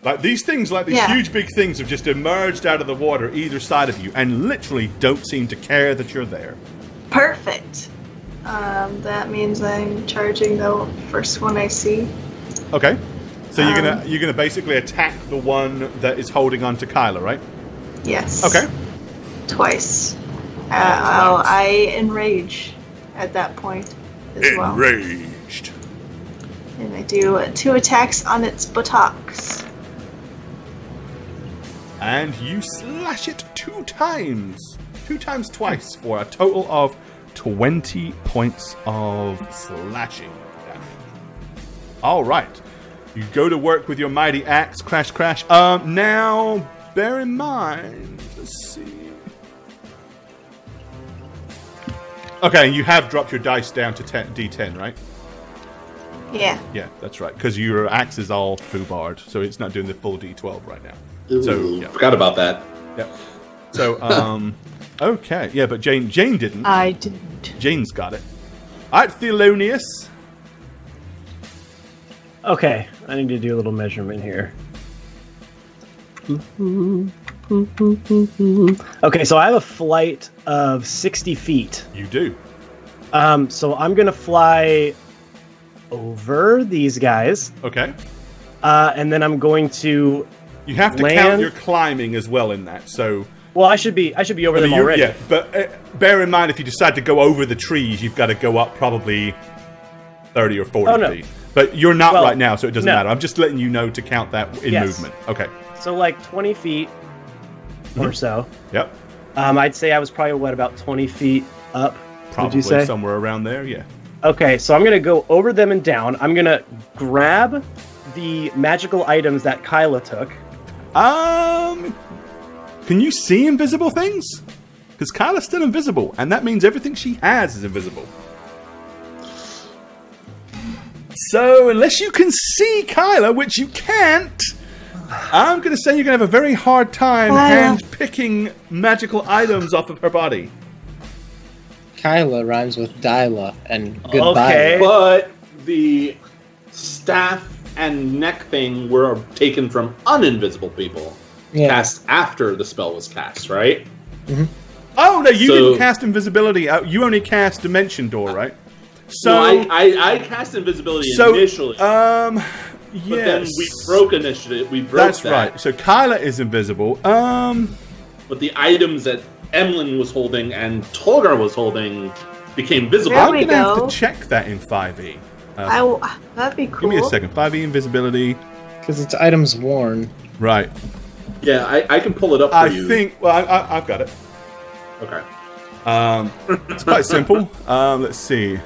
Like these things, like these Yeah. huge big things have just emerged out of the water either side of you and literally don't seem to care that you're there. Perfect. That means I'm charging the first one I see. Okay. So you're gonna basically attack the one that is holding on to Kyla, right? Yes. Okay. Twice. I enrage at that point as well. Enraged. And I do 2 attacks on its buttocks. And you slash it 2 times. 2 times twice for a total of 20 points of slashing damage. All right. You go to work with your mighty axe. Crash, crash. Now, bear in mind, let's see. Okay, you have dropped your dice down to D10, right? Yeah. Yeah, that's right. Because your axe is all foobarred, so it's not doing the full D12 right now. Ooh, So yeah. forgot about that. Yep. So okay, yeah, but Jane didn't. I didn't. Jane's got it. All right, Thelonious. Okay, I need to do a little measurement here. Okay, so I have a flight of 60 feet. You do. So I'm gonna fly over these guys, Okay. and then I'm going to. You have to count Land. your climbing as well in that. So Well, I should be over them you're- already. yeah, but bear in mind if you decide to go over the trees, you've got to go up probably 30 or 40 Oh, no. feet. But you're not Well, right now, so it doesn't no. matter. I'm just letting you know to count that in Yes. movement. Okay. So like 20 feet or so. Yep. I'd say I was probably about 20 feet up. Probably would you say? somewhere around there. Yeah. Okay, so I'm gonna go over them and down. I'm gonna grab the magical items that Kyla took. Can you see invisible things? Because Kyla's still invisible, and that means everything she has is invisible. So, unless you can see Kyla, which you can't, I'm going to say you're going to have a very hard time hand-picking magical items off of her body. Kyla rhymes with Dyla and goodbye. Okay. But the staff and neck thing were taken from uninvisible people. Yeah. Cast after the spell was cast, right? Oh, no, you So- didn't cast invisibility. You only cast Dimension Door, right? So, No, I cast invisibility initially, yes. but then we broke initiative. We broke That's that. right. So Kyla is invisible. But the items that Emlyn was holding and Tolgar was holding became visible. There I'm we going to have go. to check that in 5e. That'd be cool. Give me a second. 5e invisibility. Because it's items worn. Right. Yeah, I can pull it up for I you. think. Well, I've got it. Okay. It's quite simple. Let's see.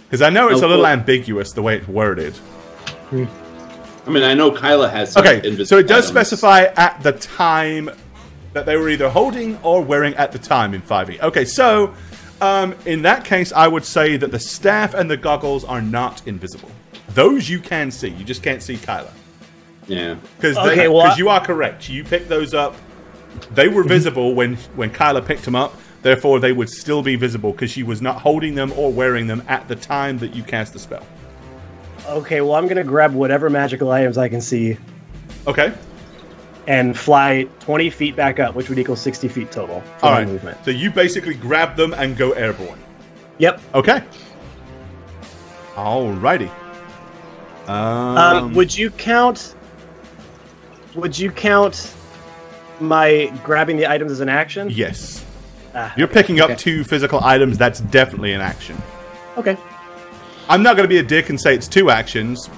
Because I know it's a little ambiguous the way it's worded. I mean, I know Kyla has some Okay, invisible so it does items. specify at the time that they were either holding or wearing at the time in 5e. Okay, so in that case, I would say that the staff and the goggles are not invisible. Those you can see. You just can't see Kyla. Yeah. Because Okay, well, you are correct. You picked those up. They were visible when Kyla picked them up. Therefore, they would still be visible because she was not holding them or wearing them at the time that you cast the spell. Okay, well I'm gonna grab whatever magical items I can see Okay. and fly 20 feet back up, which would equal 60 feet total for All my right. movement. So you basically grab them and go airborne. Yep. Okay. Alrighty. Would you count my grabbing the items as an action? Yes. Ah, You're picking up okay. 2 physical items. That's definitely an action. Okay. I'm not going to be a dick and say it's 2 actions,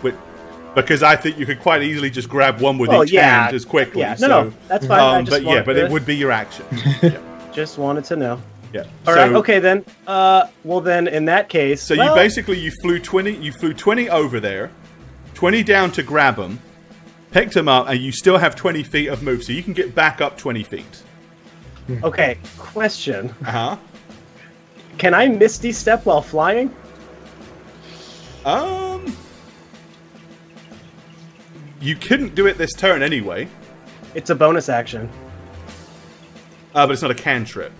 because I think you could quite easily just grab one with Oh, each yeah. hand as quickly. Yeah, so, no, that's fine. I just but yeah, wanted but to- it would be your action. Yeah. Just wanted to know. Yeah. All right. Okay then. Well then, in that case. So well, you flew 20. You flew 20 over there, 20 down to grab them, picked them up, and you still have 20 feet of move, so you can get back up 20 feet. Okay. Question: Uh Can I Misty Step while flying? huh. You couldn't do it this turn anyway, It's a bonus action. but it's not a cantrip.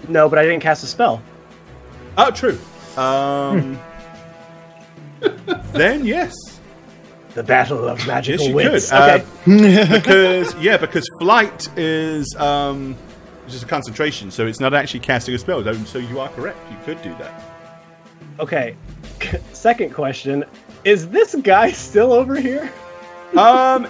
No, but I didn't cast a spell. Oh, true. Then yes. The battle of Yes, magical you wits. could. Okay. Because flight is just a concentration, so it's not actually casting a spell. So you are correct. You could do that. Okay. Second question: Is this guy still over here?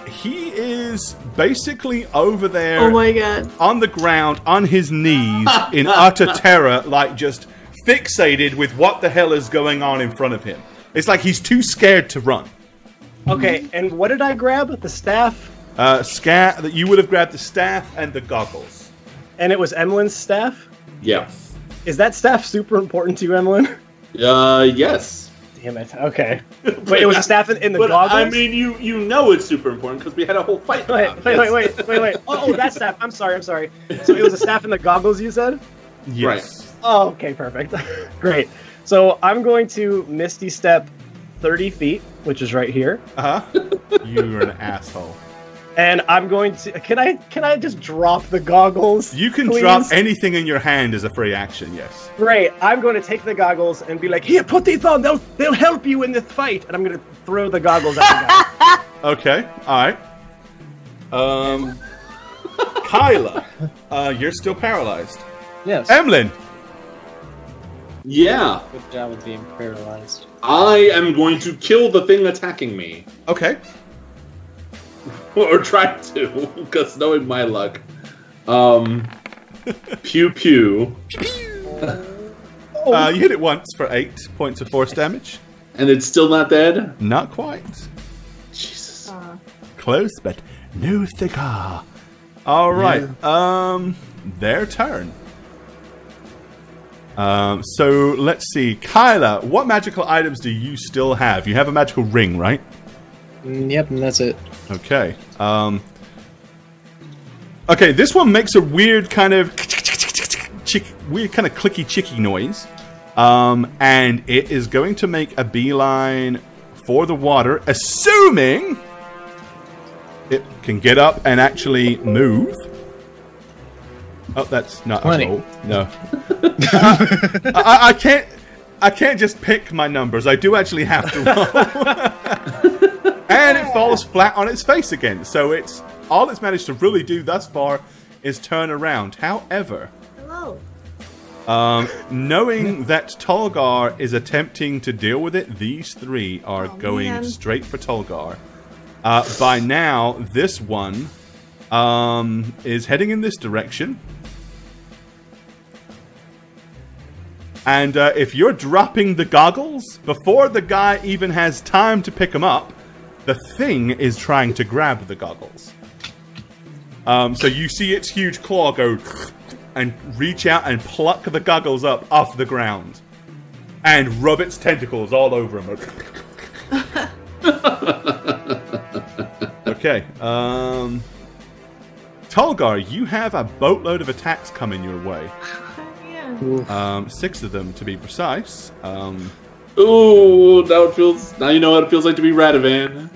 He is basically over there Oh my god. on the ground, on his knees, in utter terror, like just fixated with what the hell is going on in front of him. It's like he's too scared to run. Okay. And what did I grab? The staff. That you would have grabbed the staff and the goggles. And it was Emlyn's staff. Yeah. Is that staff super important to you, Emlyn? Yes. Damn it. Okay. Wait, it was a staff in the But goggles? I mean, you know it's super important because we had a whole fight. Wait. Oh, that staff. I'm sorry. So it was a staff in the goggles, you said? Yes. Oh, okay, perfect. Great. So I'm going to Misty Step 30 feet, which is right here. You're an asshole. And I'm going to... Can I just drop the goggles, You can please? drop anything in your hand as a free action, yes. Great. I'm going to take the goggles and be like, here, put these on. They'll help you in this fight. And I'm going to throw the goggles at the guy. Okay, alright. Kyla, you're still paralyzed. Yes. Emlyn! Yeah, Good job with being paralyzed. I am going to kill the thing attacking me. Okay. Or try to, because knowing my luck. Pew pew. You hit it once for 8 points of force damage. And it's still not dead? Not quite. Jesus. Close, but no cigar. Alright, their turn. So let's see. Kyla, what magical items do you still have? You have a magical ring, right? Yep, and that's it. Okay. Okay, this one makes a weird kind of clicky chicky noise. And it is going to make a beeline for the water, assuming it can get up and actually move. Oh, that's not 20. a roll. No. I can't just pick my numbers. I do actually have to roll. And it falls flat on its face again. So it's all it's managed to really do thus far is turn around. However, Hello. knowing that Tolgar is attempting to deal with it, these three are going man. straight for Tolgar. By now, this one is heading in this direction. And if you're dropping the goggles, before the guy even has time to pick them up, the thing is trying to grab the goggles. So you see its huge claw go and reach out and pluck the goggles up off the ground. And rub its tentacles all over him. Okay. Tolgar, you have a boatload of attacks coming your way. Yeah. 6 of them to be precise. Ooh, now you know what it feels like to be Radovan.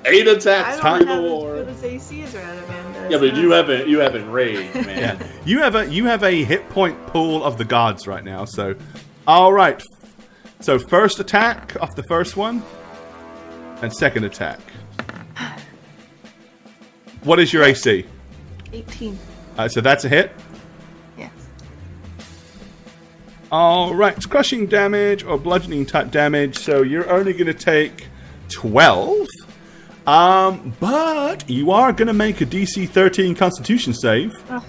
8 I attacks don't time have the as war. good as AC as Radovan does. Yeah, but you haven't raged, man. Yeah, you have a hit point pool of the gods right now. So, all right. So first attack off the first one, and second attack. What is your AC? 18. So that's a hit. Yes. All right, it's crushing damage or bludgeoning type damage. So you're only going to take 12. But you are going to make a DC 13 Constitution save. Oh,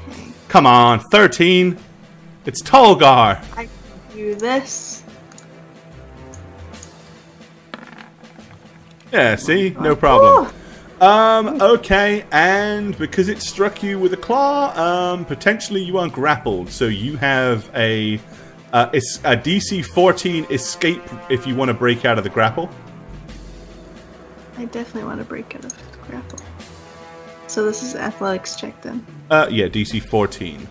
okay. Come on, 13. It's Tolgar. I can do this. Yeah, see? No problem. Okay, and because it struck you with a claw, potentially you are grappled, so you have a DC 14 escape if you want to break out of the grapple. I definitely want to break out of the grapple. So this is athletics check then. Yeah, DC 14.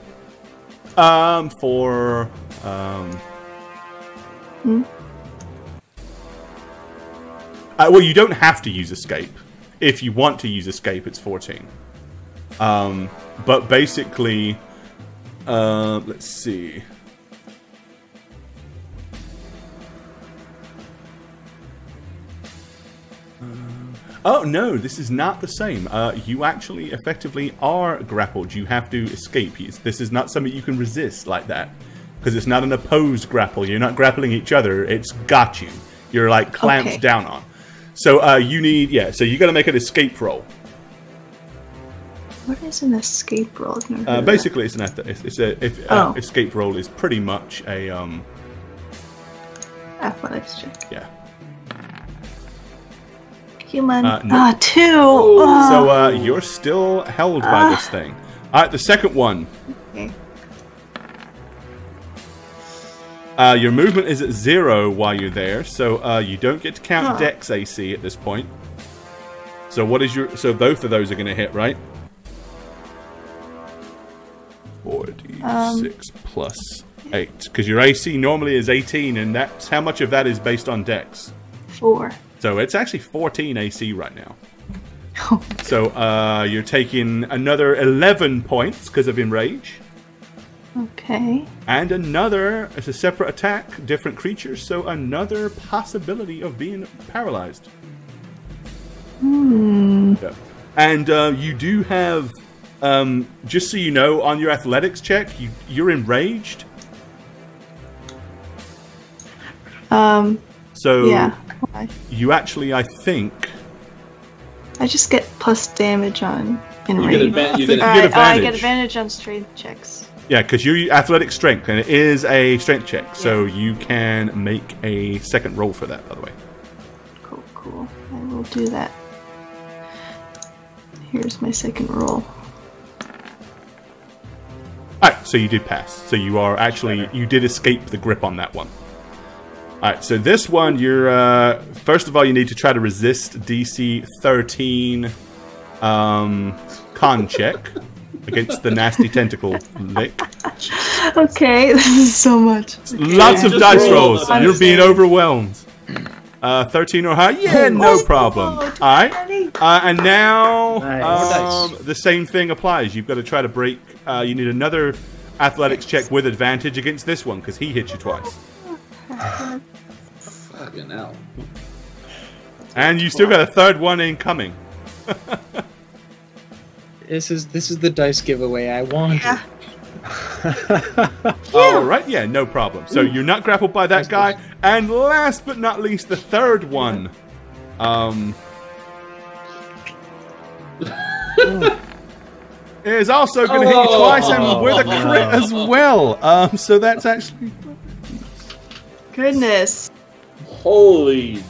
Well, you don't have to use escape. If you want to use escape, it's 14. But basically, let's see. Oh, no, this is not the same. You actually effectively are grappled. You have to escape. This is not something you can resist like that. Because it's not an opposed grapple. You're not grappling each other. It's got you. You're like clamped down on. So you need, so you got to make an escape roll. What is an escape roll? Basically, it's escape roll is pretty much a athletics check. Yeah. Human. No. 2. So you're still held by this thing. All right, the second one. Okay. Your movement is at 0 while you're there, so you don't get to count Dex AC at this point. So what is your? So both of those are going to hit, right? 46 plus 8, because your AC normally is 18, and that's how much of that is based on Dex. 4. So it's actually 14 AC right now. So you're taking another 11 points because of Enrage. Okay. And another, it's a separate attack, different creatures, so another possibility of being paralyzed. Yeah. And you do have, just so you know, on your athletics check, you're enraged. So yeah. Why? You actually, I think... I just get plus damage on enrage. You get advantage. I get advantage on strength checks. Yeah, because you athletic strength, and it is a strength check, so you can make a second roll for that, by the way. Cool. I will do that. Here's my second roll. Alright, so you did pass. So you are actually, you did escape the grip on that one. Alright, so this one, you're, first of all, you need to try to resist DC 13 con check against the nasty tentacle lick. Okay, this is so much. Lots of dice rolls. You're being overwhelmed. 13 or higher? Yeah, no problem. Alright. And now, the same thing applies. You've got to try to break, you need another athletics check with advantage against this one, because he hit you twice. Fucking hell. And you still got a third one incoming. This is the dice giveaway I wanted. Yeah. Alright, yeah, no problem. So you're not grappled by that guy. And last but not least, the third one. Is also going to hit you twice and with a crit as well. So that's actually... Goodness. Holy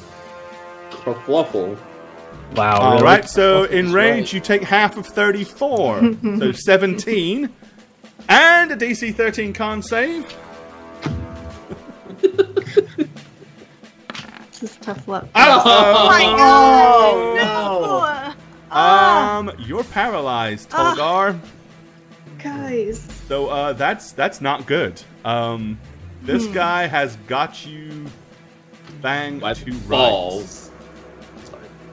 kerfluffle. Wow. All really? right, so in range, you take half of 34. So 17. And a DC 13 con save. This is tough luck. Oh my God! No! You're paralyzed, Tolgar. Guys. So that's not good. This guy has got you banged to balls.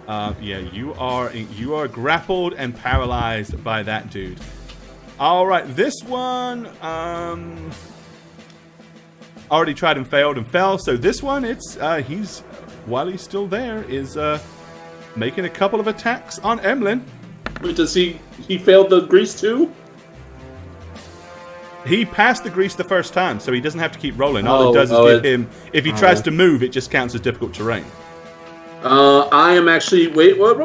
Yeah, you are grappled and paralyzed by that dude. All right, this one already tried and failed and fell. So this one, it's he's while he's still there is making a couple of attacks on Emlyn. Wait, does he failed the grease too? He passed the grease the first time, so he doesn't have to keep rolling. All it does is give him, if he tries to move, it just counts as difficult terrain. I am actually, wait, what?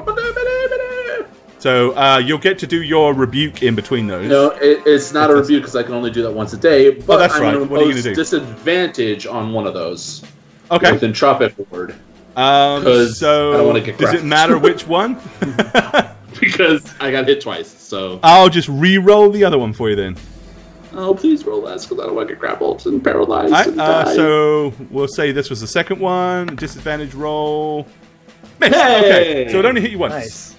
So you'll get to do your rebuke in between those. No, it's not a rebuke because I can only do that once a day. But that's I'm right. going to What are you impose gonna do? disadvantage on one of those. Okay. With Entropic Ward. So I don't want to get does it matter which one? Because I got hit twice, so... I'll just re-roll the other one for you then. Oh, please roll less, because I don't want to get grappled and paralyzed and die. So we'll say this was the second one. Disadvantage roll. Miss. Hey! Okay, so it only hit you once. Nice.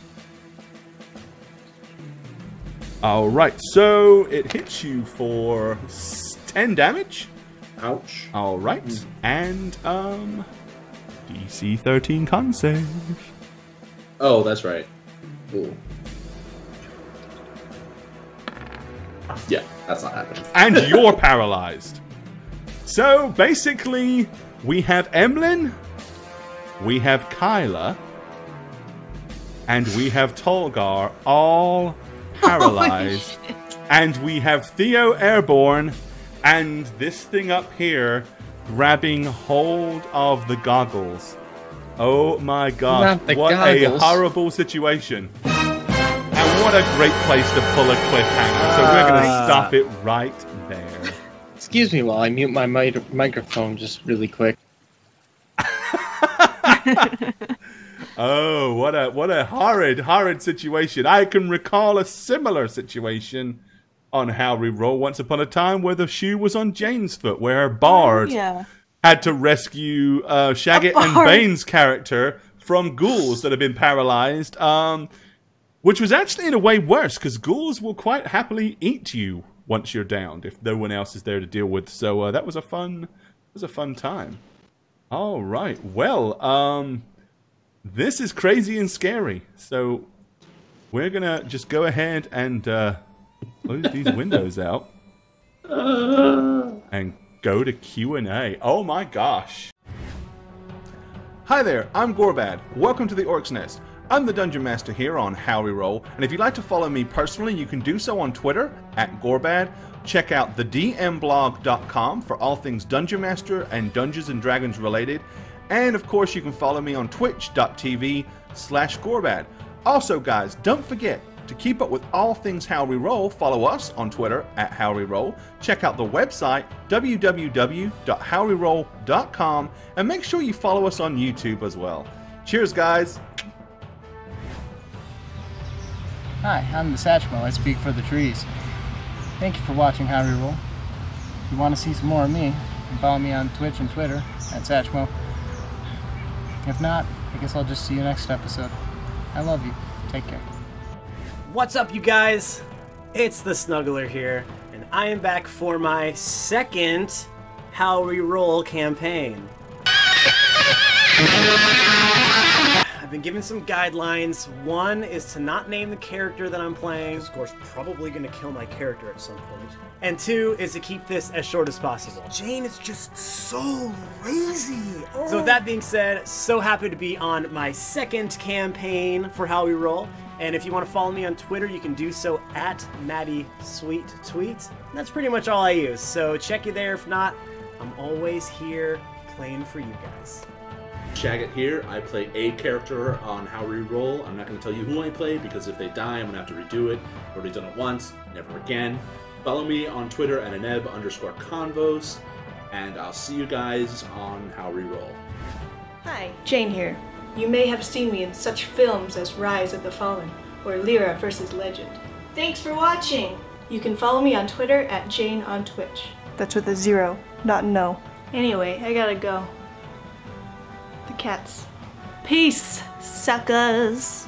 Alright, so it hits you for 10 damage. Ouch. Alright, and DC 13 con save. Oh, that's right. Cool. Yeah, that's not happening. And you're paralyzed. So basically, we have Emlyn, we have Kyla, and we have Tolgar all paralyzed. And we have Theo airborne, and this thing up here grabbing hold of the goggles. Oh my god, what a horrible situation. And what a great place to pull a cliffhanger. So we're going to stop it right there. Excuse me while I mute my microphone just really quick. Oh, what a horrid situation. I can recall a similar situation on How We Roll once upon a time where the shoe was on Jane's foot, where our bard Yeah. had to rescue Shagget and bard. Bane's character from ghouls that have been paralyzed, which was actually in a way worse, because ghouls will quite happily eat you once you're downed if no one else is there to deal with. So that was a fun time. All right, well, this is crazy and scary. So we're gonna just go ahead and close these windows out and go to Q&A. Oh my gosh. Hi there, I'm Gorbad. Welcome to the Orc's Nest. I'm the Dungeon Master here on How We Roll, and if you'd like to follow me personally, you can do so on Twitter @Gorbad. Check out thedmblog.com for all things Dungeon Master and Dungeons & Dragons related. And of course, you can follow me on twitch.tv/Gorbad. Also, guys, don't forget to keep up with all things How We Roll. Follow us on Twitter @HowWeRoll. Check out the website www.howweroll.com, and make sure you follow us on YouTube as well. Cheers, guys. Hi, I'm the Satchmo. I speak for the trees. Thank you for watching How We Roll. If you want to see some more of me, you can follow me on Twitch and Twitter @Satchmo. If not, I guess I'll just see you next episode. I love you. Take care. What's up, you guys? It's the Snuggler here, and I am back for my second How We Roll campaign. I've been given some guidelines. One is to not name the character that I'm playing. Score's probably going to kill my character at some point. And two is to keep this as short as possible. Jane is just so lazy. So with that being said, so happy to be on my second campaign for How We Roll. And if you want to follow me on Twitter, you can do so @MaddieSweetTweet. That's pretty much all I use. So check you there. If not, I'm always here playing for you guys. Shagget here. I play a character on How We Roll. I'm not going to tell you who I play because if they die, I'm going to have to redo it. I've already done it once, never again. Follow me on Twitter @Aneb_convos, and I'll see you guys on How We Roll. Hi, Jane here. You may have seen me in such films as Rise of the Fallen or Lyra vs. Legend. Thanks for watching! You can follow me on Twitter @JaneOnTwitch. That's with a 0, not an O. Anyway, I gotta go. The cats. Peace, suckers!